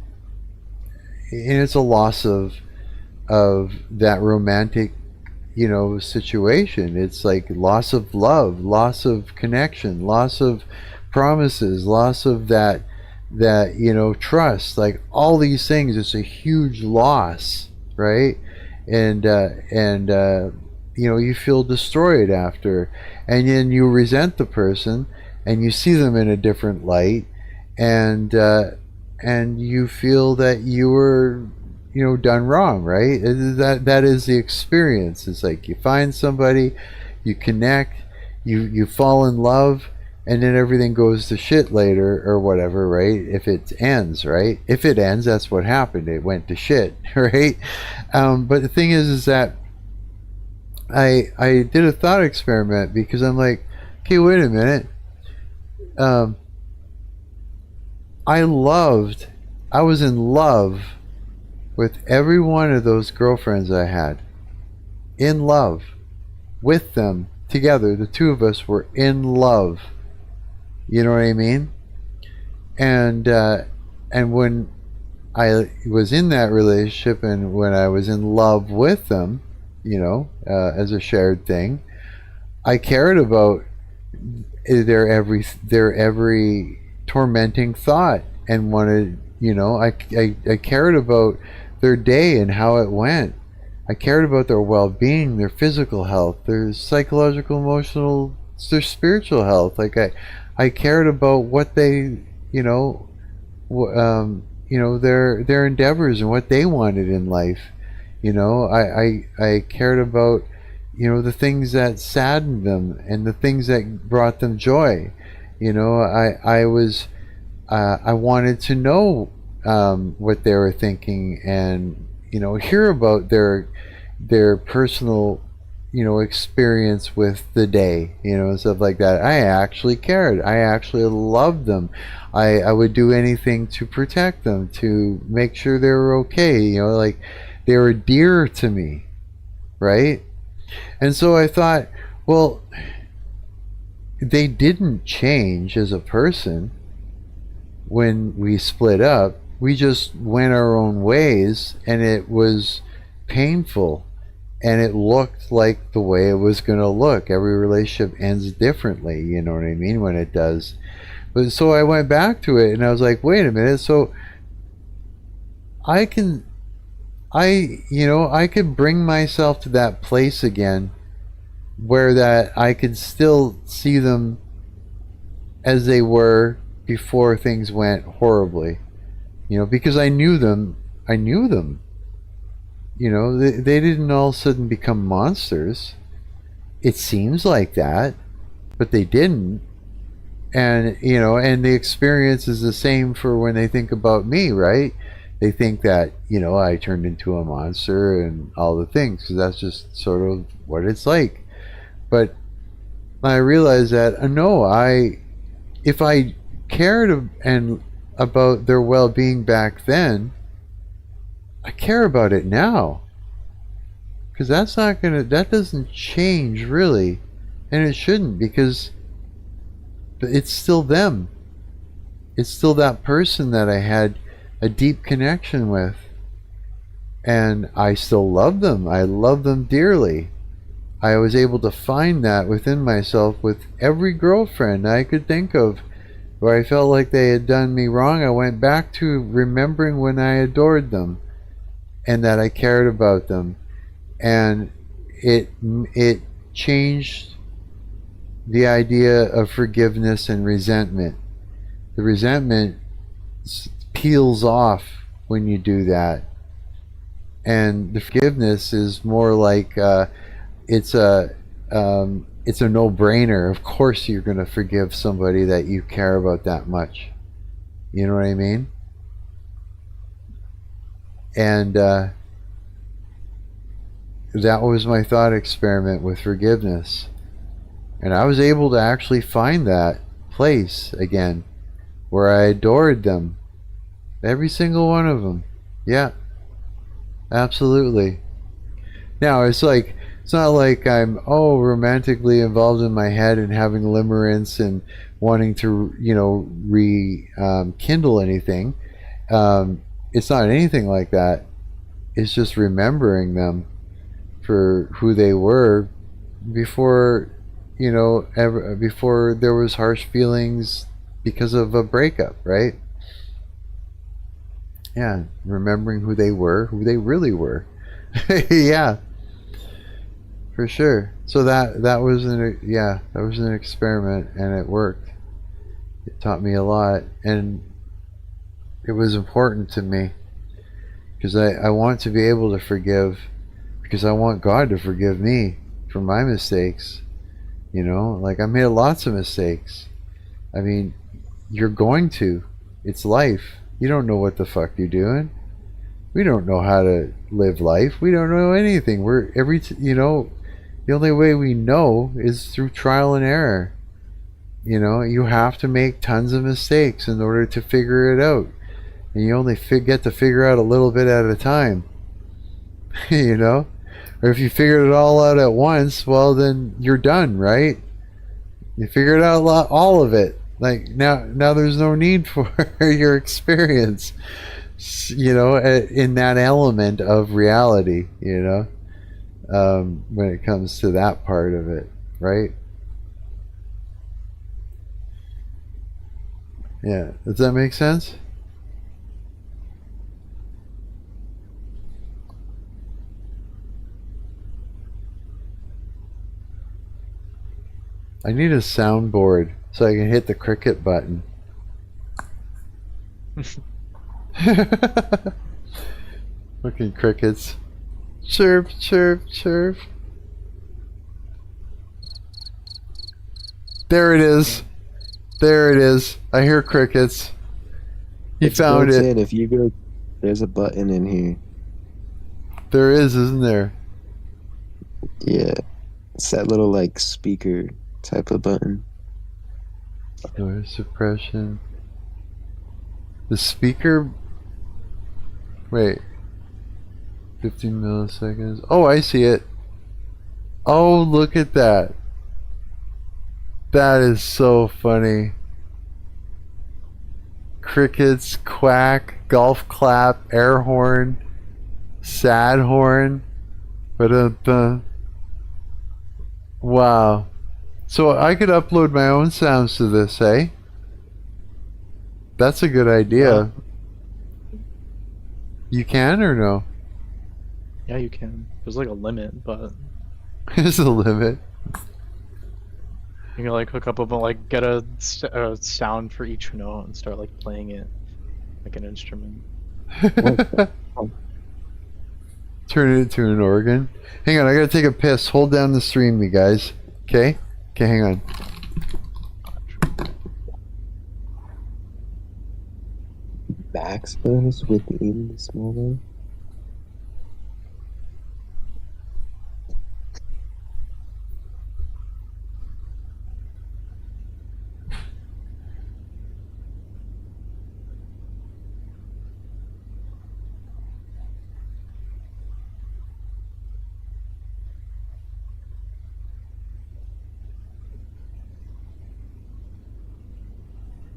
Speaker 1: and it's a loss of that romantic situation. It's like loss of love, loss of connection, loss of promises, loss of that trust, like all these things. It's a huge loss, right? And you feel destroyed after, and then you resent the person and you see them in a different light, and you feel that you were done wrong, right? That is the experience. It's like you find somebody, you connect, you fall in love, and then everything goes to shit later or whatever, right? If it ends, right? If it ends, that's what happened. It went to shit, right? But the thing is that I did a thought experiment, because I'm like, okay, wait a minute. I was in love with every one of those girlfriends I had. In love with them together. The two of us were in love. You know what I mean? And when I was in that relationship, and when I was in love with them, as a shared thing, I cared about their every tormenting thought, and wanted, I cared about their day and how it went. I cared about their well-being, their physical health, their psychological, emotional, their spiritual health. Like I cared about what they, their endeavors and what they wanted in life. I cared about, the things that saddened them and the things that brought them joy. I wanted to know what they were thinking, and hear about their personal experience with the day, stuff like that. I actually cared. I actually loved them. I would do anything to protect them, to make sure they were okay, like they were dear to me, right? And so I thought, well, they didn't change as a person when we split up. We just went our own ways, and it was painful, and it looked like the way it was going to look. Every relationship ends differently, you know what I mean, when it does. But so I went back to it, and I was like, wait a minute, so I could bring myself to that place again, where that I could still see them as they were before things went horribly, because I knew them. They didn't all of a sudden become monsters. It seems like that, but they didn't. And and the experience is the same for when they think about me, right? They think that I turned into a monster and all the things, because that's just sort of what it's like. But I realized that no, if I cared about their well-being back then, I care about it now, because that doesn't change really, and it shouldn't, because it's still them. It's still that person that I had a deep connection with, and I still love them. I love them dearly. I was able to find that within myself with every girlfriend I could think of, where I felt like they had done me wrong. I went back to remembering when I adored them, and that I cared about them, and it changed the idea of forgiveness and resentment. The resentment peels off when you do that, And the forgiveness is more like it's a no-brainer. Of course you're going to forgive somebody that you care about that much. You know what I mean? And that was my thought experiment with forgiveness. And I was able to actually find that place again where I adored them. Every single one of them. Yeah, absolutely. Now, it's not like I'm romantically involved in my head and having limerence and wanting to rekindle anything. It's not anything like that. It's just remembering them for who they were before before there was harsh feelings because of a breakup, right? Yeah, remembering who they really were. Yeah, for sure. So that was an experiment, and it worked. It taught me a lot, and it was important to me because I want to be able to forgive, because I want God to forgive me for my mistakes. Like I made lots of mistakes. I mean, you're going to. It's life. You don't know what the fuck you're doing. We don't know how to live life. We don't know anything. The only way we know is through trial and error. You have to make tons of mistakes in order to figure it out. And you only get to figure out a little bit at a time. Or if you figured it all out at once, well, then you're done, right? You figured out all of it. Like now there's no need for your experience, in that element of reality, when it comes to that part of it, right? Yeah, does that make sense? I need a soundboard so I can hit the cricket button. Fucking crickets. Chirp, chirp, chirp. There it is. There it is. I hear crickets. You found it.
Speaker 2: If you go, there's a button in here.
Speaker 1: There is, isn't there?
Speaker 2: Yeah. It's that little speaker type of button.
Speaker 1: Noise suppression. The speaker. Wait. 15 milliseconds. Oh, I see it. Oh, look at that. That is so funny. Crickets, quack, golf clap, air horn, sad horn. Wow. So I could upload my own sounds to this, eh? That's a good idea. You can or no?
Speaker 3: Yeah, you can. There's a limit, but
Speaker 1: There's a limit.
Speaker 3: you can hook up get a sound for each note and start playing it like an instrument.
Speaker 1: Turn it into an organ. Hang on, I gotta take a piss. Hold down the stream, you guys. Okay? Okay, hang on.
Speaker 2: Max bonus within the small one?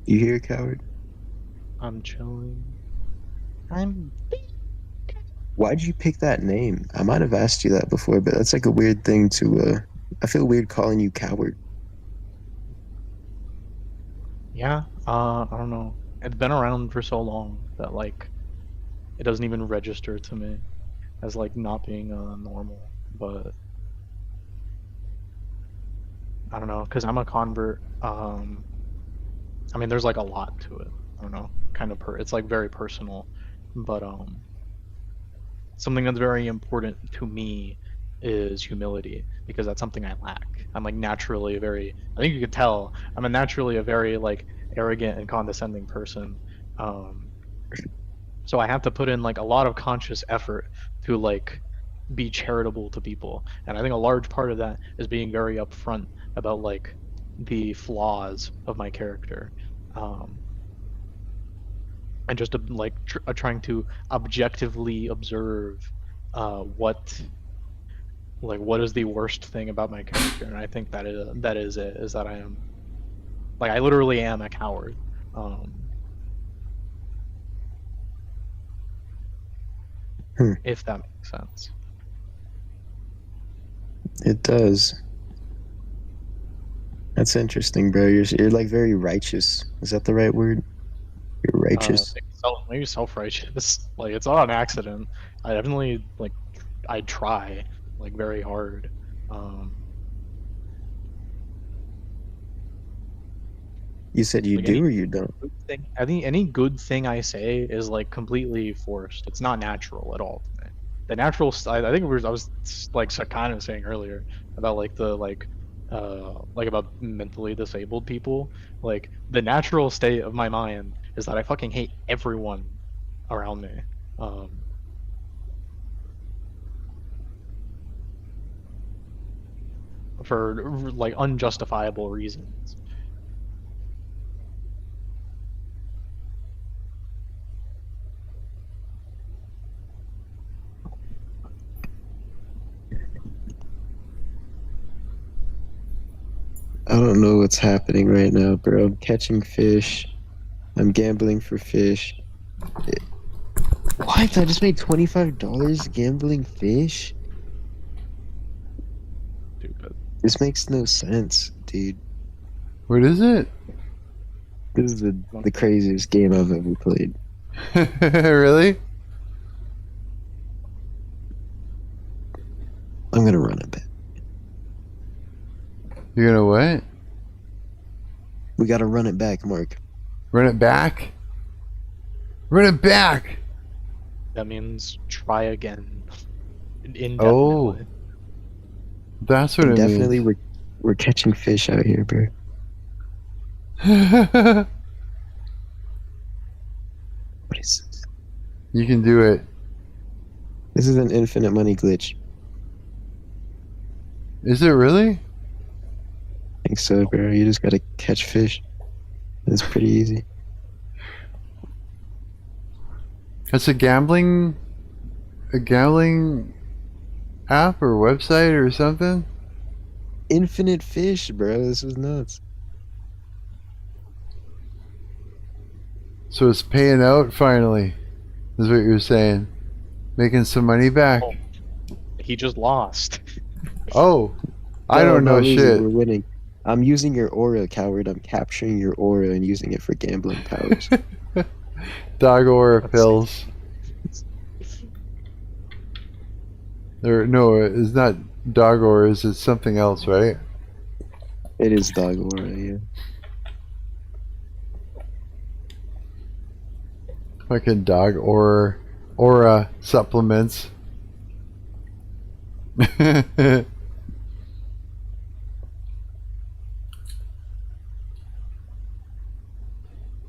Speaker 2: You hear, coward?
Speaker 3: I'm chilling. I'm.
Speaker 2: Why'd you pick that name? I might have asked you that before, but that's a weird thing to, I feel weird calling you coward.
Speaker 3: Yeah, I don't know. It's been around for so long that it doesn't even register to me as not being normal. But I don't know, because I'm a convert. I mean, there's a lot to it. I don't know, kind of it's very personal, but something that's very important to me is humility, because that's something I lack. I'm like naturally I think you could tell, I'm a naturally a very like arrogant and condescending person. So I have to put in like a lot of conscious effort to like be charitable to people. And I think a large part of that is being very upfront about like the flaws of my character. And just like trying to objectively observe what is the worst thing about my character. And I think that is that I am like, I literally am a coward. If that makes sense.
Speaker 2: It does. That's interesting, bro. You're like very righteous. Is that the right word? You're righteous.
Speaker 3: Maybe self-righteous. Like, it's not an accident. I definitely like I try like very hard.
Speaker 2: You said you
Speaker 3: like
Speaker 2: do or you don't?
Speaker 3: I think any good thing I say is like completely forced. It's not natural at all to me. The natural I think I was like kind of saying earlier about like the like about mentally disabled people. Like, the natural state of my mind is that I fucking hate everyone around me. For like unjustifiable reasons.
Speaker 2: I don't know what's happening right now, bro. I'm catching fish. I'm gambling for fish. What? I just made $25 gambling fish?
Speaker 3: Stupid.
Speaker 2: This makes no sense, dude.
Speaker 1: What is it?
Speaker 2: This is the craziest game I've ever played.
Speaker 1: Really?
Speaker 2: I'm gonna run it back.
Speaker 1: You're gonna what?
Speaker 2: We gotta run it back, Mark.
Speaker 1: Run it back? Run it back!
Speaker 3: That means try again. Indefinitely.
Speaker 1: Oh. That's what it
Speaker 2: Definitely,
Speaker 1: means.
Speaker 2: we're catching fish out here, bro. What is this?
Speaker 1: You can do it.
Speaker 2: This is an infinite money glitch.
Speaker 1: Is it really?
Speaker 2: I think so, bro. You just gotta catch fish. It's pretty easy.
Speaker 1: It's a gambling app or website or something?
Speaker 2: Infinite fish, bro. This is nuts.
Speaker 1: So it's paying out finally, is what you're saying. Making some money back.
Speaker 3: Oh, he just lost.
Speaker 1: Oh, I
Speaker 2: No,
Speaker 1: don't
Speaker 2: not
Speaker 1: know
Speaker 2: losing,
Speaker 1: shit.
Speaker 2: We're winning. I'm using your aura, coward. I'm capturing your aura and using it for gambling powers.
Speaker 1: Dog aura pills. Or no, it's not dog auras, it's something else, right?
Speaker 2: It is dog aura, yeah.
Speaker 1: Fucking dog aura supplements.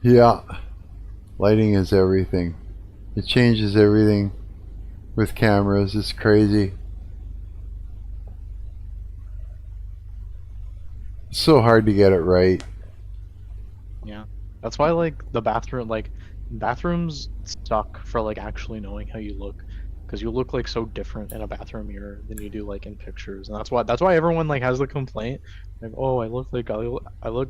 Speaker 1: Yeah. Lighting is everything. It changes everything with cameras. It's crazy. It's so hard to get it right.
Speaker 3: Yeah. That's why like the bathrooms suck for like actually knowing how you look, because you look like so different in a bathroom mirror than you do like in pictures. And that's why everyone like has the complaint like, oh, I look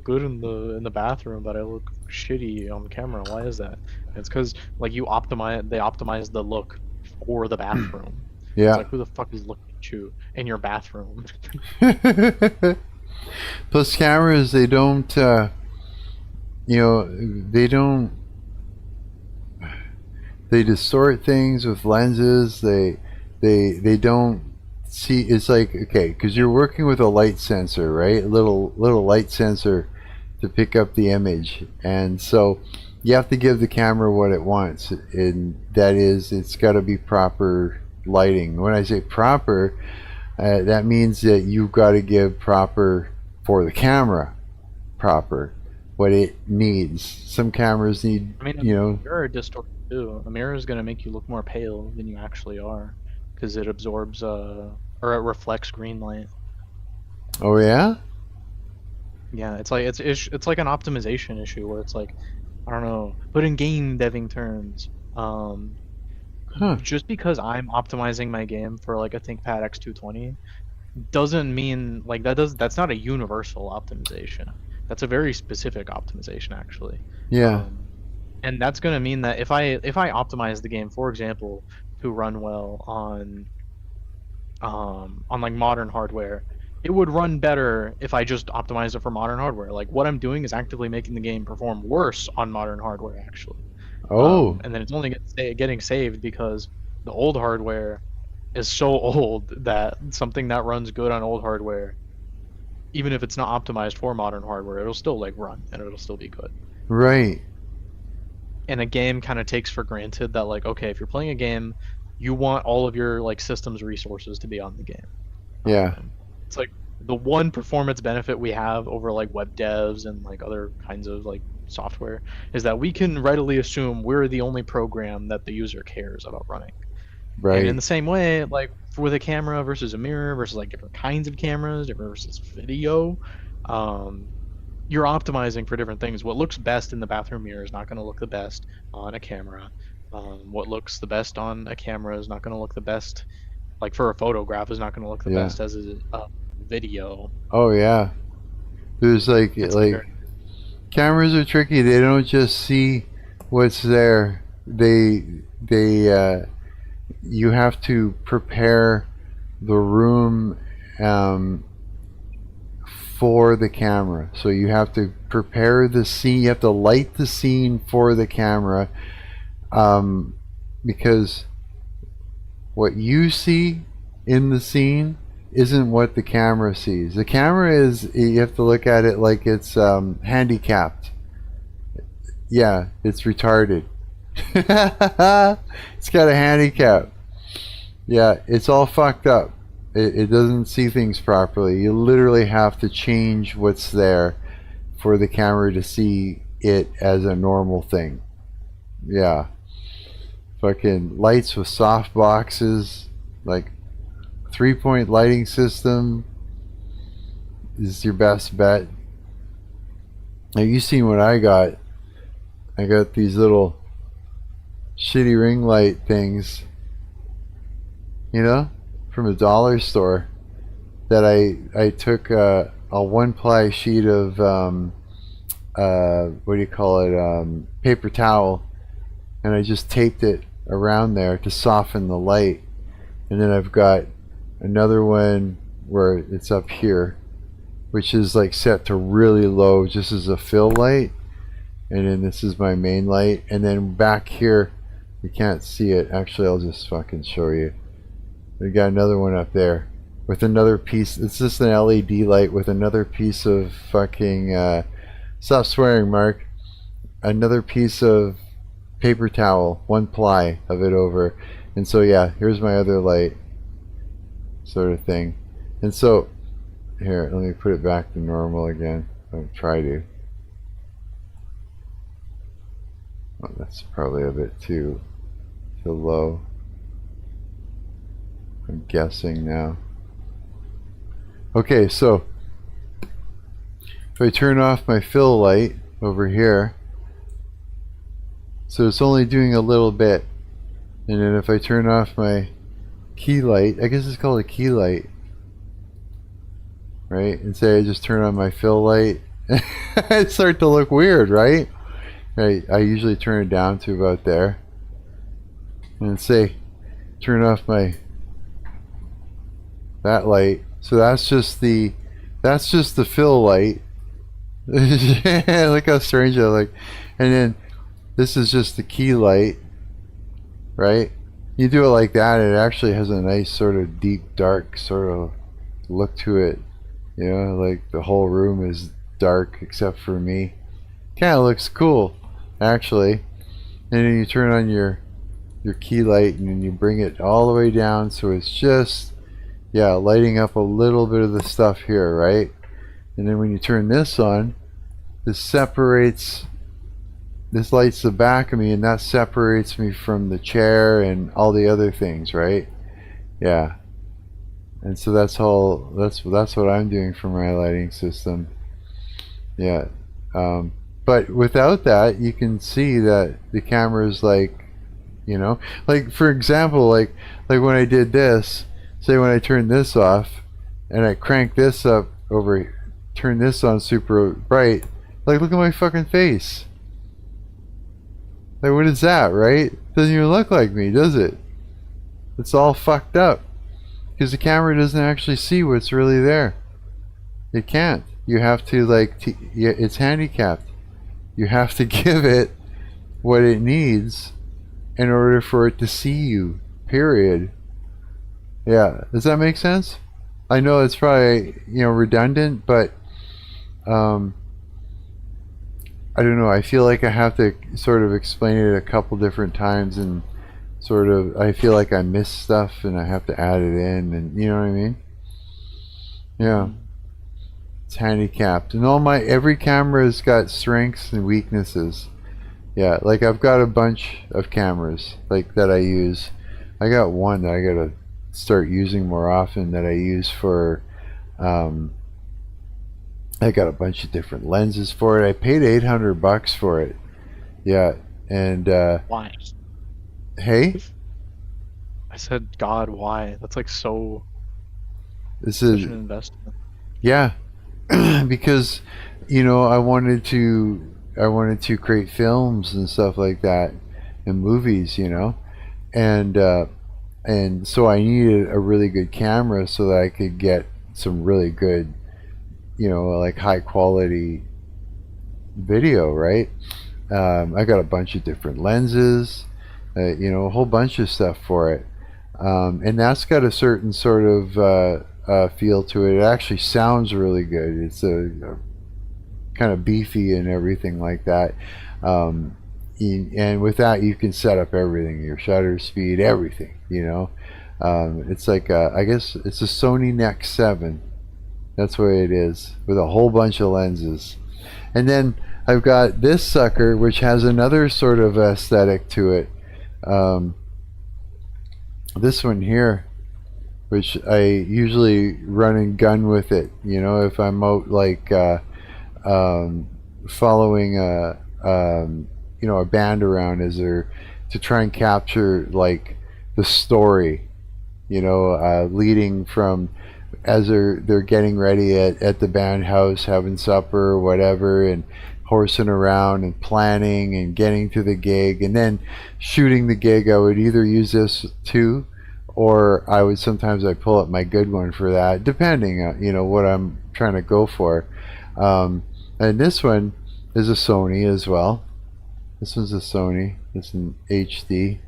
Speaker 3: good in the bathroom, but I look shitty on camera. Why is that? And it's because like they optimize the look for the bathroom.
Speaker 1: Yeah.
Speaker 3: It's like, who the fuck is looking at you in your bathroom?
Speaker 1: Plus cameras, they don't they distort things with lenses. They don't see. It's like, okay, because you're working with a light sensor, right? A little light sensor to pick up the image, and so you have to give the camera what it wants, and that is, it's got to be proper lighting. When I say proper, that means that you've got to give proper for the camera, proper what it needs. Some cameras need,
Speaker 3: I mean, a
Speaker 1: you know.
Speaker 3: mirror distorts too. A mirror is going to make you look more pale than you actually are, because it absorbs or it reflects green light.
Speaker 1: Oh yeah.
Speaker 3: Yeah, it's like it's like an optimization issue where it's like, I don't know, put in game deving terms.
Speaker 1: Huh.
Speaker 3: Just because I'm optimizing my game for like a ThinkPad X220 doesn't mean like that's not a universal optimization. That's a very specific optimization actually.
Speaker 1: Yeah.
Speaker 3: And that's going to mean that if I optimize the game, for example, to run well on like modern hardware, it would run better if I just optimized it for modern hardware. Like what I'm doing is actively making the game perform worse on modern hardware actually.
Speaker 1: Oh.
Speaker 3: And then it's only getting saved because the old hardware is so old that something that runs good on old hardware, even if it's not optimized for modern hardware, it'll still like run and it'll still be good.
Speaker 1: Right.
Speaker 3: And a game kind of takes for granted that like, okay, if you're playing a game, you want all of your like systems resources to be on the game.
Speaker 1: Yeah.
Speaker 3: It's like the one performance benefit we have over like web devs and like other kinds of like software is that we can readily assume we're the only program that the user cares about running.
Speaker 1: Right.
Speaker 3: And in the same way, like with a camera versus a mirror versus like different kinds of cameras, different versus video, you're optimizing for different things. What looks best in the bathroom mirror is not going to look the best on a camera. What looks the best on a camera is not going to look the best, like for a photograph, is not going to look the best as a video.
Speaker 1: Oh yeah. There's like cameras are tricky. They don't just see what's there. You have to prepare the room for the camera. So you have to prepare the scene. You have to light the scene for the camera, because what you see in the scene isn't what the camera sees. The camera is, you have to look at it like it's handicapped. Yeah, it's retarded. It's got a handicap. Yeah, it's all fucked up. It doesn't see things properly. You literally have to change what's there for the camera to see it as a normal thing. Yeah. Fucking lights with soft boxes, like 3-point lighting system is your best bet. Now you seen what I got. I got these little shitty ring light things, you know, from a dollar store that I took a 1-ply sheet of what do you call it, paper towel, and I just taped it around there to soften the light. And then I've got another one where it's up here, which is like set to really low just as a fill light. And then this is my main light. And then back here, you can't see it. Actually, I'll just fucking show you. We got another one up there with another piece. It's just an LED light with another piece of fucking, stop swearing, Mark. Another piece of paper towel, 1-ply of it over. And so yeah, here's my other light, sort of thing. And so here, let me put it back to normal again. I'll try to. Oh, that's probably a bit too low, I'm guessing now. Okay, so if I turn off my fill light over here, so it's only doing a little bit. And then if I turn off my key light, I guess it's called a key light, right? And say I just turn on my fill light, it starts to look weird, right? I usually turn it down to about there. And say turn off that light. So that's just the fill light. Look how strange I look. And then this is just the key light, right? You do it like that, it actually has a nice sort of deep dark sort of look to it. You know, like the whole room is dark except for me. Kind of looks cool, actually. And then you turn on your your key light, and then you bring it all the way down so it's just, yeah, lighting up a little bit of the stuff here, right? And then when you turn this on, this separates, this lights the back of me, and that separates me from the chair and all the other things, right? Yeah. And so that's all, that's what I'm doing for my lighting system. Yeah. But without that, you can see that the camera is like, you know, like for example, like when I did this, say when I turned this off and I crank this up over, turn this on super bright, like look at my fucking face. Like what is that, right? Doesn't even look like me, does it? It's all fucked up because the camera doesn't actually see what's really there. It can't. You have to like, it's handicapped. You have to give it what it needs in order for it to see you, period. Yeah, does that make sense? I know it's probably, you know, redundant, but I don't know, I feel like I have to sort of explain it a couple different times, and sort of, I feel like I miss stuff and I have to add it in, and you know what I mean? Yeah. It's handicapped. And every camera's got strengths and weaknesses. Yeah, like I've got a bunch of cameras like that I use. I got one that I gotta start using more often that I use for, I got a bunch of different lenses for it. I paid $800 for it. Yeah, and
Speaker 3: Why?
Speaker 1: hey,
Speaker 3: I said, God, why? That's like so
Speaker 1: this
Speaker 3: such
Speaker 1: is,
Speaker 3: an investment.
Speaker 1: yeah, because you know I wanted to create films and stuff like that, and movies, you know, and so I needed a really good camera so that I could get some really good, you know, like high quality video, right? I got a bunch of different lenses, you know, a whole bunch of stuff for it, and that's got a certain sort of feel to it. It actually sounds really good. It's a kind of beefy and everything like that, and with that you can set up everything, your shutter speed, everything, you know. It's like I guess it's a Sony NEX-7. That's what it is, with a whole bunch of lenses. And then I've got this sucker, which has another sort of aesthetic to it. This one here, which I usually run and gun with it, you know, if I'm out like following you know, a band around, as they're to try and capture like the story, you know, leading from as they're getting ready at the band house, having supper or whatever, and horsing around and planning and getting to the gig and then shooting the gig. I would either use this too, or I would sometimes I pull up my good one for that, depending on, you know, what I'm trying to go for. And this one is a Sony as well. This one's a Sony. It's an HD,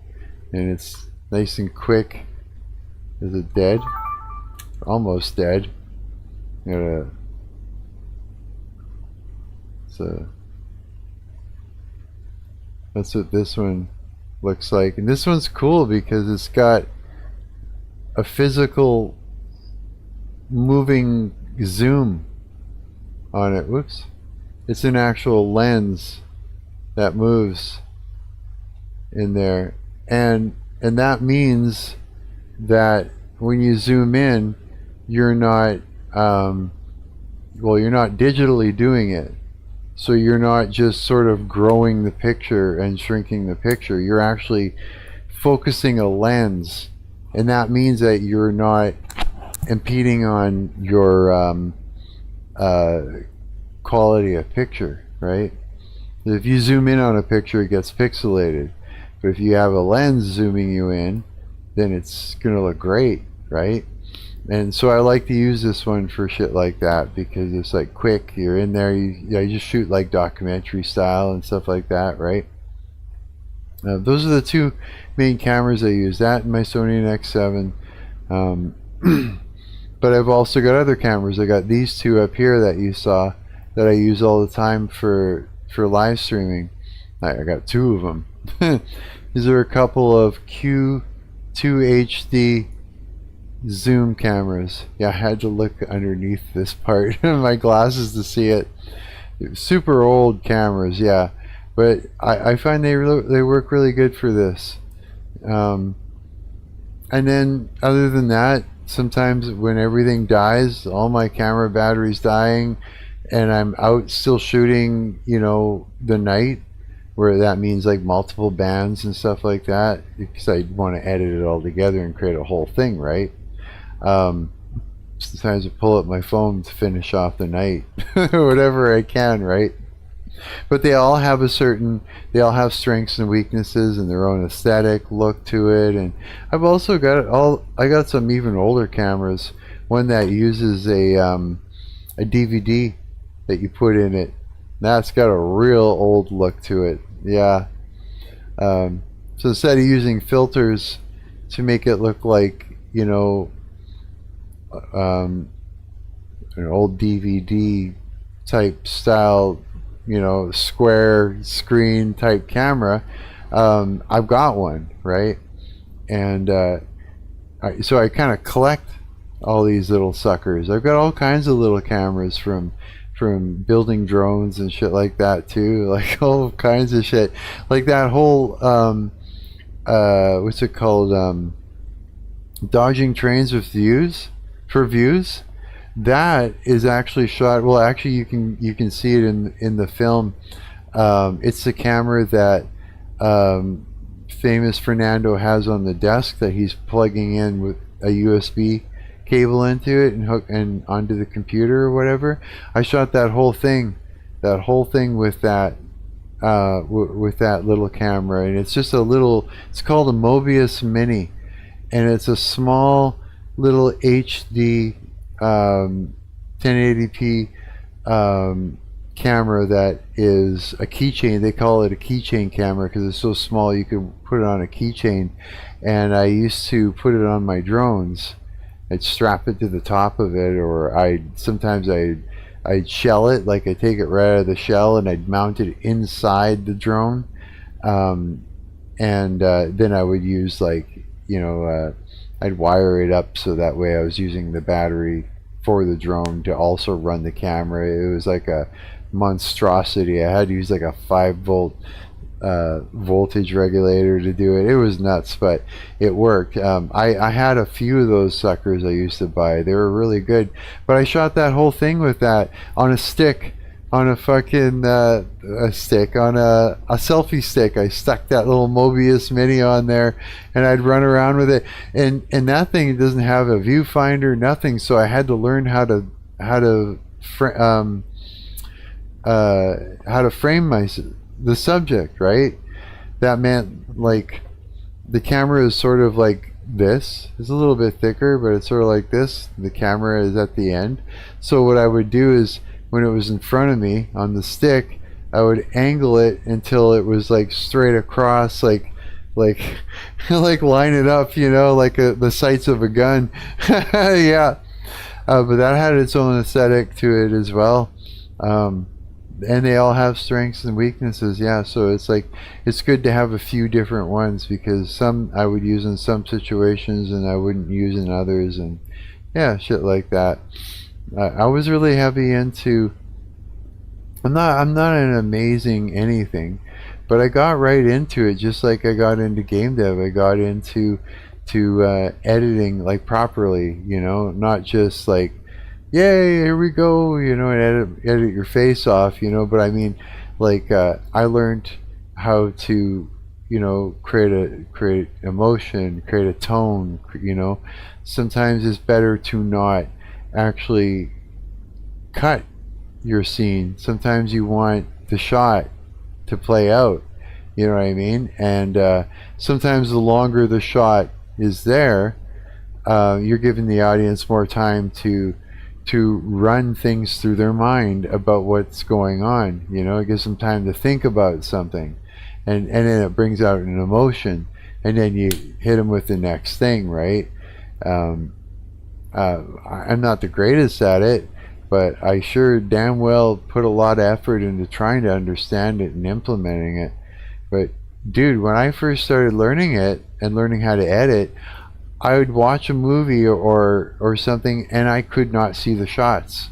Speaker 1: and it's nice and quick. Is it dead? Almost dead. So that's what this one looks like, and this one's cool because it's got a physical moving zoom on it. Whoops. It's an actual lens that moves in there, and that means that when you zoom in, you're not you're not digitally doing it, so you're not just sort of growing the picture and shrinking the picture. You're actually focusing a lens, and that means that you're not impeding on your quality of picture, right? If you zoom in on a picture, it gets pixelated, but if you have a lens zooming you in, then it's gonna look great, right? And so I like to use this one for shit like that, because it's like quick, you're in there, you just shoot like documentary style and stuff like that, right? Those are the two main cameras I use, that and my Sony NEX-7. But I've also got other cameras. I got these two up here that you saw that I use all the time for live streaming. I got two of them. These are a couple of Q2 HD zoom cameras. Yeah, I had to look underneath this part of my glasses to see it. Super old cameras, yeah, but I find they work really good for this. And then other than that, sometimes when everything dies, all my camera batteries dying, and I'm out still shooting, the night, where that means like multiple bands and stuff like that, because I want to edit it all together and create a whole thing, right? Sometimes I pull up my phone to finish off the night, whatever I can, right? But they all have strengths and weaknesses and their own aesthetic look to it. And I've also I got some even older cameras, one that uses a DVD that you put in it. That's got a real old look to it. Yeah. So instead of using filters to make it look like, an old DVD type style, square screen type camera, I've got one, right? And so I kind of collect all these little suckers. I've got all kinds of little cameras from building drones and shit like that too, like all kinds of shit, like that whole what's it called, dodging trains with views. That is actually shot. Well, actually, you can see it in the film. It's the camera that famous Fernando has on the desk that he's plugging in with a USB cable into it and onto the computer or whatever. I shot that whole thing with that with that little camera, and it's just it's called a Mobius Mini, and it's a small little HD 1080p camera that is a keychain. They call it a keychain camera because it's so small you can put it on a keychain. And I used to put it on my drones. I'd strap it to the top of it, or I'd shell it, like I'd take it right out of the shell and I'd mount it inside the drone. And then I would use I'd wire it up so that way I was using the battery for the drone to also run the camera. It was like a monstrosity. I had to use like a 5-volt voltage regulator to do it. It was nuts, but it worked. I had a few of those suckers I used to buy. They were really good. But I shot that whole thing with that on a stick, on a fucking a selfie stick. I stuck that little Mobius Mini on there, and I'd run around with it. And that thing doesn't have a viewfinder, nothing. So I had to learn how to frame the subject, right? That meant like the camera is sort of like this. It's a little bit thicker, but it's sort of like this. The camera is at the end. So what I would do is, when it was in front of me on the stick, I would angle it until it was like straight across, like like line it up, like the sights of a gun. Yeah. But that had its own aesthetic to it as well. And they all have strengths and weaknesses. Yeah, so it's good to have a few different ones, because some I would use in some situations and I wouldn't use in others, and yeah, shit like that. I was really heavy into. I'm not an amazing anything, but I got right into it, just like I got into game dev. I got into editing like properly, not just like, yay, here we go, and edit your face off, but I mean, like, I learned how to, create emotion, create a tone, sometimes it's better to not actually cut your scene. Sometimes you want the shot to play out, you know what I mean? And sometimes the longer the shot is there, you're giving the audience more time to run things through their mind about what's going on. It gives them time to think about something, and then it brings out an emotion, and then you hit them with the next thing, right? I'm not the greatest at it, but I sure damn well put a lot of effort into trying to understand it and implementing it. But dude, when I first started learning it and learning how to edit, I would watch a movie or something, and I could not see the shots.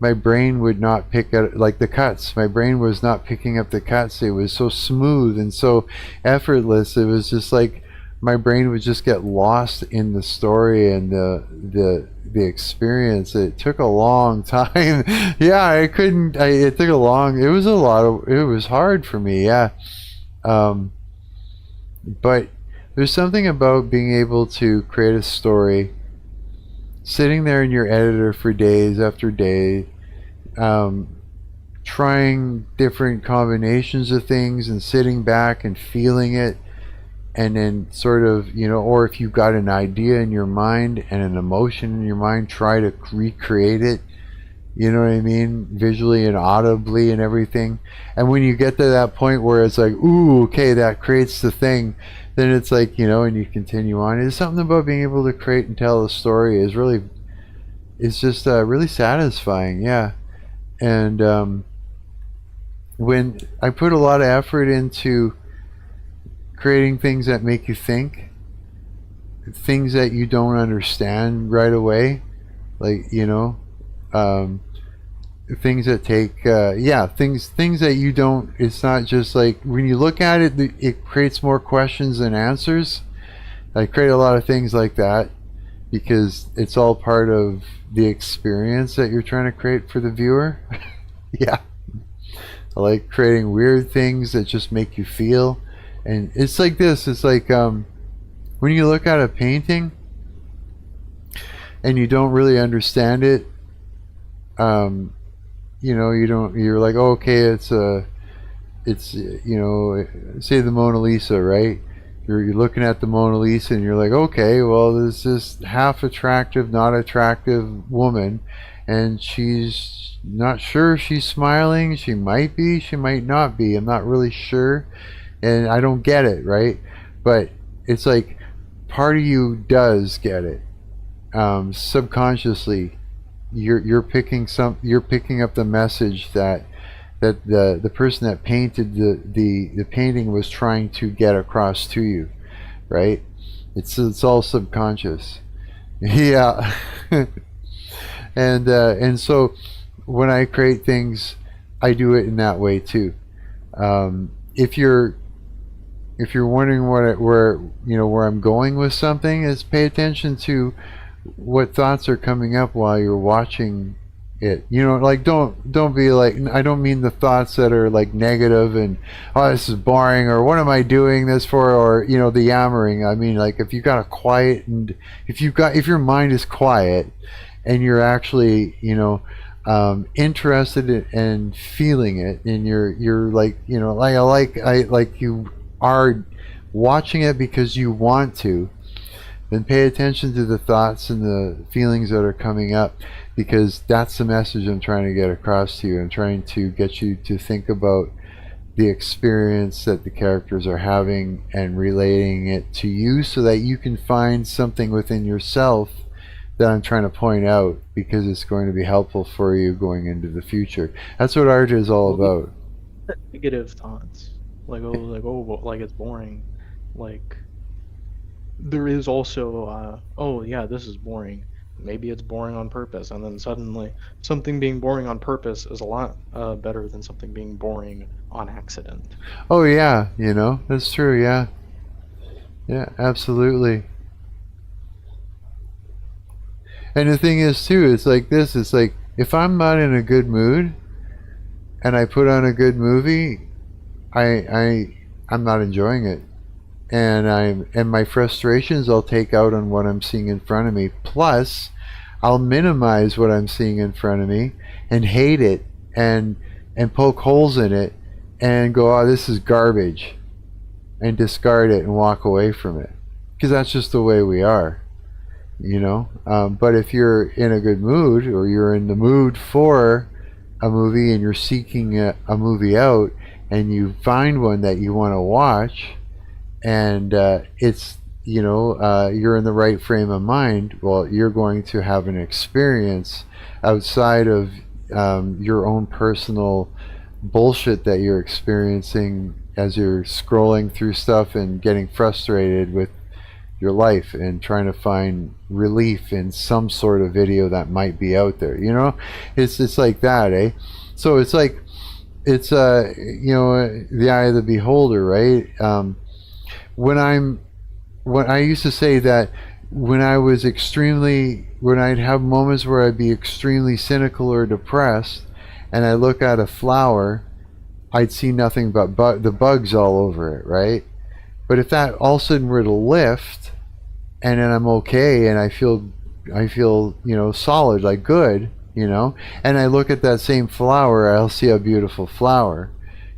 Speaker 1: My brain would not pick up, like, the cuts. My brain was not picking up the cuts. It was so smooth and so effortless. It was just like my brain would just get lost in the story and the experience. It took a long time. Yeah, I couldn't. It took a long. It was a lot of. It was hard for me. Yeah, but there's something about being able to create a story, sitting there in your editor for days after day, trying different combinations of things and sitting back and feeling it, and then sort of, or if you've got an idea in your mind and an emotion in your mind, try to recreate it, you know what I mean, visually and audibly and everything. And when you get to that point where it's like, ooh, okay, that creates the thing, then it's like, and you continue on. There's something about being able to create and tell a story is really, it's just really satisfying, yeah. And when I put a lot of effort into creating things that make you think, things that you don't understand right away, like, things that take, things that you don't, it's not just like, when you look at it, it creates more questions than answers. I create a lot of things like that because it's all part of the experience that you're trying to create for the viewer. Yeah. I like creating weird things that just make you feel. And it's like this, it's like when you look at a painting and you don't really understand it, you're like, oh, okay, it's say the Mona Lisa, right? You're looking at the Mona Lisa and you're like, okay, well, there's this half attractive, not attractive woman, and she's not sure if she's smiling. She might be, she might not be. I'm not really sure, and I don't get it, right? But it's like part of you does get it, subconsciously. You're picking up the message that the person that painted the painting was trying to get across to you, right? It's all subconscious. Yeah. And so when I create things, I do it in that way too. If you're wondering where I'm going with something, is pay attention to what thoughts are coming up while you're watching it. Like, don't be like, I don't mean the thoughts that are like negative and, oh, this is boring, or what am I doing this for, or the yammering. I mean, like, if you got a quiet, and if your mind is quiet and you're actually interested in feeling it, and you're like, like you are watching it because you want to, then pay attention to the thoughts and the feelings that are coming up, because that's the message I'm trying to get across to you. I'm trying to get you to think about the experience that the characters are having and relating it to you, so that you can find something within yourself that I'm trying to point out, because it's going to be helpful for you going into the future. That's what art is all about.
Speaker 3: Negative thoughts, like it's boring, like. There is also, oh yeah, this is boring. Maybe it's boring on purpose, and then suddenly something being boring on purpose is a lot better than something being boring on accident.
Speaker 1: Oh yeah, that's true. Yeah, yeah, absolutely. And the thing is too, it's like this. It's like, if I'm not in a good mood and I put on a good movie, I'm not enjoying it. And my frustrations I'll take out on what I'm seeing in front of me. Plus, I'll minimize what I'm seeing in front of me and hate it and poke holes in it and go, oh, this is garbage, and discard it and walk away from it, because that's just the way we are, But if you're in a good mood, or you're in the mood for a movie, and you're seeking a movie out, and you find one that you want to watch, and it's you're in the right frame of mind, well, you're going to have an experience outside of your own personal bullshit that you're experiencing as you're scrolling through stuff and getting frustrated with your life and trying to find relief in some sort of video that might be out there. You know, it's like that, eh? So it's like it's the eye of the beholder, right? When I used to say that when I'd have moments where I'd be extremely cynical or depressed, and I look at a flower, I'd see nothing but the bugs all over it, right? But if that all of a sudden were to lift, and then I'm okay, and I feel solid, like good, and I look at that same flower, I'll see a beautiful flower.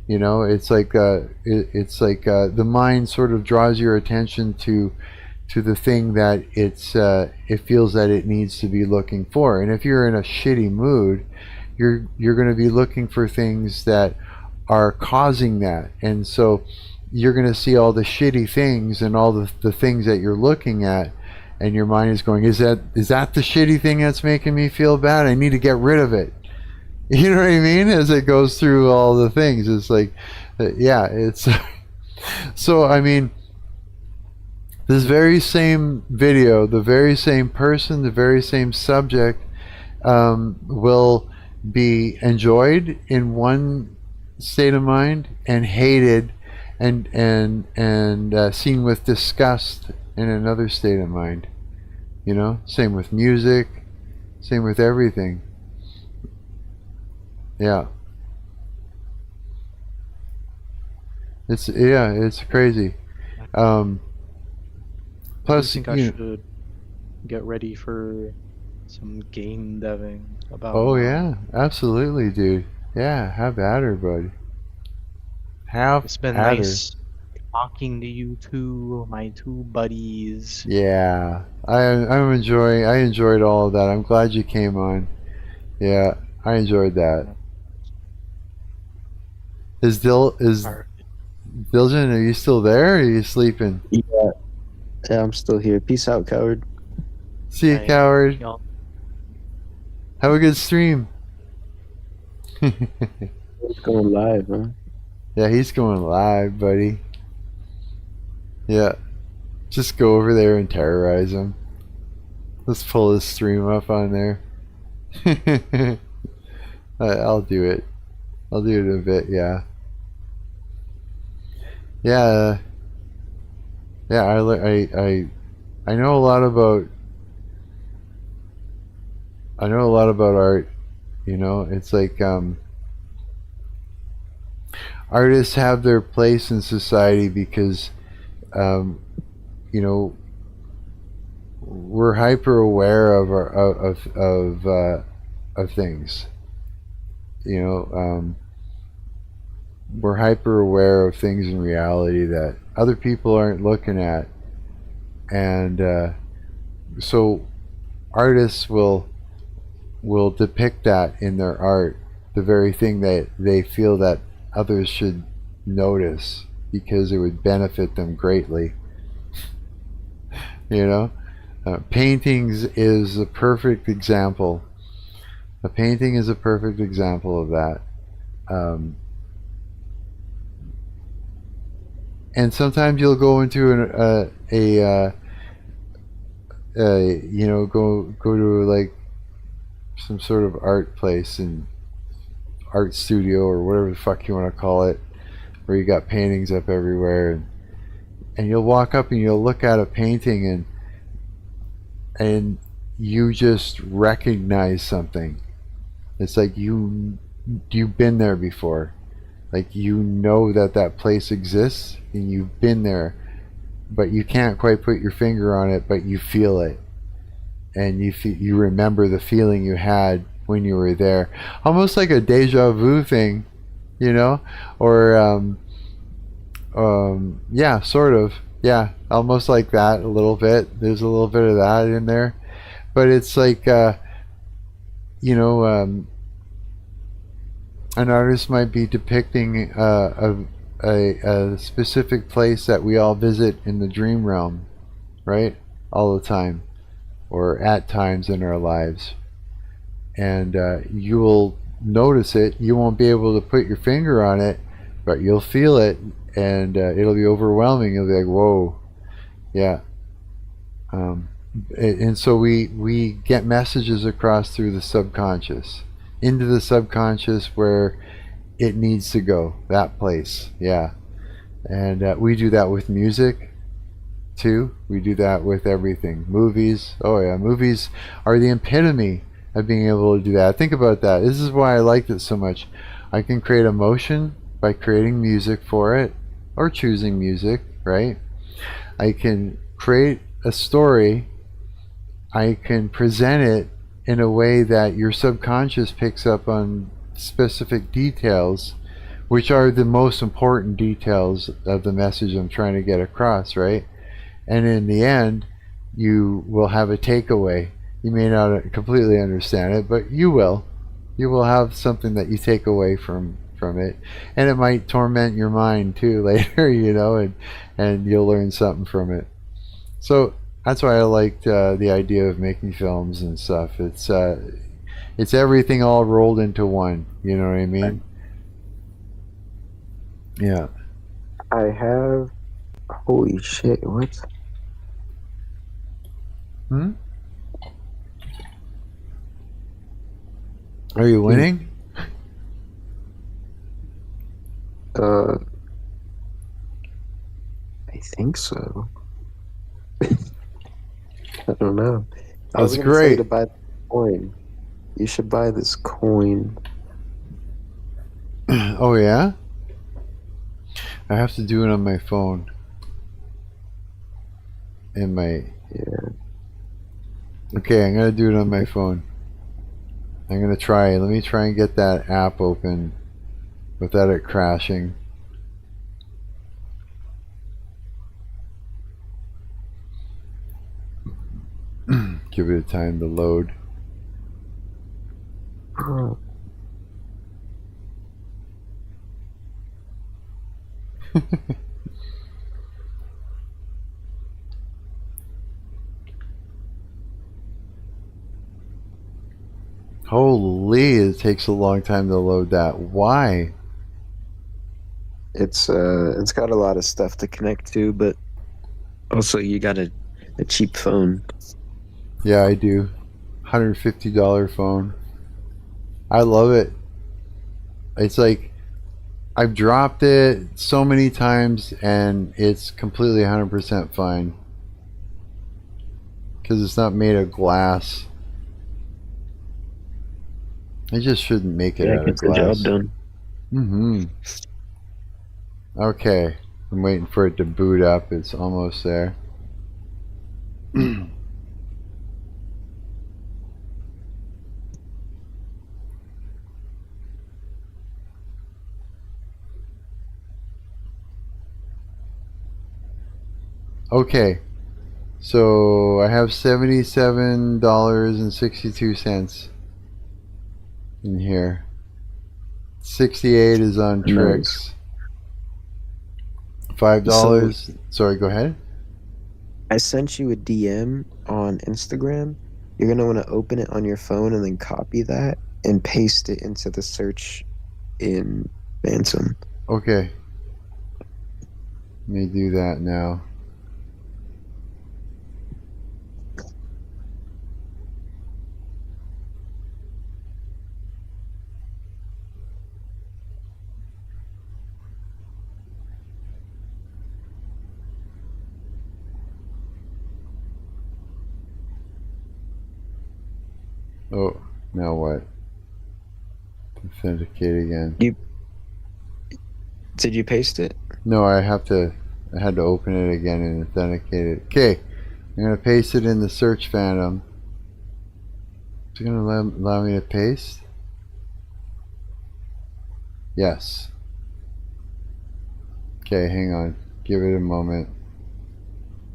Speaker 1: It's like the mind sort of draws your attention to the thing that it feels that it needs to be looking for. And if you're in a shitty mood, you're going to be looking for things that are causing that, and so you're going to see all the shitty things and all the things that you're looking at, and your mind is going, is that the shitty thing that's making me feel bad? I need to get rid of it. You know what I mean? As it goes through all the things, it's like, yeah, it's so I mean, this very same video, the very same person, the very same subject will be enjoyed in one state of mind and hated and seen with disgust in another state of mind. Same with music, same with everything. Yeah. It's crazy. Plus,
Speaker 3: I think I should get ready for some game deving about.
Speaker 1: Oh yeah, absolutely, dude. Yeah, have at her, bud.
Speaker 3: It's been nice talking to you two, my two buddies.
Speaker 1: Yeah, I enjoyed all of that. I'm glad you came on. Yeah, I enjoyed that. Is Diljen, are you still there, or are you sleeping?
Speaker 2: Yeah, I'm still here. Peace out, coward.
Speaker 1: See you, coward.
Speaker 3: Y'all.
Speaker 1: Have a good stream.
Speaker 2: It's going live, huh?
Speaker 1: Yeah, he's going live, buddy. Yeah. Just go over there and terrorize him. Let's pull his stream up on there. I'll do it. I'll do it in a bit, yeah. Yeah. Yeah, I know a lot about art. It's like artists have their place in society because we're hyper aware of things. We're hyper aware of things in reality that other people aren't looking at, and so artists will depict that in their art, the very thing that they feel that others should notice because it would benefit them greatly. Paintings is a perfect example. A painting is a perfect example of that. And sometimes you'll go into go to like some sort of art place and art studio or whatever the fuck you want to call it, where you got paintings up everywhere, and you'll walk up and you'll look at a painting and you just recognize something. It's like you've been there before. Like that place exists and you've been there, but you can't quite put your finger on it, but you feel it, and you remember the feeling you had when you were there, almost like a deja vu thing, or yeah, sort of, yeah, almost like that a little bit. There's a little bit of that in there, but it's like an artist might be depicting a specific place that we all visit in the dream realm, right? All the time, or at times in our lives. And you will notice it. You won't be able to put your finger on it, but you'll feel it, and it'll be overwhelming. You'll be like, whoa, yeah. And so we get messages across through the subconscious into the subconscious where it needs to go, that place. Yeah. And we do that with music too. We do that with everything. Movies. Oh yeah, movies are the epitome of being able to do that. Think about that. This is why I liked it so much. I can create emotion by creating music for it or choosing music, right? I can create a story. I can present it in a way that your subconscious picks up on specific details, which are the most important details of the message I'm trying to get across, right? And in the end, you will have a takeaway. You may not completely understand it, but you will. You will have something that you take away from it, and it might torment your mind too later, and you'll learn something from it. So that's why I liked the idea of making films and stuff. It's everything all rolled into one. You know what I mean? Yeah.
Speaker 2: I have. Holy shit! What?
Speaker 1: Are you winning?
Speaker 2: I think so. I don't know. I was
Speaker 1: That's
Speaker 2: gonna tell you
Speaker 1: great.
Speaker 2: to buy the coin. You should buy this coin.
Speaker 1: Oh yeah? I have to do it on my phone.
Speaker 2: Yeah.
Speaker 1: Okay, I'm gonna do it on my phone. I'm gonna try. Let me try and get that app open without it crashing. Give it a time to load.
Speaker 2: Oh,
Speaker 1: Holy, it takes a long time to load that. Why?
Speaker 2: it's got a lot of stuff to connect to, but also you got a cheap phone.
Speaker 1: Yeah, I do. $150 phone. I love it. It's like I've dropped it so many times and it's completely 100% fine. Because it's not made of glass. I just shouldn't make it
Speaker 2: Yeah,
Speaker 1: out of
Speaker 2: gets the
Speaker 1: glass.
Speaker 2: job done.
Speaker 1: Mm-hmm. Okay. I'm waiting for it to boot up. It's almost there. Okay. So I have $77.62 in here. 68 is on
Speaker 2: Nice.
Speaker 1: tricks. $5. Sorry, go ahead.
Speaker 2: I sent you a DM on Instagram. You're gonna want to open it on your phone and then copy that and paste it into the search in Phantom.
Speaker 1: Okay. Let me do that now. Oh, now what? Authenticate again.
Speaker 2: Did you paste it?
Speaker 1: No, I had to open it again and authenticate it. Okay, I'm gonna paste it in the search phantom. Is it gonna allow me to paste? Yes. Okay, hang on. Give it a moment.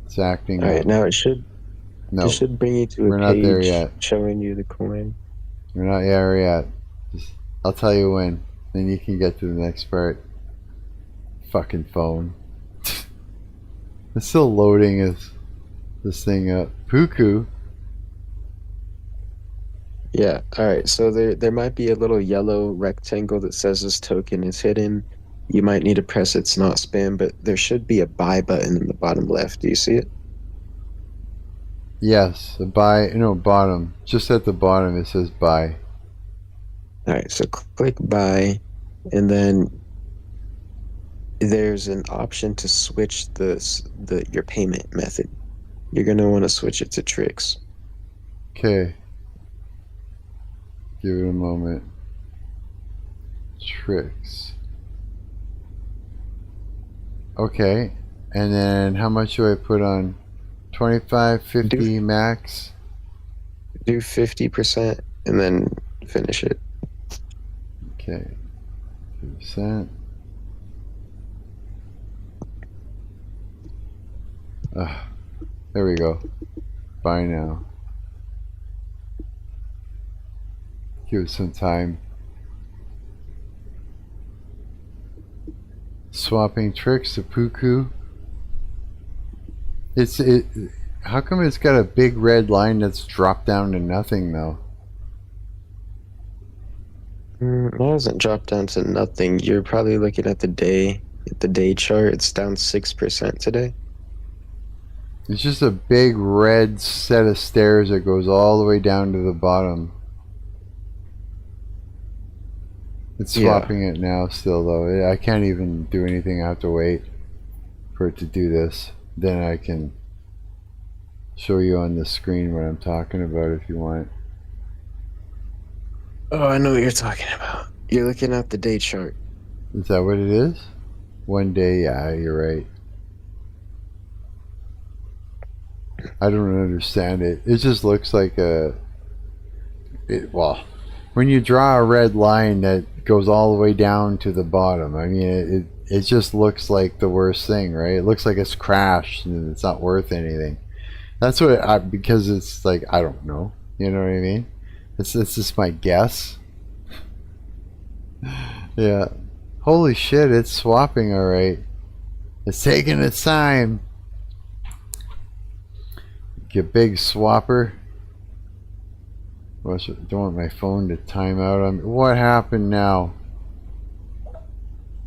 Speaker 1: It's acting
Speaker 2: All right,
Speaker 1: up.
Speaker 2: now it should bring you to a
Speaker 1: We're not there
Speaker 2: page
Speaker 1: yet.
Speaker 2: showing you the coin.
Speaker 1: We're not there yet. I'll tell you when. Then you can get to the next part. Fucking phone. It's still loading this thing up. Puku.
Speaker 2: Yeah. All right. So there might be a little yellow rectangle that says this token is hidden. You might need to press it's not spam, but there should be a buy button in the bottom left. Do you see it?
Speaker 1: Yes, a buy. No, bottom. Just at the bottom it says buy.
Speaker 2: All right, so click buy, and then there's an option to switch your payment method. You're gonna want to switch it to Tricks.
Speaker 1: Okay. Give it a moment. Tricks. Okay. And then how much do I put on? 25, 50 max?
Speaker 2: Do 50% and then finish it.
Speaker 1: Okay. 2%. There we go. Buy now. Give it some time. Swapping Tricks to Puku. How come it's got a big red line that's dropped down to nothing though?
Speaker 2: That doesn't drop down to nothing. You're probably looking at the day chart. It's down 6% today.
Speaker 1: It's just a big red set of stairs that goes all the way down to the bottom. It's swapping it now still though. I can't even do anything. I have to wait for it to do this. Then I can show you on the screen what I'm talking about if you want.
Speaker 2: Oh, I know what you're talking about. You're looking at the day chart.
Speaker 1: Is that what it is? One day, yeah, you're right. I don't understand it. It just looks like well, when you draw a red line that goes all the way down to the bottom, I mean, it just looks like the worst thing, right? It looks like it's crashed and it's not worth anything. That's what because it's like, I don't know. You know what I mean? It's just my guess. Yeah. Holy shit, it's swapping alright. It's taking its time. Get big swapper. Don't want my phone to time out on me. What happened now?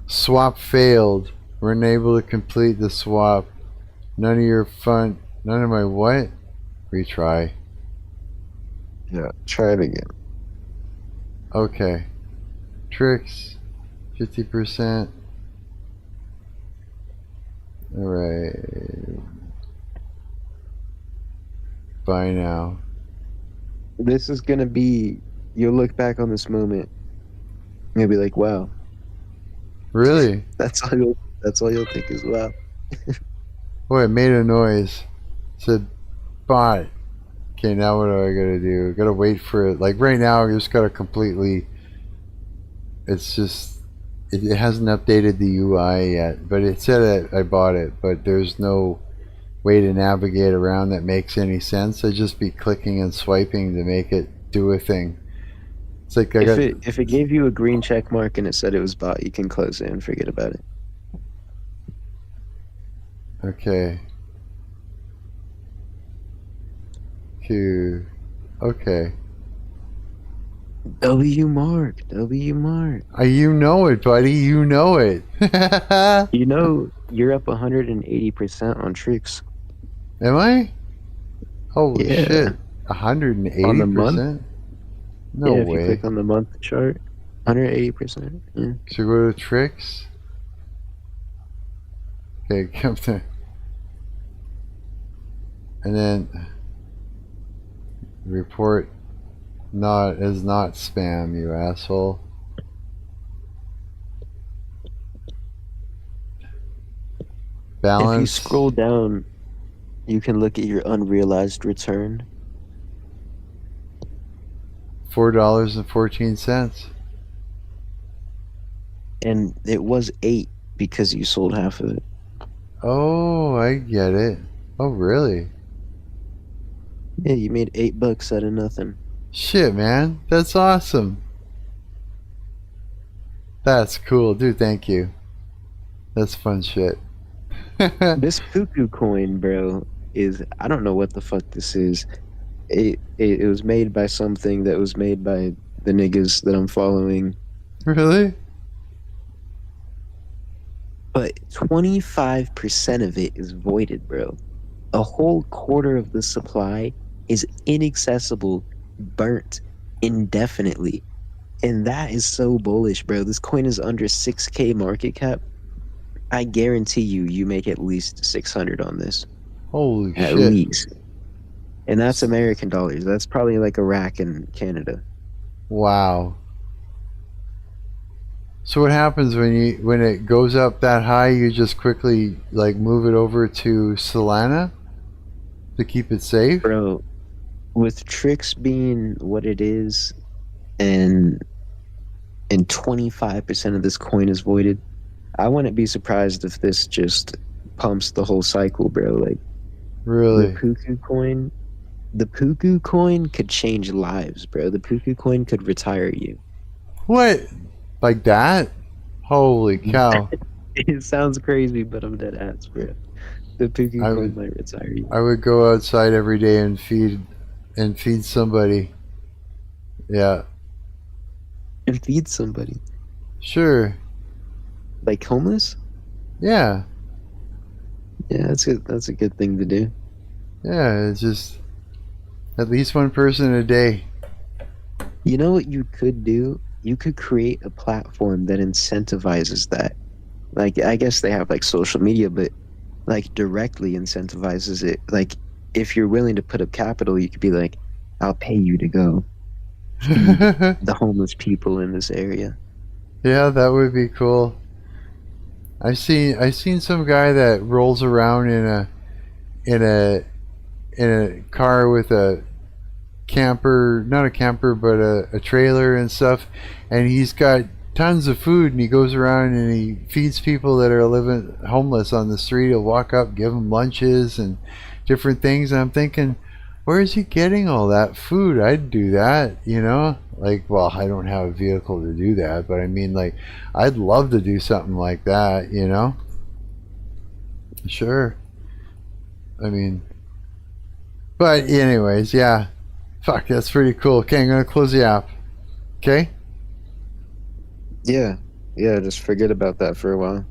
Speaker 1: Swap failed. We're unable to complete the swap. None of my what? Retry.
Speaker 2: Yeah, try it again.
Speaker 1: Okay. Tricks. 50%. Alright. Buy now.
Speaker 2: This is gonna be. You'll look back on this moment. You'll be like, "Wow."
Speaker 1: Really?
Speaker 2: That's all you'll think is wow.
Speaker 1: Oh, it made a noise. It said, bought. Okay, now what do I gotta do? I gotta wait for it. Like right now, I just gotta completely. It's just. It hasn't updated the UI yet, but it said I bought it, but there's no way to navigate around that makes any sense. I'd just be clicking and swiping to make it do a thing. It's like
Speaker 2: if it gave you a green check mark and it said it was bought, you can close it and forget about it.
Speaker 1: Okay. Q. Okay.
Speaker 2: Marc.
Speaker 1: You know it, buddy. You know it.
Speaker 2: You know you're up 180% on Tricks.
Speaker 1: Am I? Holy
Speaker 2: Yeah.
Speaker 1: shit. 180%?
Speaker 2: On the month?
Speaker 1: No
Speaker 2: yeah,
Speaker 1: way.
Speaker 2: If you click on the month chart, 180%. Yeah.
Speaker 1: Should we go to Tricks? Okay, come there. And then report not spam, you asshole. Balance.
Speaker 2: If you scroll down, you can look at your unrealized return.
Speaker 1: $4.14.
Speaker 2: And it was 8 because you sold half of it.
Speaker 1: Oh, I get it. Oh, really?
Speaker 2: Yeah, you made $8 out of nothing.
Speaker 1: Shit, man. That's awesome. That's cool. Dude, thank you. That's fun shit.
Speaker 2: This Puku coin, bro, is... I don't know what the fuck this is. It was made by something that was made by the niggas that I'm following.
Speaker 1: Really?
Speaker 2: but 25% of it is voided, bro. A whole quarter of the supply is inaccessible, burnt indefinitely. And that is so bullish, bro. This coin is under 6K market cap. I guarantee you make at least 600 on this.
Speaker 1: Holy
Speaker 2: At
Speaker 1: shit.
Speaker 2: least. And that's American dollars. That's probably like a rack in Canada.
Speaker 1: Wow. So what happens when it goes up that high? You just quickly like move it over to Solana to keep it safe?
Speaker 2: Bro, with tricks being what it is and 25% of this coin is voided, I wouldn't be surprised if this just pumps the whole cycle, bro. Like
Speaker 1: Really?
Speaker 2: the Puku coin could change lives, bro. The Puku coin could retire you.
Speaker 1: What? Like that? Holy cow.
Speaker 2: It sounds crazy, but I'm dead ass, bro. The Puku
Speaker 1: I
Speaker 2: coin
Speaker 1: would-
Speaker 2: might retire you.
Speaker 1: I would go outside every day and feed somebody. Yeah.
Speaker 2: And feed somebody.
Speaker 1: Sure.
Speaker 2: Like homeless?
Speaker 1: Yeah.
Speaker 2: Yeah, that's a good thing to do.
Speaker 1: Yeah, it's just at least one person a day.
Speaker 2: You know what you could do? You could create a platform that incentivizes that. Like, I guess they have like social media, but like directly incentivizes it. Like, if you're willing to put up capital, you could be like, I'll pay you to go feed the homeless people in this area.
Speaker 1: Yeah, that would be cool. I seen some guy that rolls around in a in a car with a camper, not a camper, but a trailer and stuff, and he's got tons of food, and he goes around and he feeds people that are living homeless on the street. He'll walk up, give them lunches and different things, and I'm thinking, where is he getting all that food? I'd do that, you know? Like, well, I don't have a vehicle to do that, but I mean, like, I'd love to do something like that, you know? Sure. I mean, but anyways, yeah. Fuck, that's pretty cool. Okay, I'm gonna close the app. Okay?
Speaker 2: Yeah, just forget about that for a while.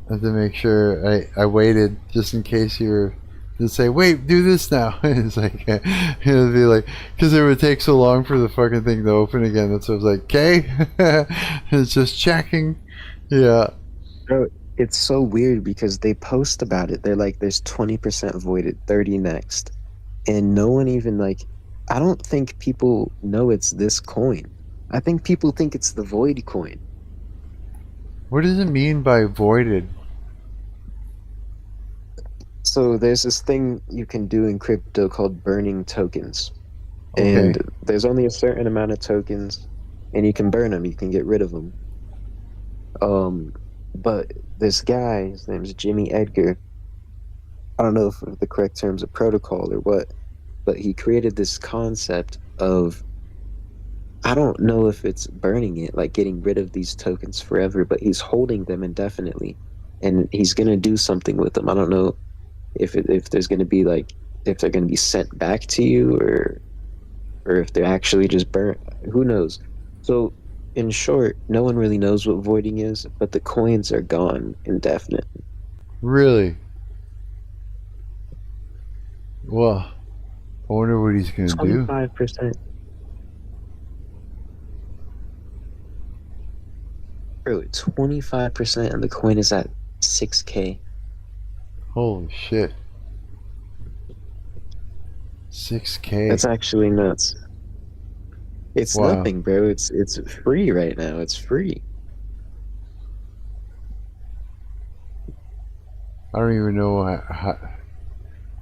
Speaker 1: I have to make sure I waited just in case you were to say, wait, do this now. It's like, it'll be like, because it would take so long for the fucking thing to open again. That's what I was like, okay? It's just checking. Yeah.
Speaker 2: Bro, it's so weird because they post about it. They're like, there's 20% voided, 30 next. And no one even like, I don't think people know it's this coin. I think people think it's the void coin.
Speaker 1: What does it mean by voided?
Speaker 2: So there's this thing you can do in crypto called burning tokens.
Speaker 1: Okay.
Speaker 2: And there's only a certain amount of tokens, and you can burn them, you can get rid of them. But this guy, his name is Jimmy Edgar. I don't know if the correct term's a protocol or what, but he created this concept of, I don't know if it's burning it, like getting rid of these tokens forever, but he's holding them indefinitely, and he's gonna do something with them. I don't know if there's gonna be like, if they're gonna be sent back to you, or if they're actually just burnt. Who knows? So in short, no one really knows what voiding is, but the coins are gone indefinitely.
Speaker 1: Really? Well, I wonder what he's going to do.
Speaker 2: 25%. Bro, 25%, and the coin is at 6K.
Speaker 1: Holy shit. 6K.
Speaker 2: That's actually nuts. It's
Speaker 1: Wow.
Speaker 2: nothing, bro. It's free right now. It's free.
Speaker 1: I don't even know how.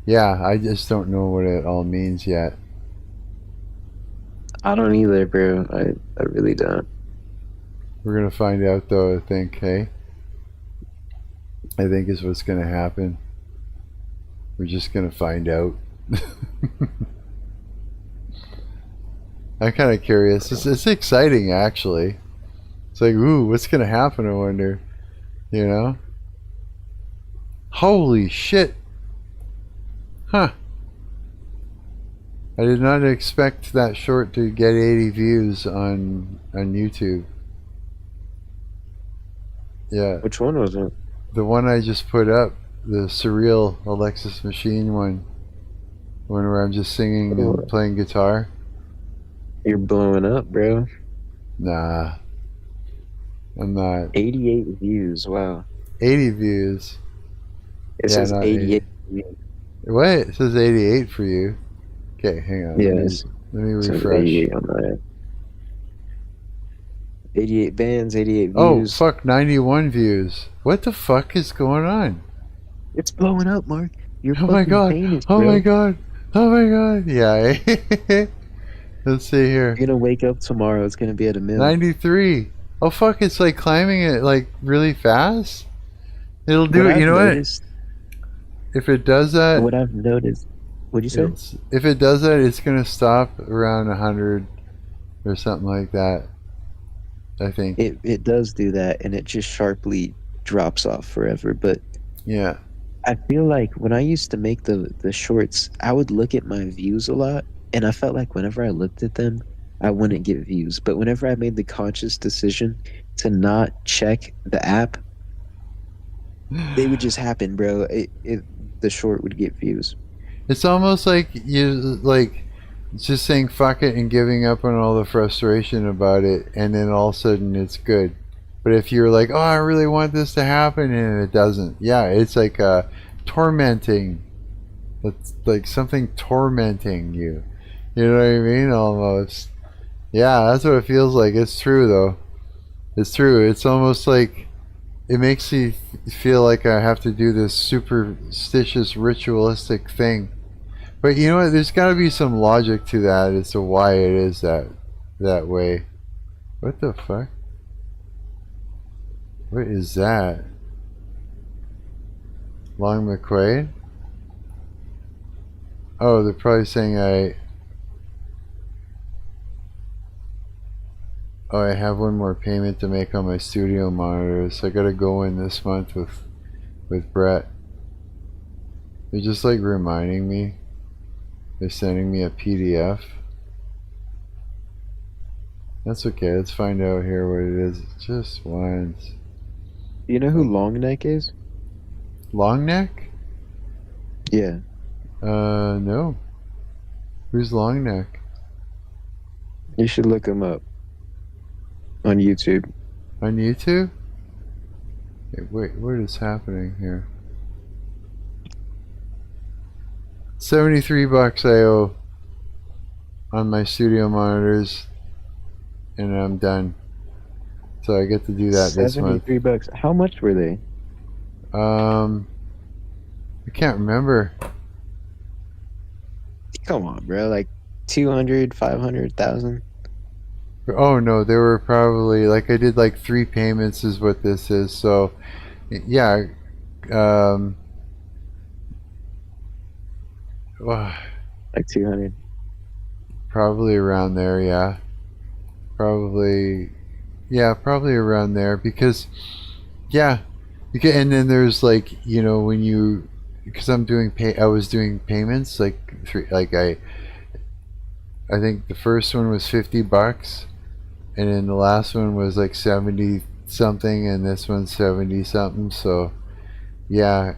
Speaker 1: Yeah, I just don't know what it all means yet.
Speaker 2: I don't either, bro. I really don't.
Speaker 1: We're gonna find out though, I think, hey? I think is what's gonna happen. We're just gonna find out. I'm kind of curious. It's exciting, actually. It's like, ooh, what's gonna happen, I wonder. You know? Holy shit! Huh. I did not expect that short to get 80 views on YouTube. Yeah,
Speaker 2: Which one was it?
Speaker 1: the one I just put up, the surreal Alexis Machine one where I'm just singing
Speaker 2: Oh,
Speaker 1: and playing guitar.
Speaker 2: you're blowing up, bro.
Speaker 1: Nah, I'm not.
Speaker 2: 88 views. Wow.
Speaker 1: 80 views.
Speaker 2: It
Speaker 1: Yeah,
Speaker 2: says
Speaker 1: not
Speaker 2: 88
Speaker 1: 80.
Speaker 2: views.
Speaker 1: What? It says 88 for you. Okay, hang on.
Speaker 2: Yes.
Speaker 1: Let me
Speaker 2: It says
Speaker 1: refresh.
Speaker 2: 88 on my end. 88 bands, 88
Speaker 1: Oh,
Speaker 2: views.
Speaker 1: fuck, 91 views. What the fuck is going on?
Speaker 2: It's blowing up, Mark. You're
Speaker 1: Oh my
Speaker 2: fucking
Speaker 1: god.
Speaker 2: famous,
Speaker 1: Oh
Speaker 2: bro.
Speaker 1: my god. Oh my god. Yeah. Let's see here.
Speaker 2: You're gonna wake up tomorrow. It's gonna be at 1 million.
Speaker 1: 93. Oh fuck, it's like climbing it like really fast. It'll do
Speaker 2: What
Speaker 1: it. You
Speaker 2: I've
Speaker 1: know
Speaker 2: noticed,
Speaker 1: what? If it does that,
Speaker 2: What I've noticed. What'd you say?
Speaker 1: if it does that, it's gonna stop around 100 or something like that. I think.
Speaker 2: It does do that, and it just sharply drops off forever. But
Speaker 1: Yeah.
Speaker 2: I feel like when I used to make the shorts, I would look at my views a lot, and I felt like whenever I looked at them, I wouldn't get views. But whenever I made the conscious decision to not check the app, they would just happen, bro. The short would get views.
Speaker 1: It's almost like you just saying fuck it and giving up on all the frustration about it, and then all of a sudden it's good. But if you're like, oh, I really want this to happen, and it doesn't, yeah, it's like tormenting. It's like something tormenting you. You know what I mean? Almost. Yeah, that's what it feels like. It's true though. It's true. It's almost like it makes you feel like I have to do this superstitious ritualistic thing. But you know what? There's got to be some logic to that as to why it is that way. What the fuck? What is that? Long McQuaid? Oh, they're probably saying I have one more payment to make on my studio monitors. So I gotta go in this month with Brett. They're just like reminding me. They're sending me a PDF. That's okay. Let's find out here what it is. Just once.
Speaker 2: You know who Long Neck is?
Speaker 1: Long neck?
Speaker 2: Yeah.
Speaker 1: No. Who's long neck?
Speaker 2: You should look him up on YouTube.
Speaker 1: On YouTube? Wait, what is happening here? $73 I owe on my studio monitors, and I'm done. So I get to do that this month.
Speaker 2: $73. How much were they?
Speaker 1: I can't remember.
Speaker 2: Come on, bro. Like 200, 500,000.
Speaker 1: Oh no, they were probably like I did like 3 payments is what this is. So yeah,
Speaker 2: Like 200.
Speaker 1: probably around there. Yeah, probably around there because and then there's like when you because I was doing payments like I think the first one was $50, and then the last one was like 70 something, and this one's 70 something. So yeah,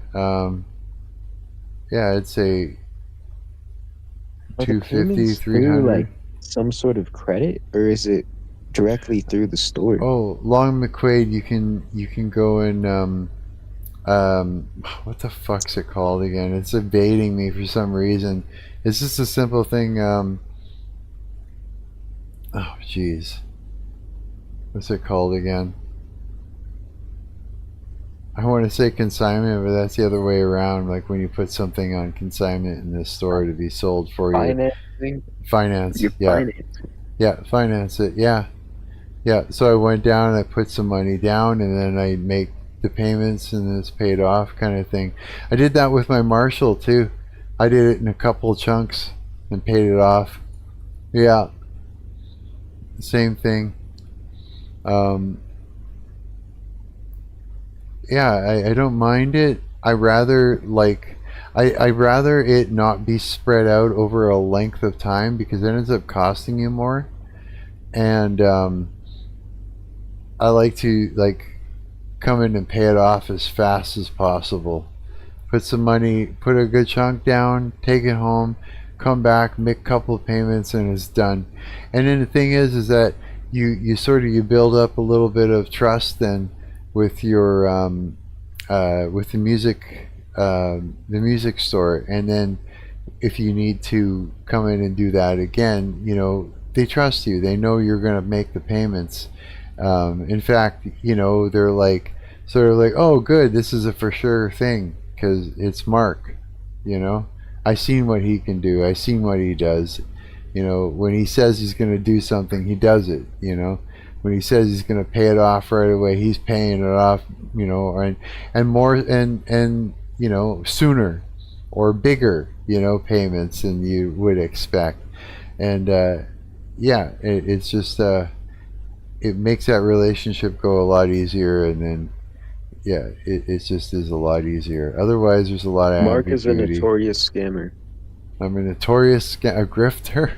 Speaker 1: I'd say
Speaker 2: Are the
Speaker 1: 250,
Speaker 2: payments through
Speaker 1: 300.
Speaker 2: like some sort of credit, or is it directly through the store?
Speaker 1: Oh, Long McQuaid, you can go and what the fuck's it called again? It's evading me for some reason. It's just a simple thing. Oh jeez, what's it called again? I want to say consignment, but that's the other way around. Like when you put something on consignment in the store to be sold for you.
Speaker 2: Financing?
Speaker 1: Finance.
Speaker 2: You're
Speaker 1: Yeah.
Speaker 2: financing.
Speaker 1: Yeah, finance it. Yeah. Yeah. So I went down and I put some money down, and then I make the payments, and it's paid off, kind of thing. I did that with my Marshall too. I did it in a couple chunks and paid it off. Yeah. Same thing. Yeah, I don't mind it. I rather I rather it not be spread out over a length of time, because it ends up costing you more. And I like to come in and pay it off as fast as possible. Put some money, put a good chunk down, take it home, come back, make a couple of payments, and it's done. And then the thing is that you sort of build up a little bit of trust then with your with the music store, and then if you need to come in and do that again, you know, they trust you. They know you're going to make the payments. In fact, you know, they're like sort of like, oh, good, this is a for sure thing because it's Mark. You know, I seen what he can do. I seen what he does. You know, when he says he's going to do something, he does it. You know, when he says he's going to pay it off right away, he's paying it off. You know, and more and you know, sooner or bigger, you know, payments than you would expect. And yeah, it's just it makes that relationship go a lot easier, and then yeah, it just is a lot easier. Otherwise, there's a lot of
Speaker 2: Mark is a
Speaker 1: ambiguity.
Speaker 2: notorious scammer.
Speaker 1: I'm a notorious a grifter.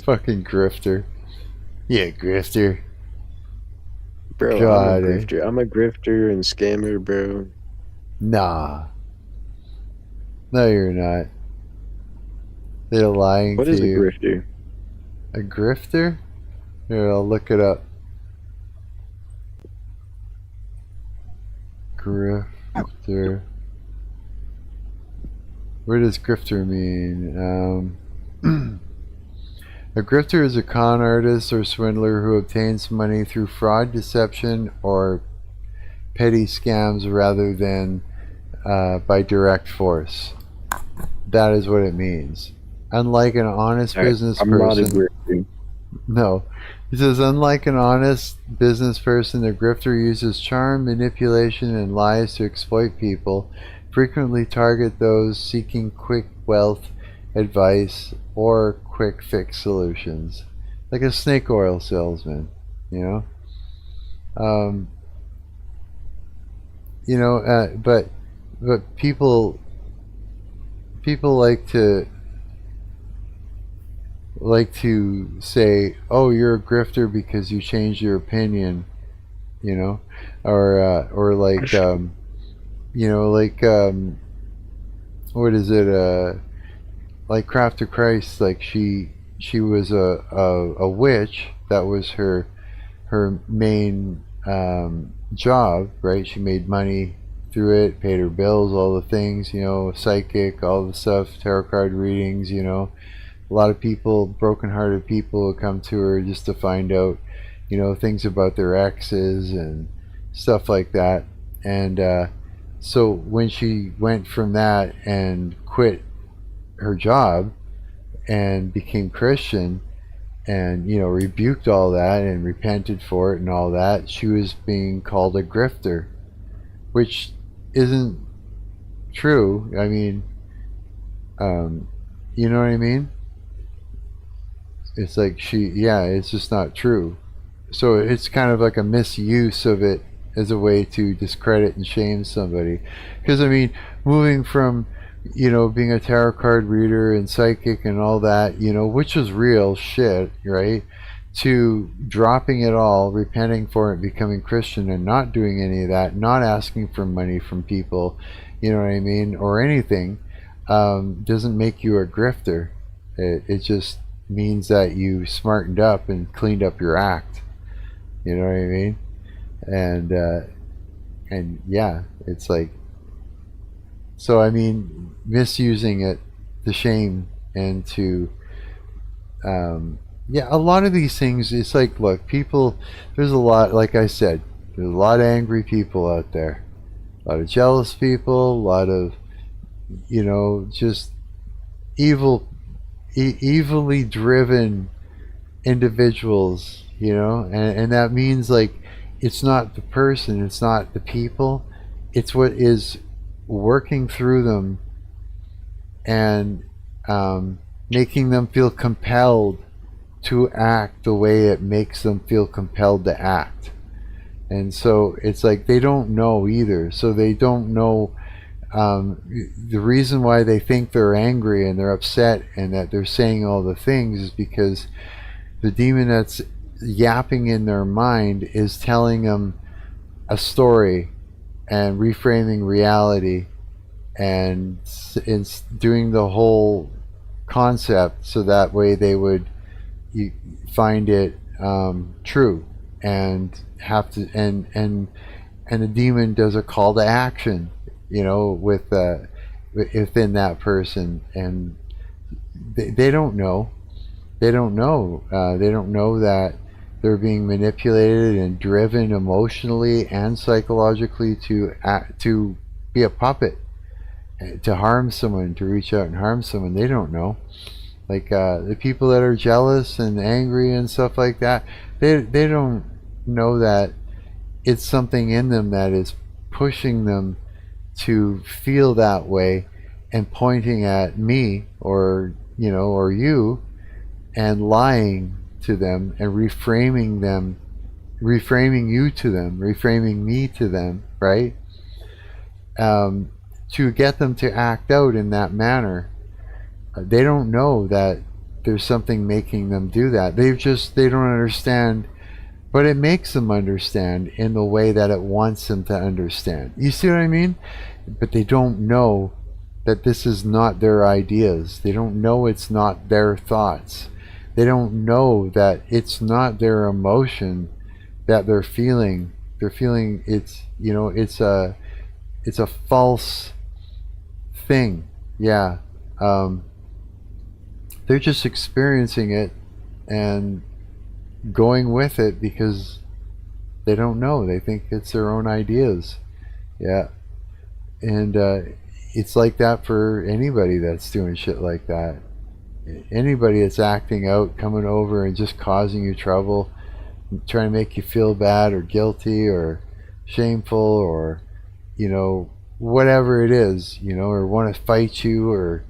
Speaker 1: Fucking grifter. Yeah, grifter.
Speaker 2: Bro,
Speaker 1: God,
Speaker 2: I'm a grifter. I'm a grifter and scammer, bro.
Speaker 1: Nah. No, you're not. They're lying
Speaker 2: What
Speaker 1: to
Speaker 2: is a
Speaker 1: you.
Speaker 2: grifter?
Speaker 1: A grifter? Here, I'll look it up. Grifter. What does grifter mean? A grifter is a con artist or swindler who obtains money through fraud, deception, or petty scams rather than by direct force. That is what it means. Unlike an honest business
Speaker 2: I'm not a
Speaker 1: person,
Speaker 2: grifter.
Speaker 1: no. It says, unlike an honest business person, the grifter uses charm, manipulation, and lies to exploit people, frequently target those seeking quick wealth, advice, or quick fix solutions. Like a snake oil salesman, you know? You know, but people like to say, oh, you're a grifter because you changed your opinion, you know, or like you know, like what is it, like Craft of Christ, like she was a witch. That was her main job, right? She made money through it, paid her bills, all the things, you know, psychic, all the stuff, tarot card readings, you know. A lot of people, broken-hearted people, would come to her just to find out, you know, things about their exes and stuff like that. And so when she went from that and quit her job and became Christian and, you know, rebuked all that and repented for it and all that, she was being called a grifter, which isn't true. I mean, you know what I mean? It's like it's just not true. So it's kind of like a misuse of it as a way to discredit and shame somebody. Because, I mean, moving from, you know, being a tarot card reader and psychic and all that, you know, which is real shit, right? To dropping it all, repenting for it, becoming Christian and not doing any of that, not asking for money from people, you know what I mean, or anything, doesn't make you a grifter. It just means that you smartened up and cleaned up your act. You know what I mean? And yeah, it's like, so I mean, misusing it to shame and to yeah, a lot of these things, it's like, look, people, there's a lot, like I said, there's a lot of angry people out there, a lot of jealous people, a lot of, you know, just evilly driven individuals, you know, and that means, like, it's not the person, it's not the people, it's what is working through them and making them feel compelled to act the way it makes them feel compelled to act. And so it's like they don't know either, so they don't know the reason why they think they're angry and they're upset and that they're saying all the things is because the demon that's yapping in their mind is telling them a story and reframing reality and doing the whole concept so that way they would find it true and have to and the demon does a call to action, with within that person, and they don't know. They don't know. They don't know that they're being manipulated and driven emotionally and psychologically to be a puppet, to harm someone, to reach out and harm someone. They don't know. Like the people that are jealous and angry and stuff like that, they don't know that it's something in them that is pushing them to feel that way and pointing at me or you and lying to them and reframing you to them, reframing me to them, right? To get them to act out in that manner. They don't know that there's something making them do that. They don't understand, but it makes them understand in the way that it wants them to understand. You see what I mean? But they don't know that this is not their ideas. They don't know it's not their thoughts. They don't know that it's not their emotion that they're feeling. They're feeling it's a false thing. Yeah. They're just experiencing it and going with it because they don't know. They think it's their own ideas. Yeah. And it's like that for anybody that's doing shit like that. Anybody that's acting out, coming over and just causing you trouble, trying to make you feel bad or guilty or shameful or, whatever it is, or want to fight you or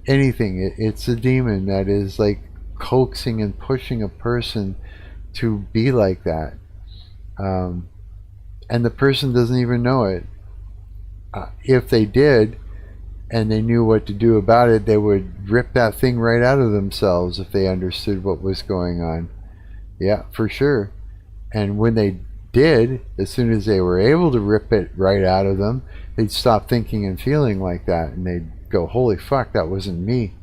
Speaker 1: anything. It's a demon that is like coaxing and pushing a person to be like that. And the person doesn't even know it. If they did and they knew what to do about it, they would rip that thing right out of themselves if they understood what was going on. Yeah, for sure. And when they did, as soon as they were able to rip it right out of them, they'd stop thinking and feeling like that, and they'd go, holy fuck, that wasn't me.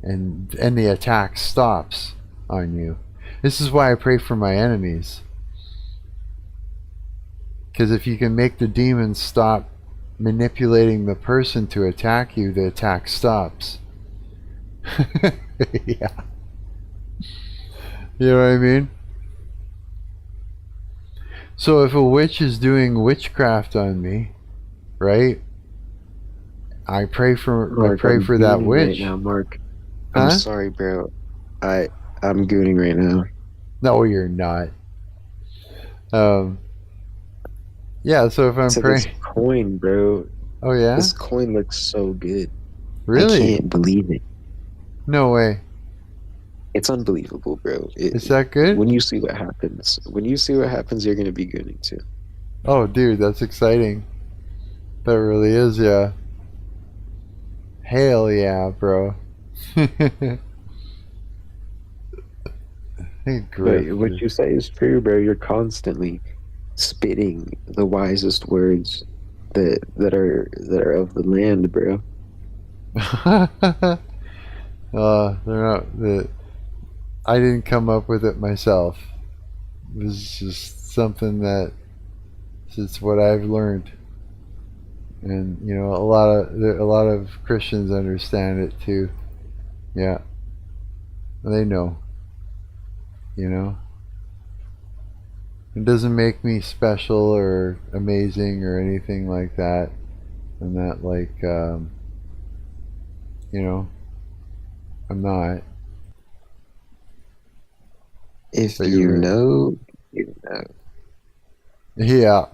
Speaker 1: And the attack stops on you. This is why I pray for my enemies. Because if you can make the demons stop manipulating the person to attack you, the attack stops. Yeah. You know what I mean? So if a witch is doing witchcraft on me, right? I pray for
Speaker 2: Mark, I'm
Speaker 1: that
Speaker 2: gooning
Speaker 1: witch.
Speaker 2: right now, Mark.
Speaker 1: Huh?
Speaker 2: I'm sorry, bro. I'm gooning right now.
Speaker 1: No, you're not. Yeah, so if I'm
Speaker 2: So
Speaker 1: praying...
Speaker 2: this coin, bro.
Speaker 1: Oh, yeah?
Speaker 2: This coin looks so good.
Speaker 1: Really?
Speaker 2: I can't believe it.
Speaker 1: No way.
Speaker 2: It's unbelievable, bro.
Speaker 1: Is that good?
Speaker 2: When you see what happens, you're gonna be gooning too.
Speaker 1: Oh, dude, that's exciting. That really is, yeah. Hell yeah, bro.
Speaker 2: But what you say is true, bro. You're constantly spitting the wisest words that are of the land, bro.
Speaker 1: They're not. I didn't come up with it myself. It was just something that it's what I've learned, and a lot of Christians understand it too. Yeah, they know. It doesn't make me special or amazing or anything like that, and that I'm not.
Speaker 2: If
Speaker 1: But
Speaker 2: you
Speaker 1: you're
Speaker 2: know, you know.
Speaker 1: Yeah.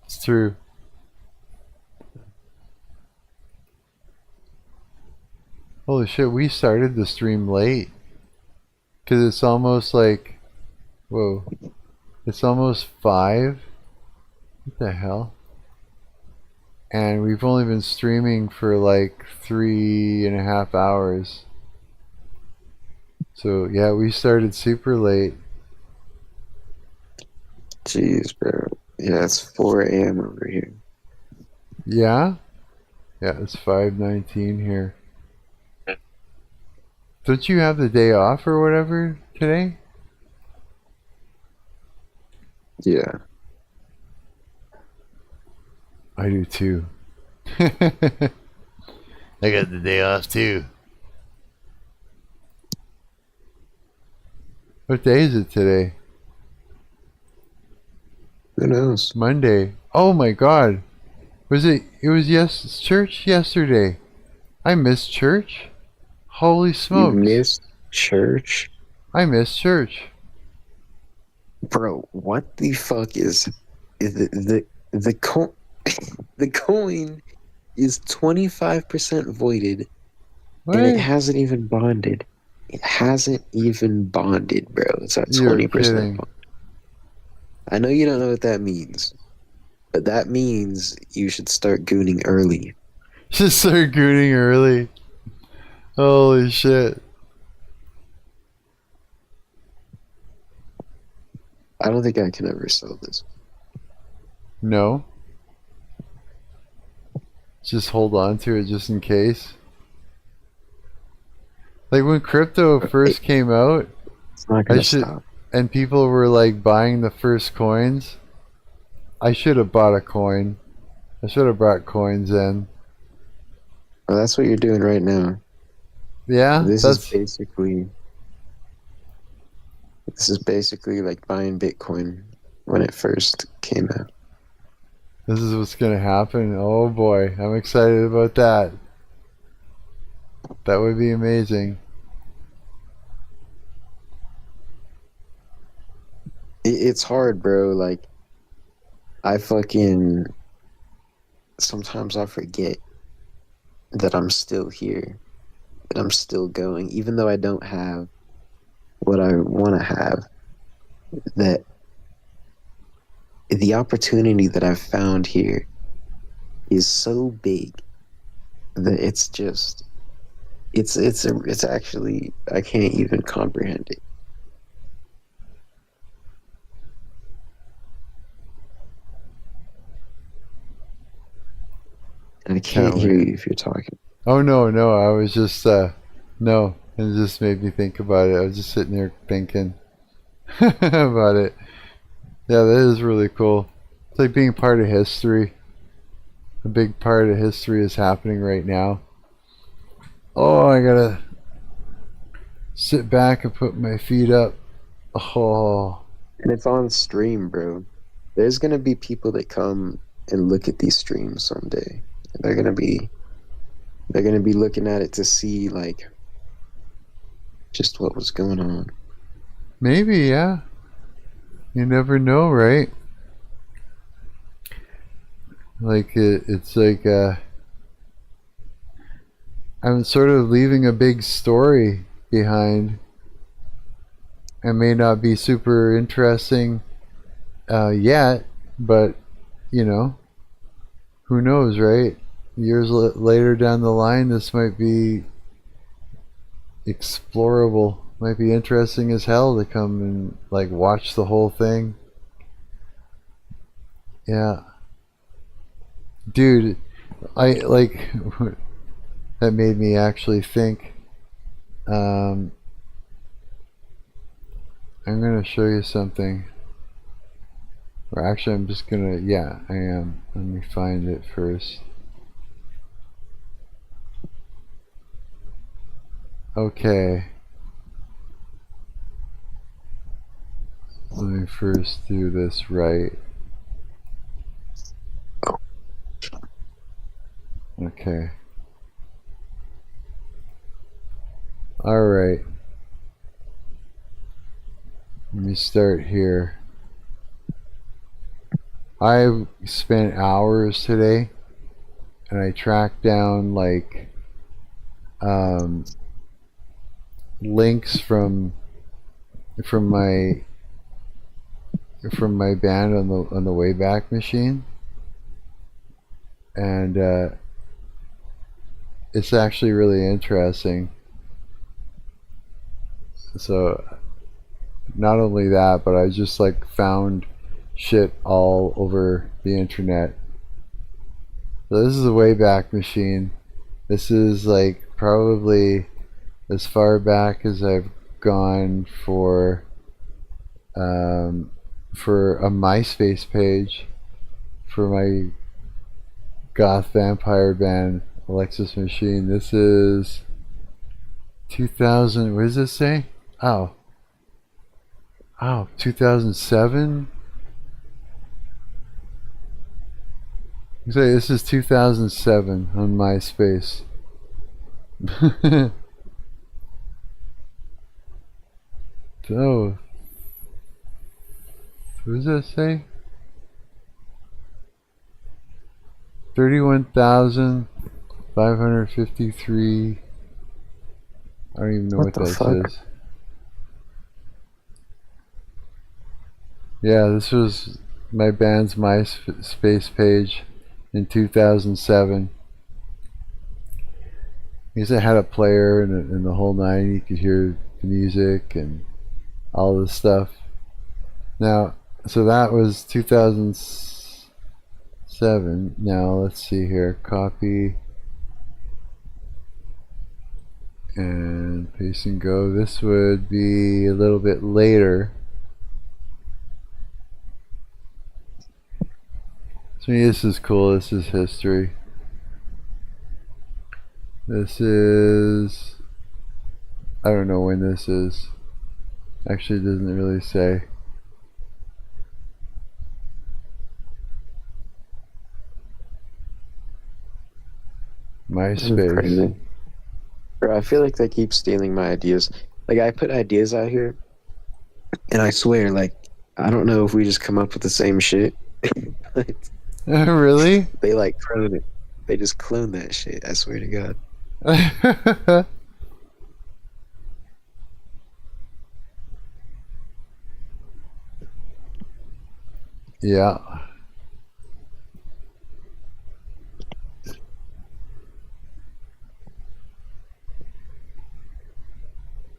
Speaker 1: It's true. Holy shit, we started the stream late. Because it's almost like... Whoa. It's almost 5? What the hell? And we've only been streaming for like 3.5 hours. So yeah, we started super late.
Speaker 2: Jeez, bro. Yeah, it's 4 a.m. over here.
Speaker 1: Yeah? Yeah, it's 5:19 here. Don't you have the day off or whatever today?
Speaker 2: Yeah.
Speaker 1: I do too. I got the day off too. What day is it today?
Speaker 2: Who knows?
Speaker 1: Monday. Oh my god. It was church yesterday. I missed church. Holy
Speaker 2: You
Speaker 1: smokes.
Speaker 2: missed church?
Speaker 1: I missed church.
Speaker 2: Bro, what the fuck is the coin? The coin is 25% voided,
Speaker 1: What?
Speaker 2: and it hasn't even bonded. It hasn't even bonded, bro. It's at
Speaker 1: You're
Speaker 2: 20%
Speaker 1: kidding.
Speaker 2: bond. I know you don't know what that means, but that means you should start gooning early.
Speaker 1: Just start gooning early. Holy shit.
Speaker 2: I don't think I can ever sell this.
Speaker 1: No. Just hold on to it just in case. Like when crypto first came out,
Speaker 2: It's not gonna stop.
Speaker 1: and people were like buying the first coins, I should have bought a coin. I should have brought coins in.
Speaker 2: Well, that's what you're doing right now.
Speaker 1: Yeah,
Speaker 2: This is basically like buying Bitcoin when it first came out.
Speaker 1: this is what's gonna happen. Oh boy, I'm excited about that. That would be amazing.
Speaker 2: It's hard, bro. Like, sometimes I forget that I'm still here, that I'm still going, even though I don't have what I want to have, that the opportunity that I've found here is so big that it's actually, I can't even comprehend it. And I can't hear you if you're talking.
Speaker 1: Oh no, I was just no, it just made me think about it. I was just sitting there thinking about it. Yeah, that is really cool. It's like being part of history. A big part of history is happening right now. Oh, I gotta sit back and put my feet up. Oh,
Speaker 2: And it's on stream, bro. There's gonna be people that come and look at these streams someday. They're gonna be looking at it to see like just what was going on.
Speaker 1: maybe, yeah. You never know, right? Like it's like I'm sort of leaving a big story behind. It may not be super interesting yet, but you know, who knows, right? Years later down the line, this might be explorable. Might be interesting as hell to come and like watch the whole thing. Yeah, dude, I like that made me actually think. I'm gonna show you something. Or actually, I'm just gonna. Yeah, I am. Let me find it first. Okay. Let me first do this right. Okay. Alright. Let me start here. I spent hours today and I tracked down like links from my band on the Wayback Machine, and it's actually really interesting. So not only that, but I just like found shit all over the internet. So this is a Wayback Machine. This is like probably as far back as I've gone for a MySpace page for my goth vampire band Alexis Machine. This is 2000. What does this say? Oh, 2007. Say this is 2007 on MySpace. So, what does that say? 31,553. I don't even know what that says. Yeah, this was my band's MySpace page in 2007. Because it had a player and the whole nine. You could hear the music and all this stuff. Now, so that was 2007. Now, let's see here. Copy and paste and go. This would be a little bit later. So this is cool. This is history. This is... I don't know when this is. Actually, it doesn't really say. MySpace.
Speaker 2: Bro, I feel like they keep stealing my ideas. Like, I put ideas out here, and I swear, like, I don't know if we just come up with the same shit.
Speaker 1: Really?
Speaker 2: They, like, clone it. They just clone that shit, I swear to God.
Speaker 1: Yeah.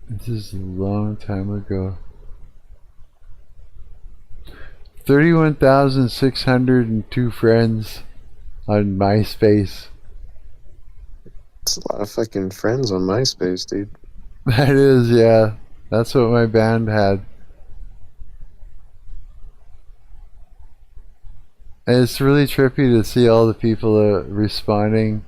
Speaker 1: This is a long time ago. 31,602 friends on MySpace.
Speaker 2: It's a lot of fucking friends on MySpace, dude.
Speaker 1: That is, yeah. That's what my band had. And it's really trippy to see all the people responding.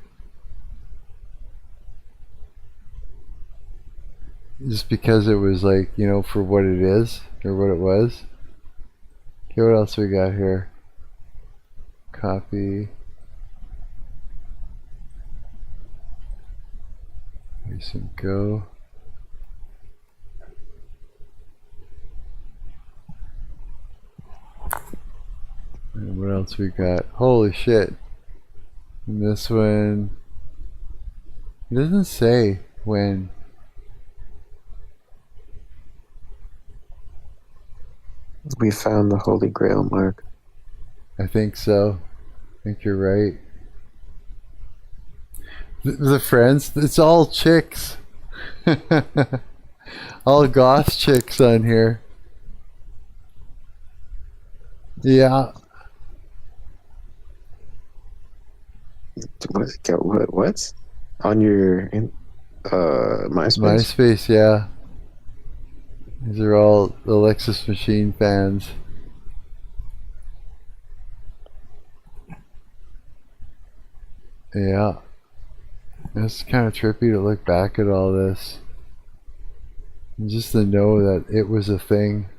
Speaker 1: Just because it was like, you know, for what it is, or what it was. Okay, what else we got here? Copy. Paste and go. And what else we got? Holy shit. And this one, it doesn't say when.
Speaker 2: We found the Holy Grail, Mark.
Speaker 1: I think so. I think you're right. The friends, it's all chicks. All goth chicks on here. Yeah.
Speaker 2: What? On your MySpace?
Speaker 1: MySpace, yeah. These are all Alexis Machine fans. Yeah. It's kind of trippy to look back at all this. And just to know that it was a thing.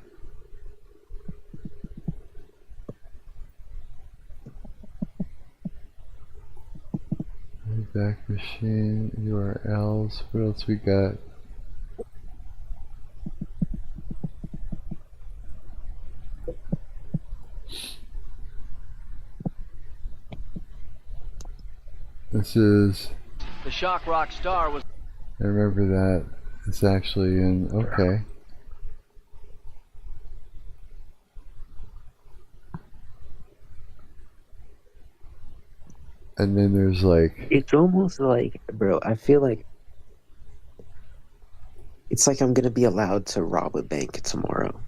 Speaker 1: Back Machine, URLs. What else we got? This is...
Speaker 4: The shock rock star was...
Speaker 1: I remember that. It's actually in... Okay. And then there's like...
Speaker 2: It's almost like, bro, I feel like it's like I'm gonna be allowed to rob a bank tomorrow.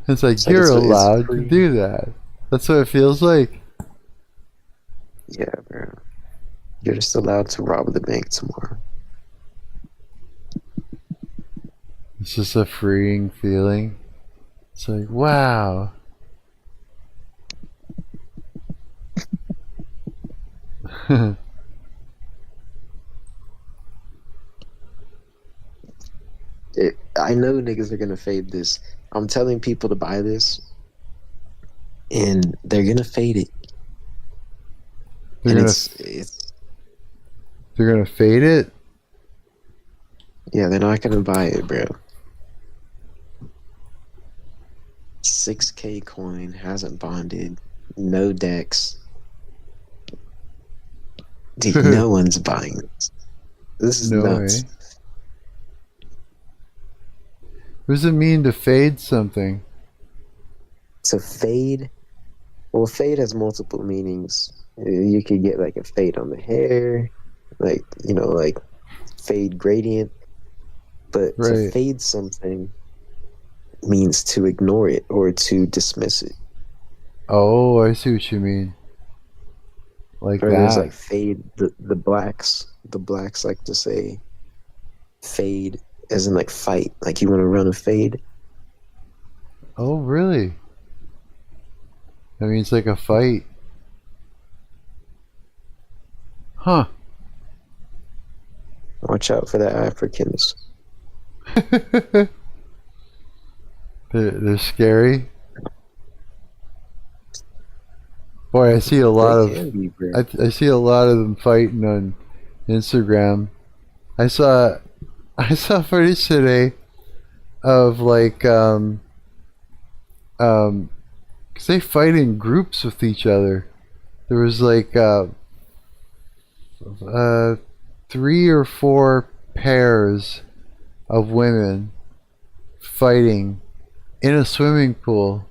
Speaker 1: It's like,
Speaker 2: It's like
Speaker 1: you're
Speaker 2: it's
Speaker 1: allowed
Speaker 2: free.
Speaker 1: to do that. That's what it feels like.
Speaker 2: Yeah, bro. You're just allowed to rob the bank tomorrow.
Speaker 1: It's just a freeing feeling. It's like, wow.
Speaker 2: I know niggas are gonna fade this. I'm telling people to buy this, and they're gonna fade it.
Speaker 1: They're
Speaker 2: And
Speaker 1: gonna they're gonna fade it.
Speaker 2: yeah, they're not gonna buy it, bro. 6K coin hasn't bonded, no decks. Dude, no one's buying this. This is
Speaker 1: No
Speaker 2: nuts.
Speaker 1: way. What does it mean to fade something?
Speaker 2: So fade, well, fade has multiple meanings. You could get like a fade on the hair, like, you know, like fade gradient. But to
Speaker 1: Right.
Speaker 2: fade something means to ignore it or to dismiss it.
Speaker 1: Oh, I see what you mean. Like
Speaker 2: Or there's
Speaker 1: that.
Speaker 2: like fade, the blacks. The blacks like to say fade as in like fight. Like you want to run a fade.
Speaker 1: Oh, really? That means like a fight. Huh.
Speaker 2: Watch out for the Africans.
Speaker 1: They're scary. Boy, I see a lot
Speaker 2: They
Speaker 1: of
Speaker 2: can be, bro.
Speaker 1: I see a lot of them fighting on Instagram. I saw footage today of like 'cause they fight in groups with each other. There was like 3 or 4 pairs of women fighting in a swimming pool.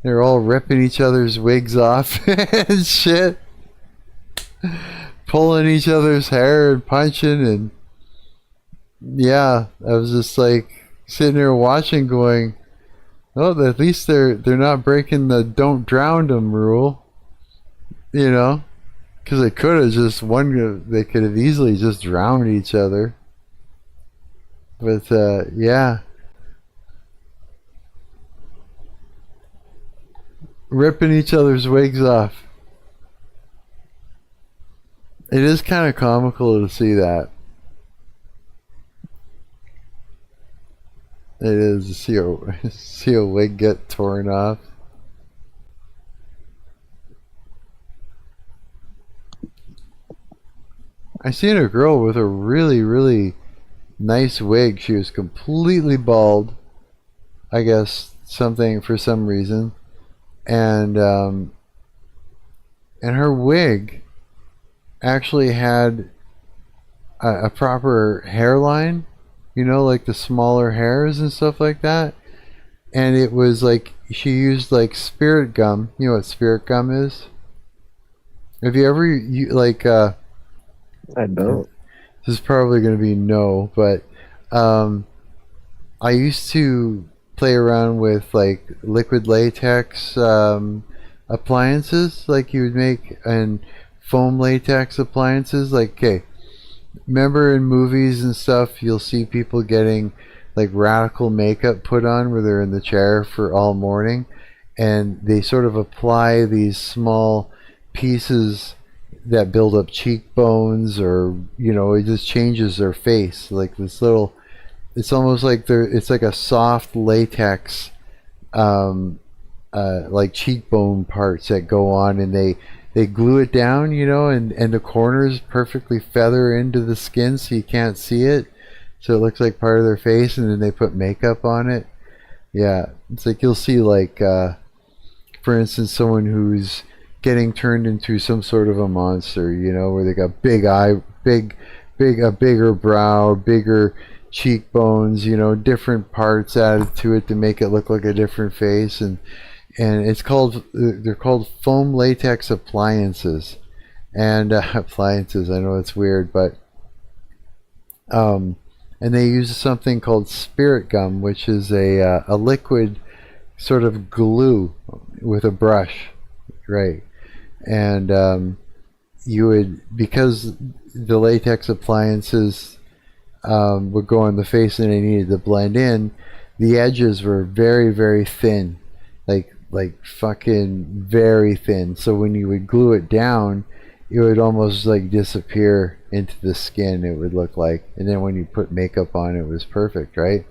Speaker 1: They're all ripping each other's wigs off and shit, pulling each other's hair and punching, and yeah, I was just like sitting there watching, going, "Oh, at least they're not breaking the 'don't drown them' rule," you know, because they could have just they could have easily just drowned each other. But yeah, ripping each other's wigs off. It is kind of comical to see that. It is to see see a wig get torn off. I seen a girl with a really, really nice wig. She was completely bald. I guess for some reason, and her wig actually had a proper hairline. You know, like the smaller hairs and stuff like that. And it was like she used like spirit gum. You know what spirit gum is? Have you ever
Speaker 2: I don't.
Speaker 1: this is probably going to be no, but I used to play around with like liquid latex appliances, like you would make, and foam latex appliances. Like, okay, remember in movies and stuff, you'll see people getting like radical makeup put on where they're in the chair for all morning, and they sort of apply these small pieces that build up cheekbones, or you know, it just changes their face, like this little, it's almost like it's like a soft latex like cheekbone parts that go on, and they glue it down, you know, and the corners perfectly feather into the skin so you can't see it, so it looks like part of their face, and then they put makeup on it. Yeah, it's like you'll see like for instance, someone who's getting turned into some sort of a monster, you know, where they got a bigger brow, bigger cheekbones, you know, different parts added to it to make it look like a different face, and they're called foam latex appliances, and appliances. I know it's weird, but and they use something called spirit gum, which is a liquid sort of glue with a brush, right? And you would, because the latex appliances would go on the face and they needed to blend in, the edges were very, very thin, like fucking very thin. So when you would glue it down, it would almost like disappear into the skin, it would look like. And then when you put makeup on, it was perfect, right?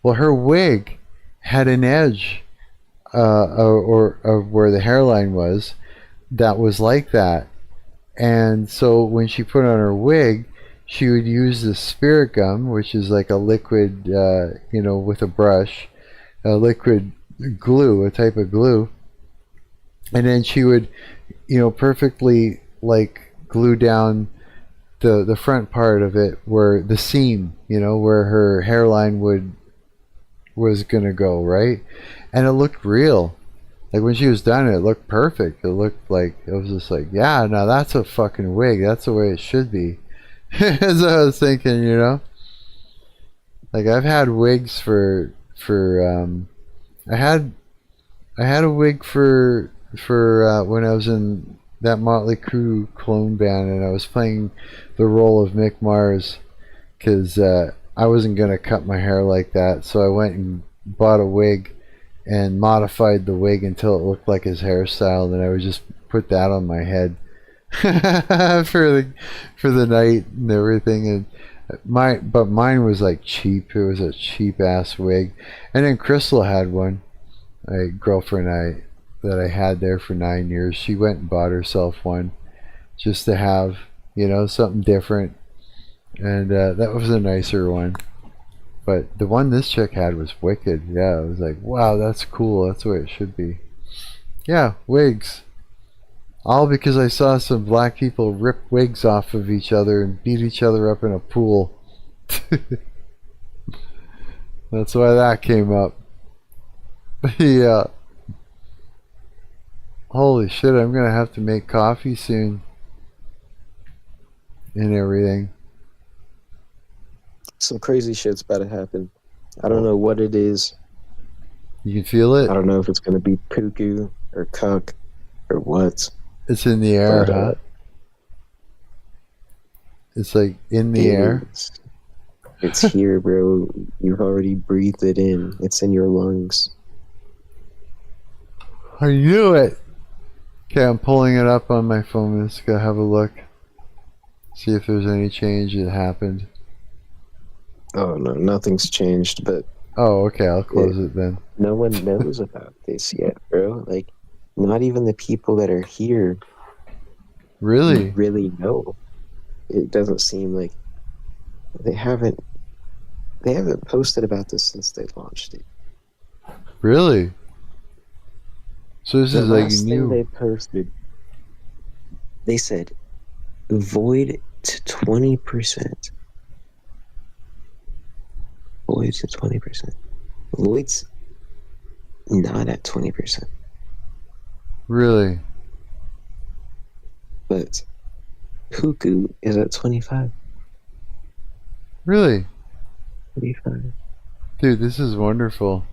Speaker 1: Well, her wig had an edge or where the hairline was, that was like that. And so when she put on her wig, she would use the spirit gum, which is like a liquid, with a brush, a liquid glue, a type of glue. And then she would, perfectly like glue down the front part of it, where the seam, where her hairline was gonna go, right? And it looked real. Like when she was done, it looked perfect. It looked like, it was just like, yeah, now that's a fucking wig. That's the way it should be. As I was thinking, like I've had wigs for I had a wig for when I was in that Motley Crue clone band, and I was playing the role of Mick Mars, because I wasn't gonna cut my hair like that, so I went and bought a wig and modified the wig until it looked like his hairstyle, and I would just put that on my head for the night and everything. And mine was like cheap. It was a cheap ass wig. And then Crystal had one, a girlfriend that I had there for 9 years. She went and bought herself one just to have, something different. And that was a nicer one. But the one this chick had was wicked. Yeah, it was like, wow, that's cool. That's the way it should be. Yeah, wigs. All because I saw some black people rip wigs off of each other and beat each other up in a pool. That's why that came up. Yeah. Holy shit, I'm gonna have to make coffee soon. And everything.
Speaker 2: Some crazy shit's about to happen. I don't know what it is.
Speaker 1: You can feel it?
Speaker 2: I don't know if it's going to be Puku or Cuck or what.
Speaker 1: It's in the air,
Speaker 2: But,
Speaker 1: huh? It's like in the air?
Speaker 2: It's here, bro. You've already breathed it in. It's in your lungs.
Speaker 1: I knew it! Okay, I'm pulling it up on my phone. Let's go have a look. See if there's any change that happened.
Speaker 2: Oh, no, nothing's changed, but...
Speaker 1: Oh, okay, I'll close it then.
Speaker 2: No one knows about this yet, bro. Like, not even the people that are here
Speaker 1: Really?
Speaker 2: really know. It doesn't seem like... They haven't posted about this since they launched it.
Speaker 1: Really? So this is like new.
Speaker 2: They posted, they said, void to 20%. Void to 20%. Void's not at 20%.
Speaker 1: Really?
Speaker 2: But Puku is at 25.
Speaker 1: Really?
Speaker 2: 25.
Speaker 1: Dude, this is wonderful.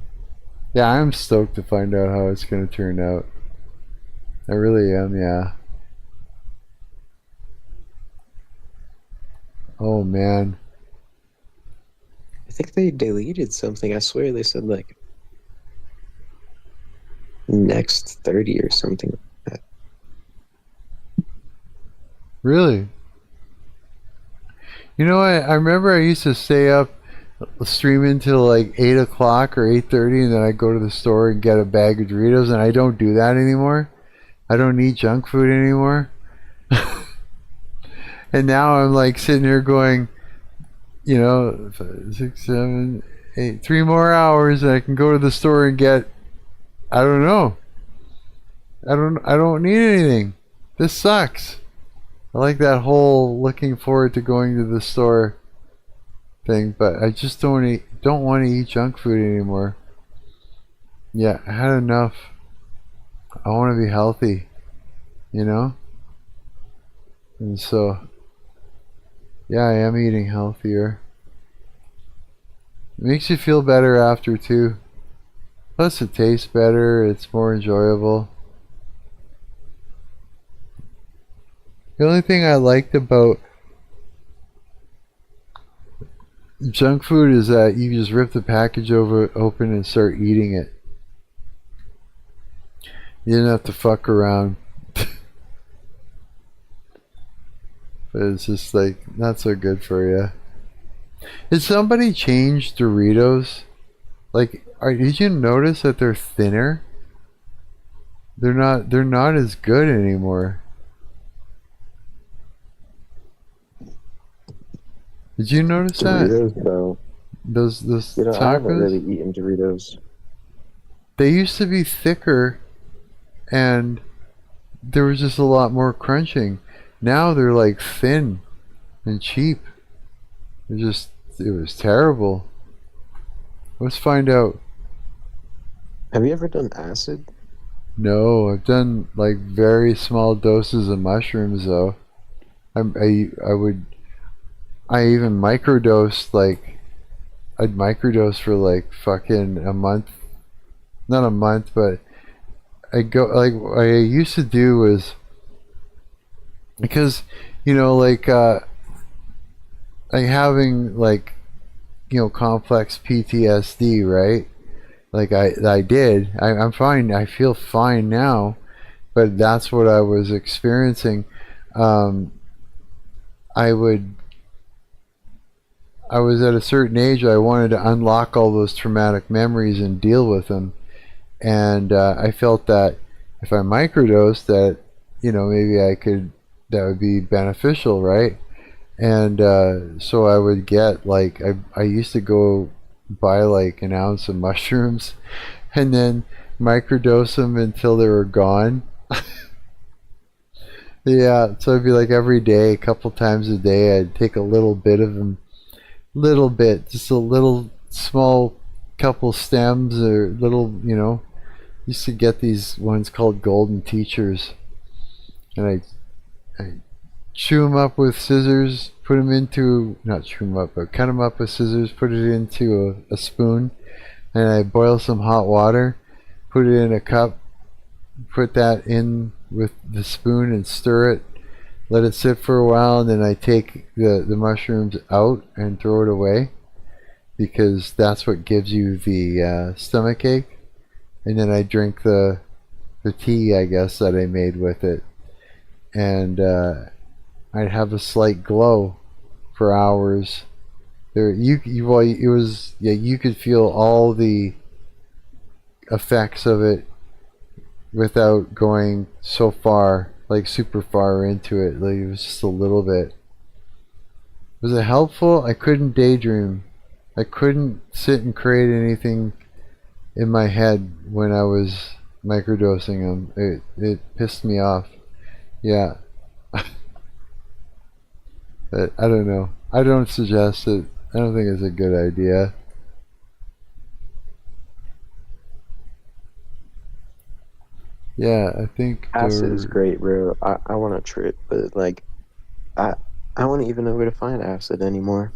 Speaker 1: Yeah, I'm stoked to find out how it's going to turn out. I really am, yeah. Oh, man.
Speaker 2: I think they deleted something. I swear they said, like, next 30 or something like that.
Speaker 1: Really? You know, I remember I used to stay up streaming till like 8 o'clock or 8:30, and then I go to the store and get a bag of Doritos, and I don't do that anymore. I don't eat junk food anymore. And now I'm like sitting here going, 6, 7, 8, 3 more hours, and I can go to the store and get, I don't know. I don't need anything. This sucks. I like that whole looking forward to going to the store thing, but I just don't want to eat junk food anymore. Yeah, I had enough. I want to be healthy, And so, yeah, I am eating healthier. It makes you feel better after too. Plus it tastes better, it's more enjoyable. The only thing I liked about junk food is that you just rip the package open and start eating it. You didn't have to fuck around. But it's just like not so good for you. Did somebody change Doritos? Like, did you notice that they're thinner? They're not as good anymore. Did you notice that?
Speaker 2: Doritos, though.
Speaker 1: Those
Speaker 2: I haven't
Speaker 1: tacos?
Speaker 2: really eaten Doritos.
Speaker 1: They used to be thicker, and there was just a lot more crunching. Now they're like thin and cheap. It was terrible. Let's find out.
Speaker 2: Have you ever done acid?
Speaker 1: No, I've done like very small doses of mushrooms though. I even microdosed, like I'd microdose for like fucking a month. Not a month, but what I used to do was, because like having like complex PTSD, right? Like I did. I'm fine. I feel fine now, but that's what I was experiencing. I was at a certain age. I wanted to unlock all those traumatic memories and deal with them, and I felt that if I microdosed, that maybe that would be beneficial, right? And so I would get like I used to go buy like an ounce of mushrooms and then microdose them until they were gone. Yeah, so it'd be like every day, a couple times a day, I'd take a little bit of them, just a little small couple stems or little, used to get these ones called golden teachers, and I chew them up with scissors, put them into, not chew them up, but cut them up with scissors, put it into a spoon, and I boil some hot water, put it in a cup, put that in with the spoon and stir it, let it sit for a while, and then I take the mushrooms out and throw it away, because that's what gives you the stomach ache. And then I drink the tea, I guess, that I made with it, and I'd have a slight glow for hours. You could feel all the effects of it without going so far, like super far into it. Like it was just a little bit. Was it helpful? I couldn't daydream. I couldn't sit and create anything in my head when I was microdosing them. It pissed me off. Yeah. But I don't know. I don't suggest it. I don't think it's a good idea. Yeah, I think
Speaker 2: Acid is great, bro. I want to trip, but like, I wouldn't even know where to find acid anymore.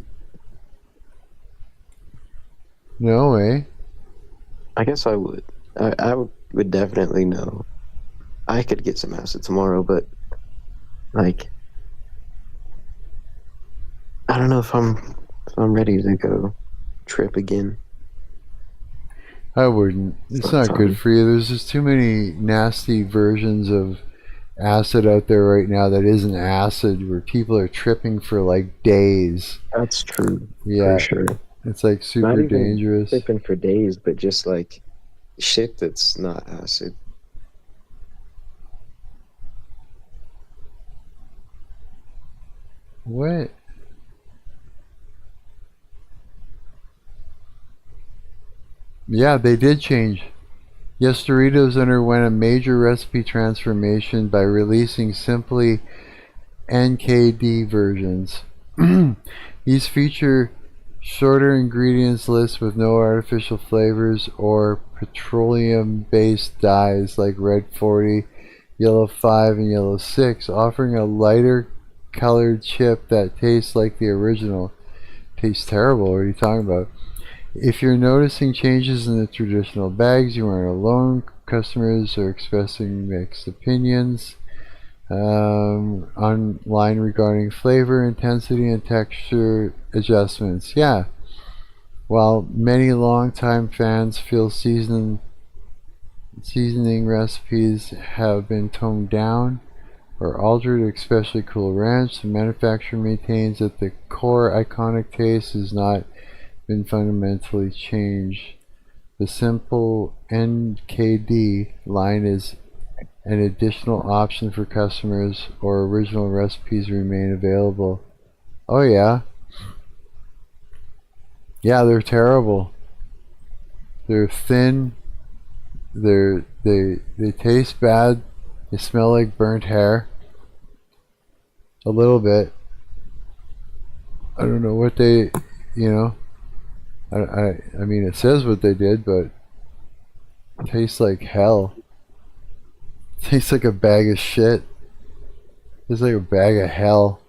Speaker 1: No way.
Speaker 2: I guess I would. I would definitely know. I could get some acid tomorrow, but like, I don't know if I'm ready to go trip again.
Speaker 1: I wouldn't. It's not good for you. There's just too many nasty versions of acid out there right now that isn't acid, where people are tripping for like days.
Speaker 2: That's true.
Speaker 1: Yeah,
Speaker 2: for sure.
Speaker 1: It's like super
Speaker 2: Not even
Speaker 1: dangerous.
Speaker 2: tripping for days, but just like shit that's not acid.
Speaker 1: What? Yeah, they did change. Yes, Doritos underwent a major recipe transformation by releasing simply NKD versions. These feature shorter ingredients lists with no artificial flavors or petroleum-based dyes like Red 40, Yellow 5, and Yellow 6, offering a lighter colored chip that tastes like the original. Tastes terrible. What are you talking about? If you're noticing changes in the traditional bags, you aren't alone. Customers are expressing mixed opinions online regarding flavor, intensity, and texture adjustments. Yeah. While many longtime fans feel seasoning recipes have been toned down or altered, especially Cool Ranch, the manufacturer maintains that the core iconic taste has not been fundamentally changed. The simple NKD line is an additional option for customers, or original recipes remain available. Oh yeah. Yeah, they're terrible. They're thin. They taste bad. They smell like burnt hair. A little bit. I don't know what they, you know. I mean, it says what they did, but it tastes like hell. It tastes like a bag of shit. It's like a bag of hell.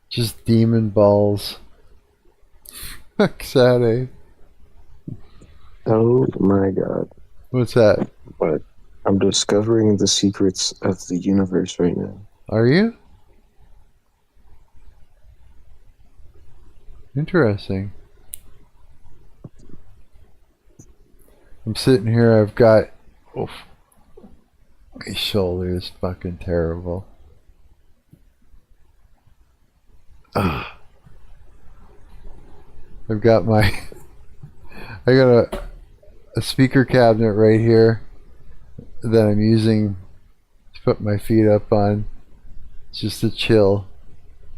Speaker 1: Just demon balls. Exciting.
Speaker 2: Oh my god.
Speaker 1: What's that?
Speaker 2: But I'm discovering the secrets of the universe right now.
Speaker 1: Are you? Interesting. I'm sitting here, I've got... Oof. My shoulder is fucking terrible. Ah. I've got my... I got a speaker cabinet right here that I'm using to put my feet up on, just to chill.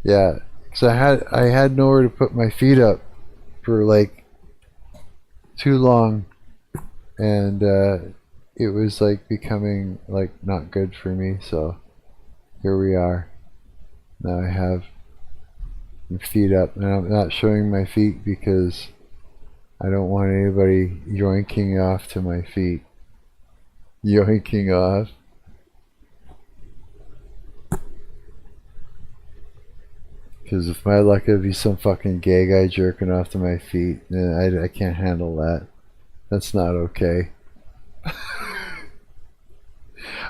Speaker 1: Yeah, because I had nowhere to put my feet up for like too long, and it was like becoming like not good for me. So here we are. Now I have my feet up, and I'm not showing my feet because I don't want anybody yoinking off to my feet. Yoinking off. Because if my luck, it'd be some fucking gay guy jerking off to my feet, and I can't handle that. That's not okay.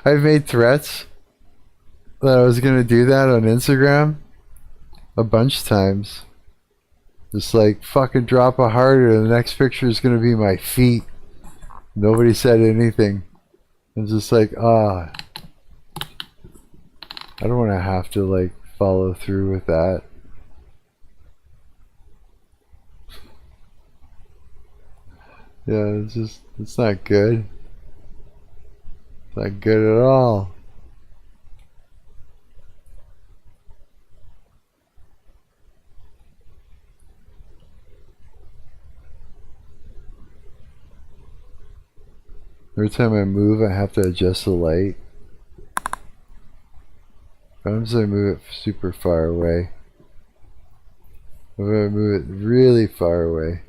Speaker 1: I've made threats that I was gonna do that on Instagram a bunch of times. Just like, fucking drop a heart or the next picture is gonna be my feet. Nobody said anything. I'm just like, I don't want to have to like follow through with that. Yeah, it's not good. It's not good at all. Every time I move, I have to adjust the light. Sometimes I move it super far away. If I move it really far away,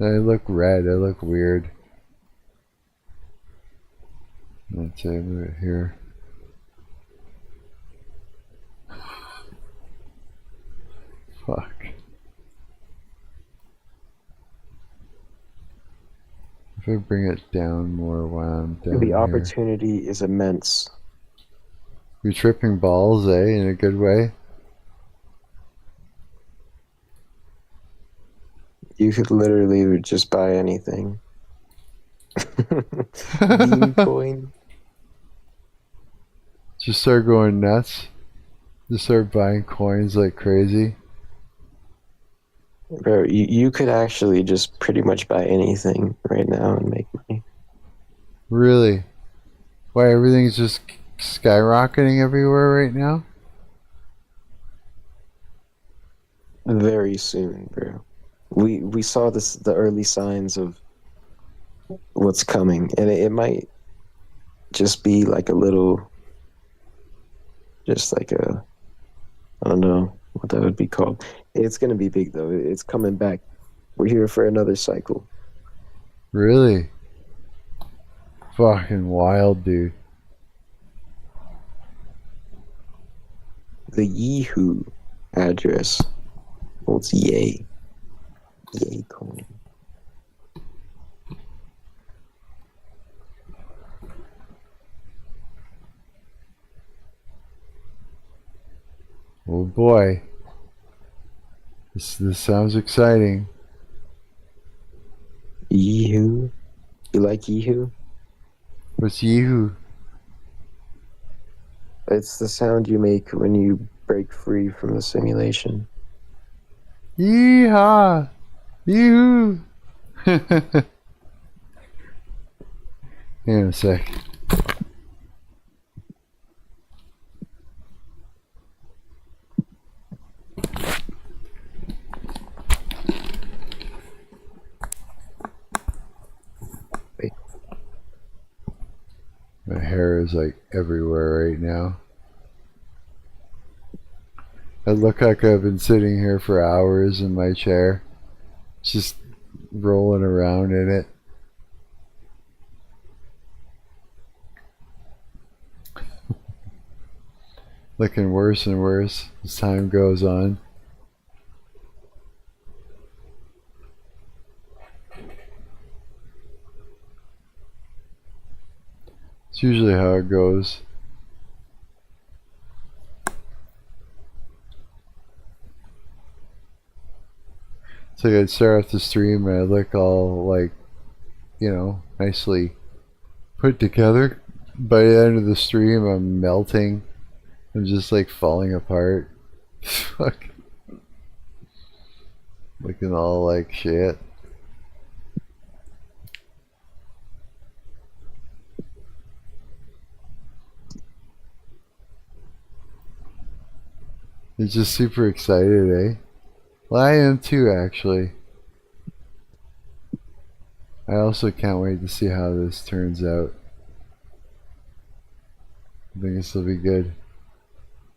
Speaker 1: then I look red, I look weird. Let's say I move it here. Fuck. If I bring it down more while I'm down
Speaker 2: The
Speaker 1: here.
Speaker 2: opportunity is immense.
Speaker 1: You're tripping balls, eh? In a good way?
Speaker 2: You could literally just buy anything. Bean coin.
Speaker 1: Just start going nuts. Just start buying coins like crazy.
Speaker 2: Bro, you could actually just pretty much buy anything right now and make money.
Speaker 1: Really? Why, everything's just skyrocketing everywhere right now?
Speaker 2: Very soon, bro. We saw the early signs of what's coming, and it might just be like a little, just like a, I don't know what that would be called. It's gonna be big though. It's coming back. We're here for another cycle.
Speaker 1: Really? Fucking wild, dude.
Speaker 2: The Yahoo address. Well, it's yay. Yay coin.
Speaker 1: Oh boy. This sounds exciting.
Speaker 2: Yeehoo. You like yeehoo?
Speaker 1: What's Yahoo?
Speaker 2: It's the sound you make when you break free from the simulation.
Speaker 1: Yeehaw! Yahoo! Hang on a sec.
Speaker 2: Wait.
Speaker 1: My hair is like everywhere right now. I look like I've been sitting here for hours in my chair, just rolling around in it. Looking worse and worse as time goes on. It's usually how it goes. It's like I'd start off the stream and I'd look all like, you know, nicely put together. By the end of the stream, I'm melting. I'm just like falling apart. Fuck. Looking all like shit. You're just super excited, eh? Well, I am too, actually. I also can't wait to see how this turns out. I think this will be good.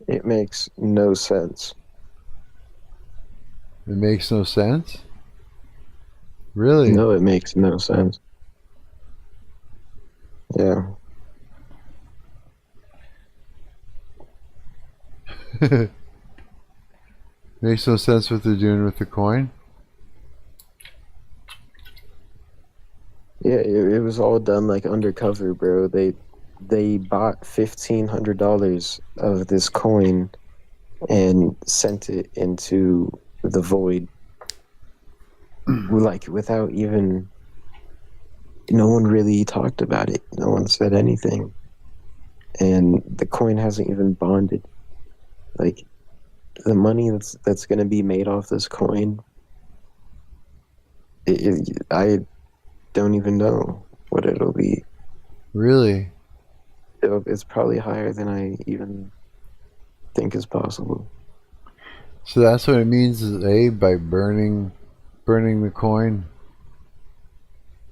Speaker 2: It makes no sense.
Speaker 1: It makes no sense? Really?
Speaker 2: No, it makes no sense. Yeah.
Speaker 1: Makes no sense what they're doing with the coin?
Speaker 2: Yeah, it was all done like undercover, bro. They bought $1,500 of this coin and sent it into the void, like without even. No one really talked about it. No one said anything, and the coin hasn't even bonded. Like the money that's going to be made off this coin, I don't even know what it'll be.
Speaker 1: Really?
Speaker 2: It's probably higher than I even think is possible.
Speaker 1: So that's what it means, eh? By burning the coin.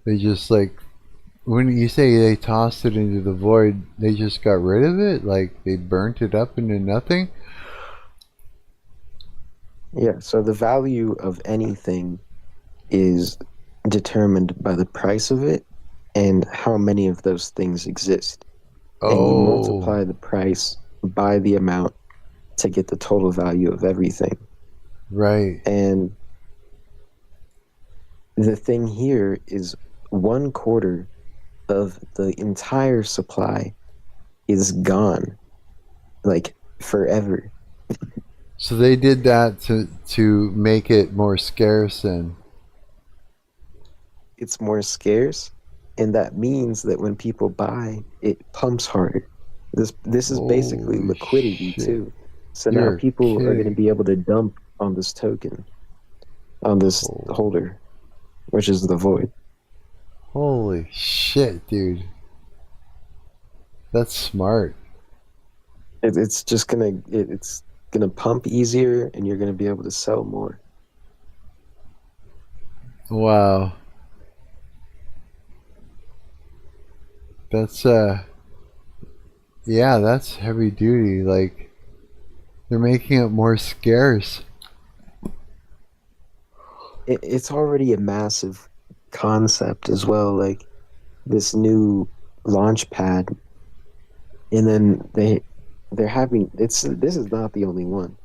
Speaker 1: They just like, when you say they tossed it into the void, they just got rid of it? Like they burnt it up into nothing?
Speaker 2: Yeah, so the value of anything is determined by the price of it and how many of those things exist. And you multiply the price by the amount to get the total value of everything.
Speaker 1: Right.
Speaker 2: And the thing here is 1/4 of the entire supply is gone, like forever.
Speaker 1: So they did that to make it more scarce then.
Speaker 2: It's more scarce, and that means that when people buy, it pumps harder. This is basically
Speaker 1: Holy
Speaker 2: liquidity
Speaker 1: shit.
Speaker 2: too. So
Speaker 1: You're
Speaker 2: now people are going to
Speaker 1: kidding.
Speaker 2: be able to dump on this token, on this holder, which is the void.
Speaker 1: Holy shit, dude. That's smart.
Speaker 2: It's just it's gonna pump easier, and you're gonna be able to sell more.
Speaker 1: Wow. That's yeah, that's heavy duty. Like they're making it more scarce.
Speaker 2: It's already a massive concept as well, like this new launch pad, and then they're having this is not the only one.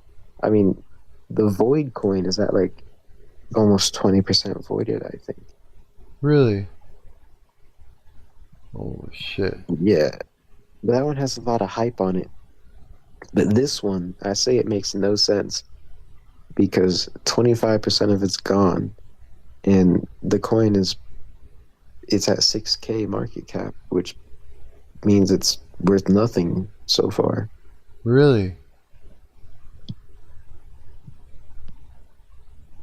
Speaker 2: I mean, The void coin is at like almost 20% voided, I think.
Speaker 1: Really? Oh shit.
Speaker 2: Yeah. That one has a lot of hype on it. But this one, I say it makes no sense because 25% of it's gone, and the coin it's at 6K market cap, which means it's worth nothing so far.
Speaker 1: Really?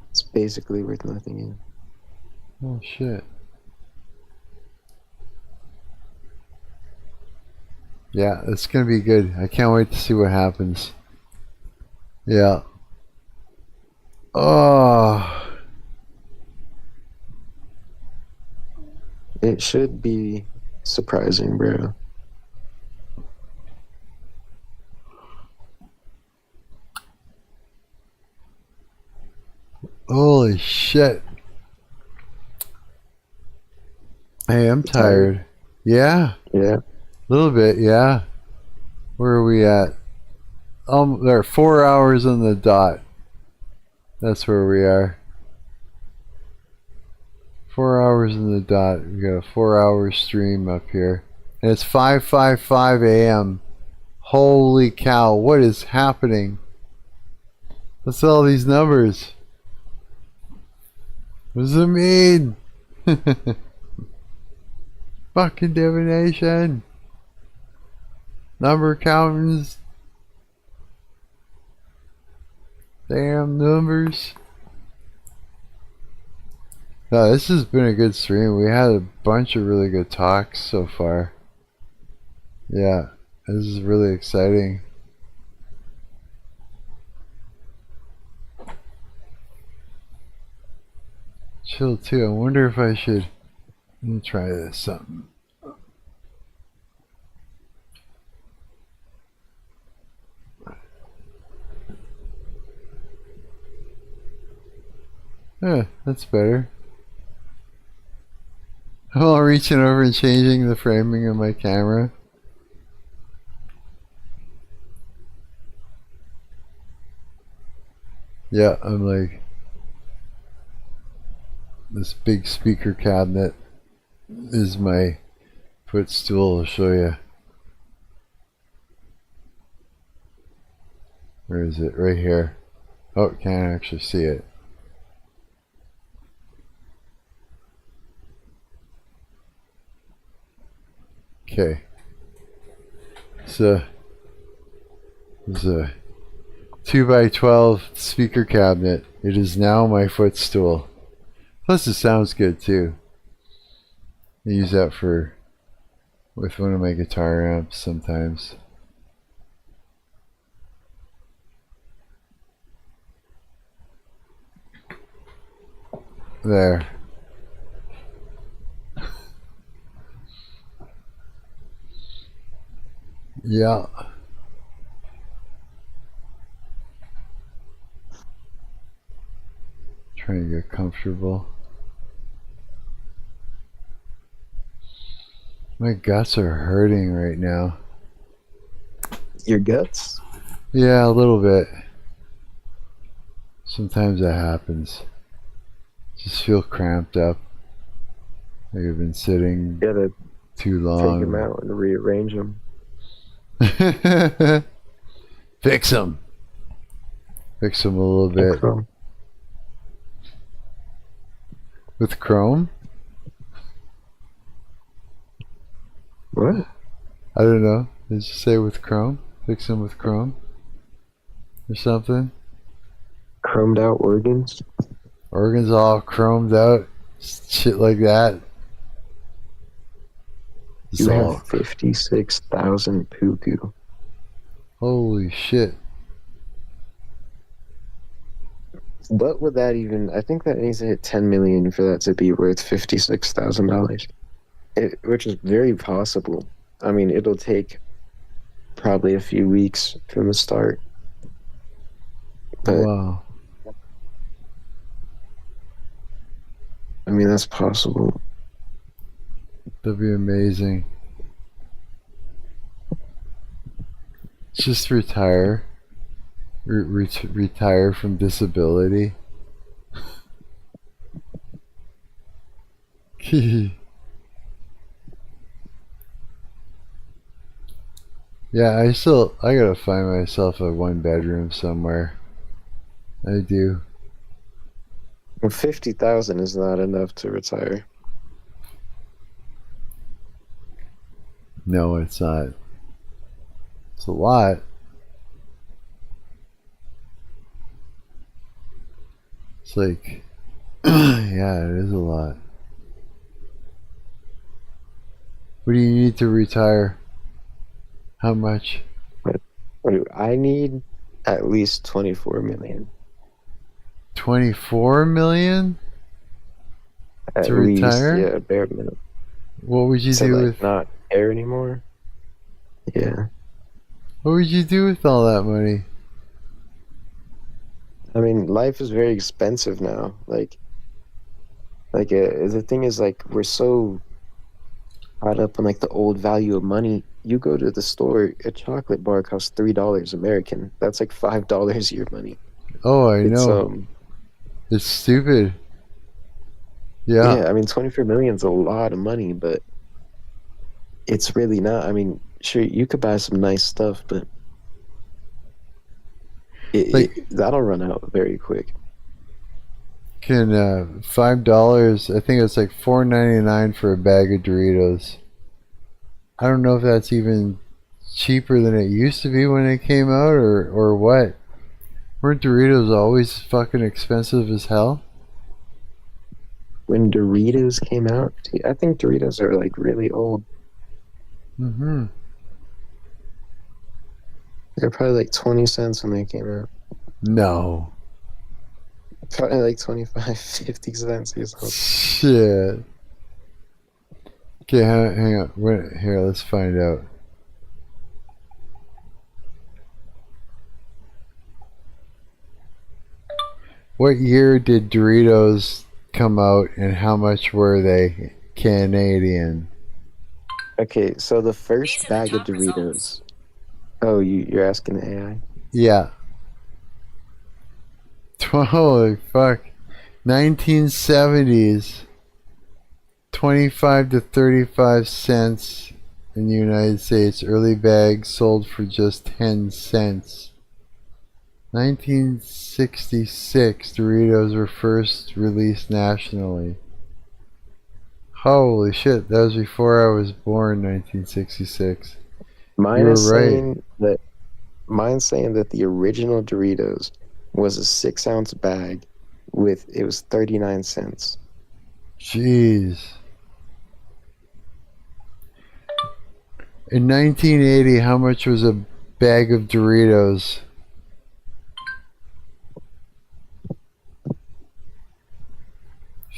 Speaker 2: It's basically worth nothing.
Speaker 1: Oh shit. Yeah, it's gonna be good. I can't wait to see what happens. Yeah. Oh.
Speaker 2: It should be surprising, bro.
Speaker 1: Holy shit. Hey, I'm tired. Yeah,
Speaker 2: Yeah.
Speaker 1: a little bit, yeah. Where are we at? There are 4 hours on the dot. That's where we are. 4 hours in the dot. We got a 4-hour stream up here. And it's 5:55 a.m. Holy cow, what is happening? What's all these numbers? What does it mean? Fucking divination. Number countings. Damn numbers. No, this has been a good stream. We had a bunch of really good talks so far. Yeah, this is really exciting. Chill too. I wonder if I should. Let me try this something. Yeah, that's better. I'm all reaching over and changing the framing of my camera. Yeah, I'm like this big speaker cabinet is my footstool. I'll show you. Where is it? Right here. Oh, can't actually see it. Okay. So there's a 2x12 speaker cabinet. It is now my footstool. Plus it sounds good too. I use that with one of my guitar amps sometimes. There. Yeah. Trying to get comfortable. My guts are hurting right now.
Speaker 2: Your guts?
Speaker 1: Yeah, a little bit. Sometimes that happens. Just feel cramped up. Like I've been sitting
Speaker 2: You gotta
Speaker 1: too
Speaker 2: take them
Speaker 1: long.
Speaker 2: out and rearrange them.
Speaker 1: Fix them. Fix them a little bit.
Speaker 2: Chrome.
Speaker 1: With Chrome?
Speaker 2: What?
Speaker 1: I don't know. Did you say with Chrome? Fix them with Chrome? Or something?
Speaker 2: Chromed out organs?
Speaker 1: Organs all chromed out? Shit like that?
Speaker 2: You
Speaker 1: Zol.
Speaker 2: have 56,000 Puku.
Speaker 1: Holy shit.
Speaker 2: What would that even... I think that needs to hit 10 million for that to be worth $56,000. Which is very possible. I mean, it'll take probably a few weeks from the start. But,
Speaker 1: Wow.
Speaker 2: I mean, that's possible.
Speaker 1: That'd be amazing. Just retire. retire from disability. Yeah, I gotta find myself a 1-bedroom somewhere. I do.
Speaker 2: Well, 50,000 is not enough to retire.
Speaker 1: No, it's not. It's a lot. It's like, yeah, it is a lot. What do you need to retire? How much?
Speaker 2: What do I need? At least 24 million.
Speaker 1: 24 million
Speaker 2: At
Speaker 1: to
Speaker 2: least,
Speaker 1: retire?
Speaker 2: yeah, bare minimum.
Speaker 1: What would you
Speaker 2: So,
Speaker 1: do
Speaker 2: like,
Speaker 1: with
Speaker 2: not care anymore? Yeah.
Speaker 1: What would you do with all that money?
Speaker 2: I mean, life is very expensive now. The thing is, like, we're so caught up in, like, the old value of money. You go to the store, a chocolate bar costs $3 American. That's like $5 your money.
Speaker 1: Oh, I
Speaker 2: It's,
Speaker 1: know. It's stupid. Yeah.
Speaker 2: yeah, I mean, 24 million is a lot of money, but it's really not. I mean, sure, you could buy some nice stuff, but that'll run out very quick.
Speaker 1: Can $5? I think it's like $4.99 for a bag of Doritos. I don't know if that's even cheaper than it used to be when it came out, or what. Weren't Doritos always fucking expensive as hell?
Speaker 2: When Doritos came out, I think Doritos are like really old.
Speaker 1: Mm-hmm.
Speaker 2: They're probably like 20 cents when they came out.
Speaker 1: No.
Speaker 2: Probably like 25, 50 cents or something.
Speaker 1: Shit. Okay, hang on. Wait, here, let's find out. What year did Doritos come out, and how much were they Canadian?
Speaker 2: Okay, so the first bag of Doritos. Oh, you're asking the AI?
Speaker 1: Yeah. Holy fuck. 1970s. 25 to 35 cents in the United States. Early bags sold for just 10 cents. 1966, Doritos were first released nationally. Holy shit, that was before I was born, 1966.
Speaker 2: Mine's saying that the original Doritos was a 6-ounce bag it was 39 cents.
Speaker 1: Jeez. In 1980, how much was a bag of Doritos?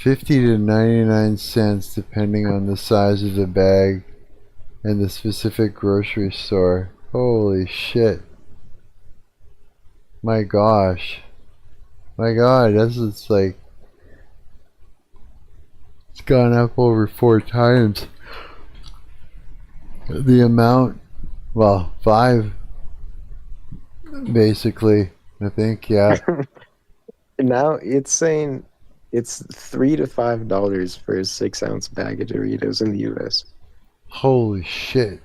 Speaker 1: $50 to 99 cents, depending on the size of the bag and the specific grocery store. Holy shit. My gosh. My god, it's like... It's gone up over 4 times. The amount... Well, 5. Basically. I think, yeah.
Speaker 2: Now it's saying it's $3 to $5 for a 6-ounce bag of Doritos in the U.S.
Speaker 1: Holy shit.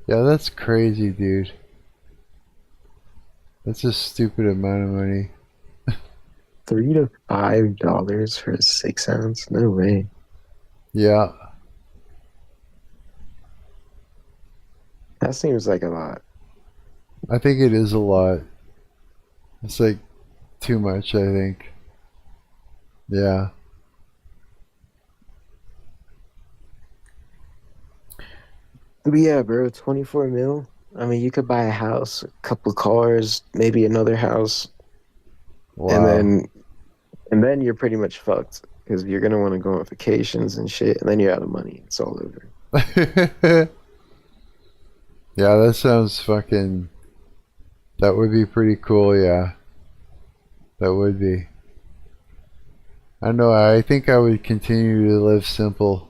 Speaker 1: Yeah, that's crazy, dude. That's a stupid amount of money.
Speaker 2: $3 to $5 for a 6-ounce? No way.
Speaker 1: Yeah.
Speaker 2: That seems like a lot.
Speaker 1: I think it is a lot. It's like too much, I think. Yeah.
Speaker 2: But yeah, bro, 24 mil. I mean, you could buy a house, a couple cars, maybe another house,
Speaker 1: Wow.
Speaker 2: and then you're pretty much fucked because you're gonna want to go on vacations and shit, and then you're out of money. It's all over.
Speaker 1: Yeah, that sounds fucking... That would be pretty cool, yeah. That would be. I know, I think I would continue to live simple.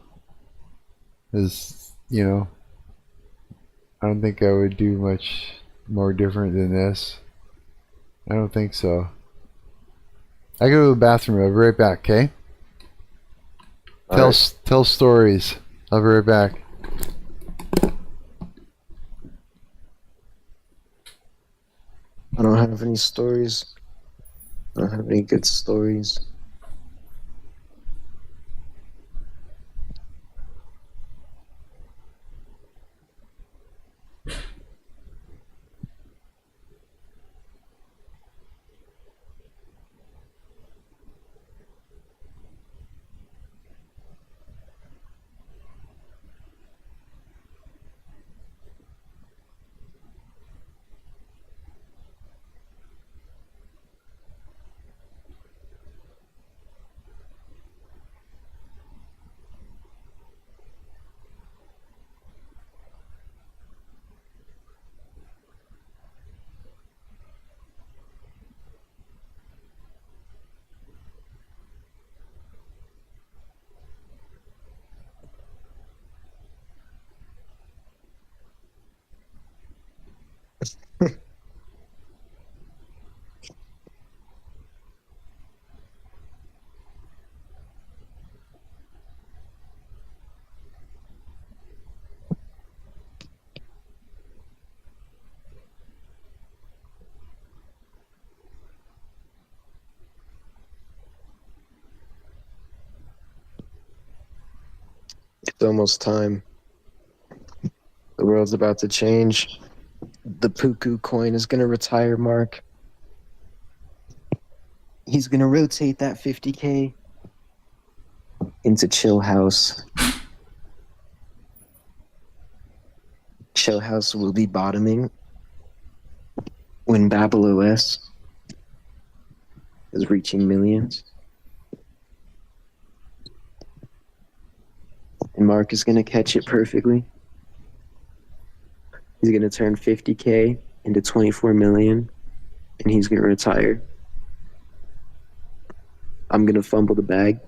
Speaker 1: As, you know, I don't think I would do much more different than this? I don't think so. I go to the bathroom. I'll be right back, okay? Tell stories. I'll be right back.
Speaker 2: I don't have any stories. I don't have any good stories. It's almost time. The world's about to change. The Puku coin is going to retire, Mark. He's going to rotate that 50K into Chill House. Chill House will be bottoming when TempleOS is reaching millions. And Mark is going to catch it perfectly. He's going to turn 50K into 24 million, and he's going to retire. I'm going to fumble the bag.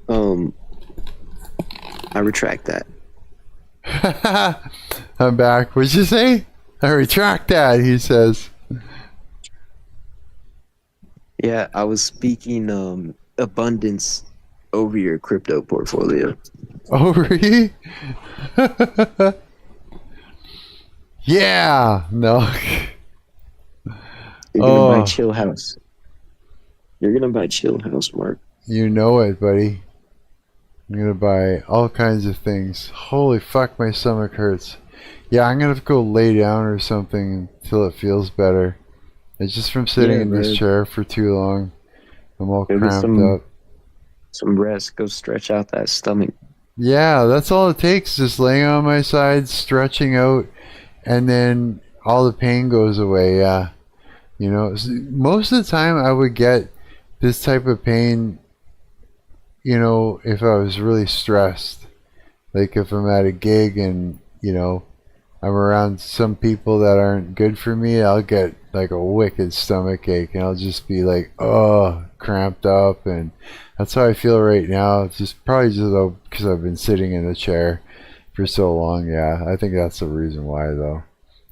Speaker 2: I retract that.
Speaker 1: I'm back. What'd you say? I retract that, he says.
Speaker 2: Yeah, I was speaking abundance over your crypto portfolio.
Speaker 1: Oh, really? Yeah. No.
Speaker 2: You're going to buy Chill House. You're going to buy Chill House, Mark.
Speaker 1: You know it, buddy. I'm going to buy all kinds of things. Holy fuck, my stomach hurts. Yeah, I'm going to have to go lay down or something until it feels better. It's just from sitting in this chair for too long. I'm all cramped up.
Speaker 2: Some rest. Go stretch out that stomach.
Speaker 1: Yeah, that's all it takes. Just laying on my side, stretching out, and then all the pain goes away. Yeah. You know, most of the time I would get this type of pain, you know, if I was really stressed. Like if I'm at a gig and, you know, I'm around some people that aren't good for me, I'll get like a wicked stomach ache and I'll just be like, oh, cramped up. And that's how I feel right now. It's just probably just because I've been sitting in the chair for so long. Yeah, I think that's the reason why, though.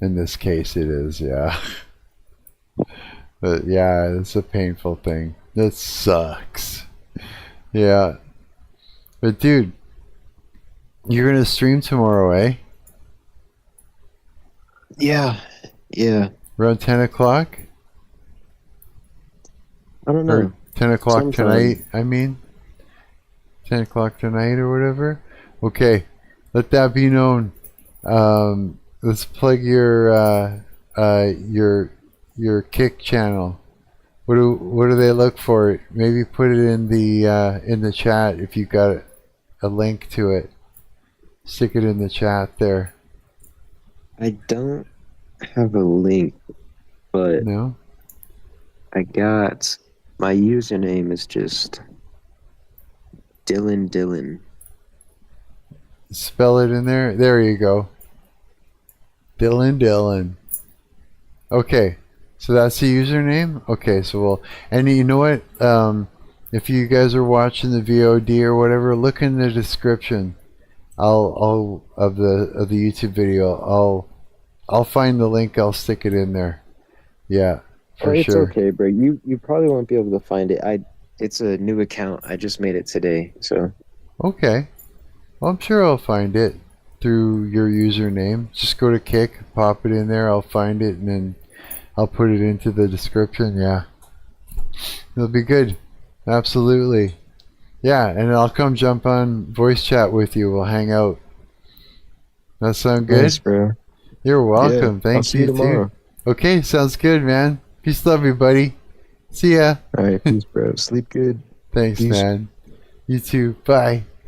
Speaker 1: In this case, it is, yeah. But yeah, it's a painful thing. It sucks. Yeah. But dude, you're gonna stream tomorrow, eh?
Speaker 2: Yeah.
Speaker 1: Around 10 o'clock?
Speaker 2: I don't know.
Speaker 1: Or 10 o'clock
Speaker 2: Sometime.
Speaker 1: tonight, I mean? 10 o'clock tonight or whatever? Okay, let that be known. Let's plug your Kick channel. What do they look for? Maybe put it in the chat if you got a link to it. Stick it in the chat there.
Speaker 2: I don't have a link, but
Speaker 1: No?
Speaker 2: I got my username is just Diljen.
Speaker 1: Spell it in there. There you go. Diljen. Okay. So that's the username? Okay, so we'll... And you know what? If you guys are watching the VOD or whatever, look in the description. I'll of the YouTube video. I'll find the link. I'll stick it in there. Yeah, for
Speaker 2: it's
Speaker 1: sure.
Speaker 2: okay, bro. You probably won't be able to find it. It's a new account. I just made it today, so.
Speaker 1: Okay. Well, I'm sure I'll find it through your username. Just go to Kick, pop it in there. I'll find it, and then I'll put it into the description. Yeah, it'll be good. Absolutely. Yeah, and I'll come jump on voice chat with you. We'll hang out. That sound good?
Speaker 2: Thanks, bro.
Speaker 1: You're welcome.
Speaker 2: Yeah,
Speaker 1: Thank
Speaker 2: I'll see
Speaker 1: you
Speaker 2: you tomorrow.
Speaker 1: too. Okay, sounds good, man. Peace, love you, buddy. See ya.
Speaker 2: All right, peace, bro. Sleep good.
Speaker 1: Thanks,
Speaker 2: Peace.
Speaker 1: man. You too. Bye.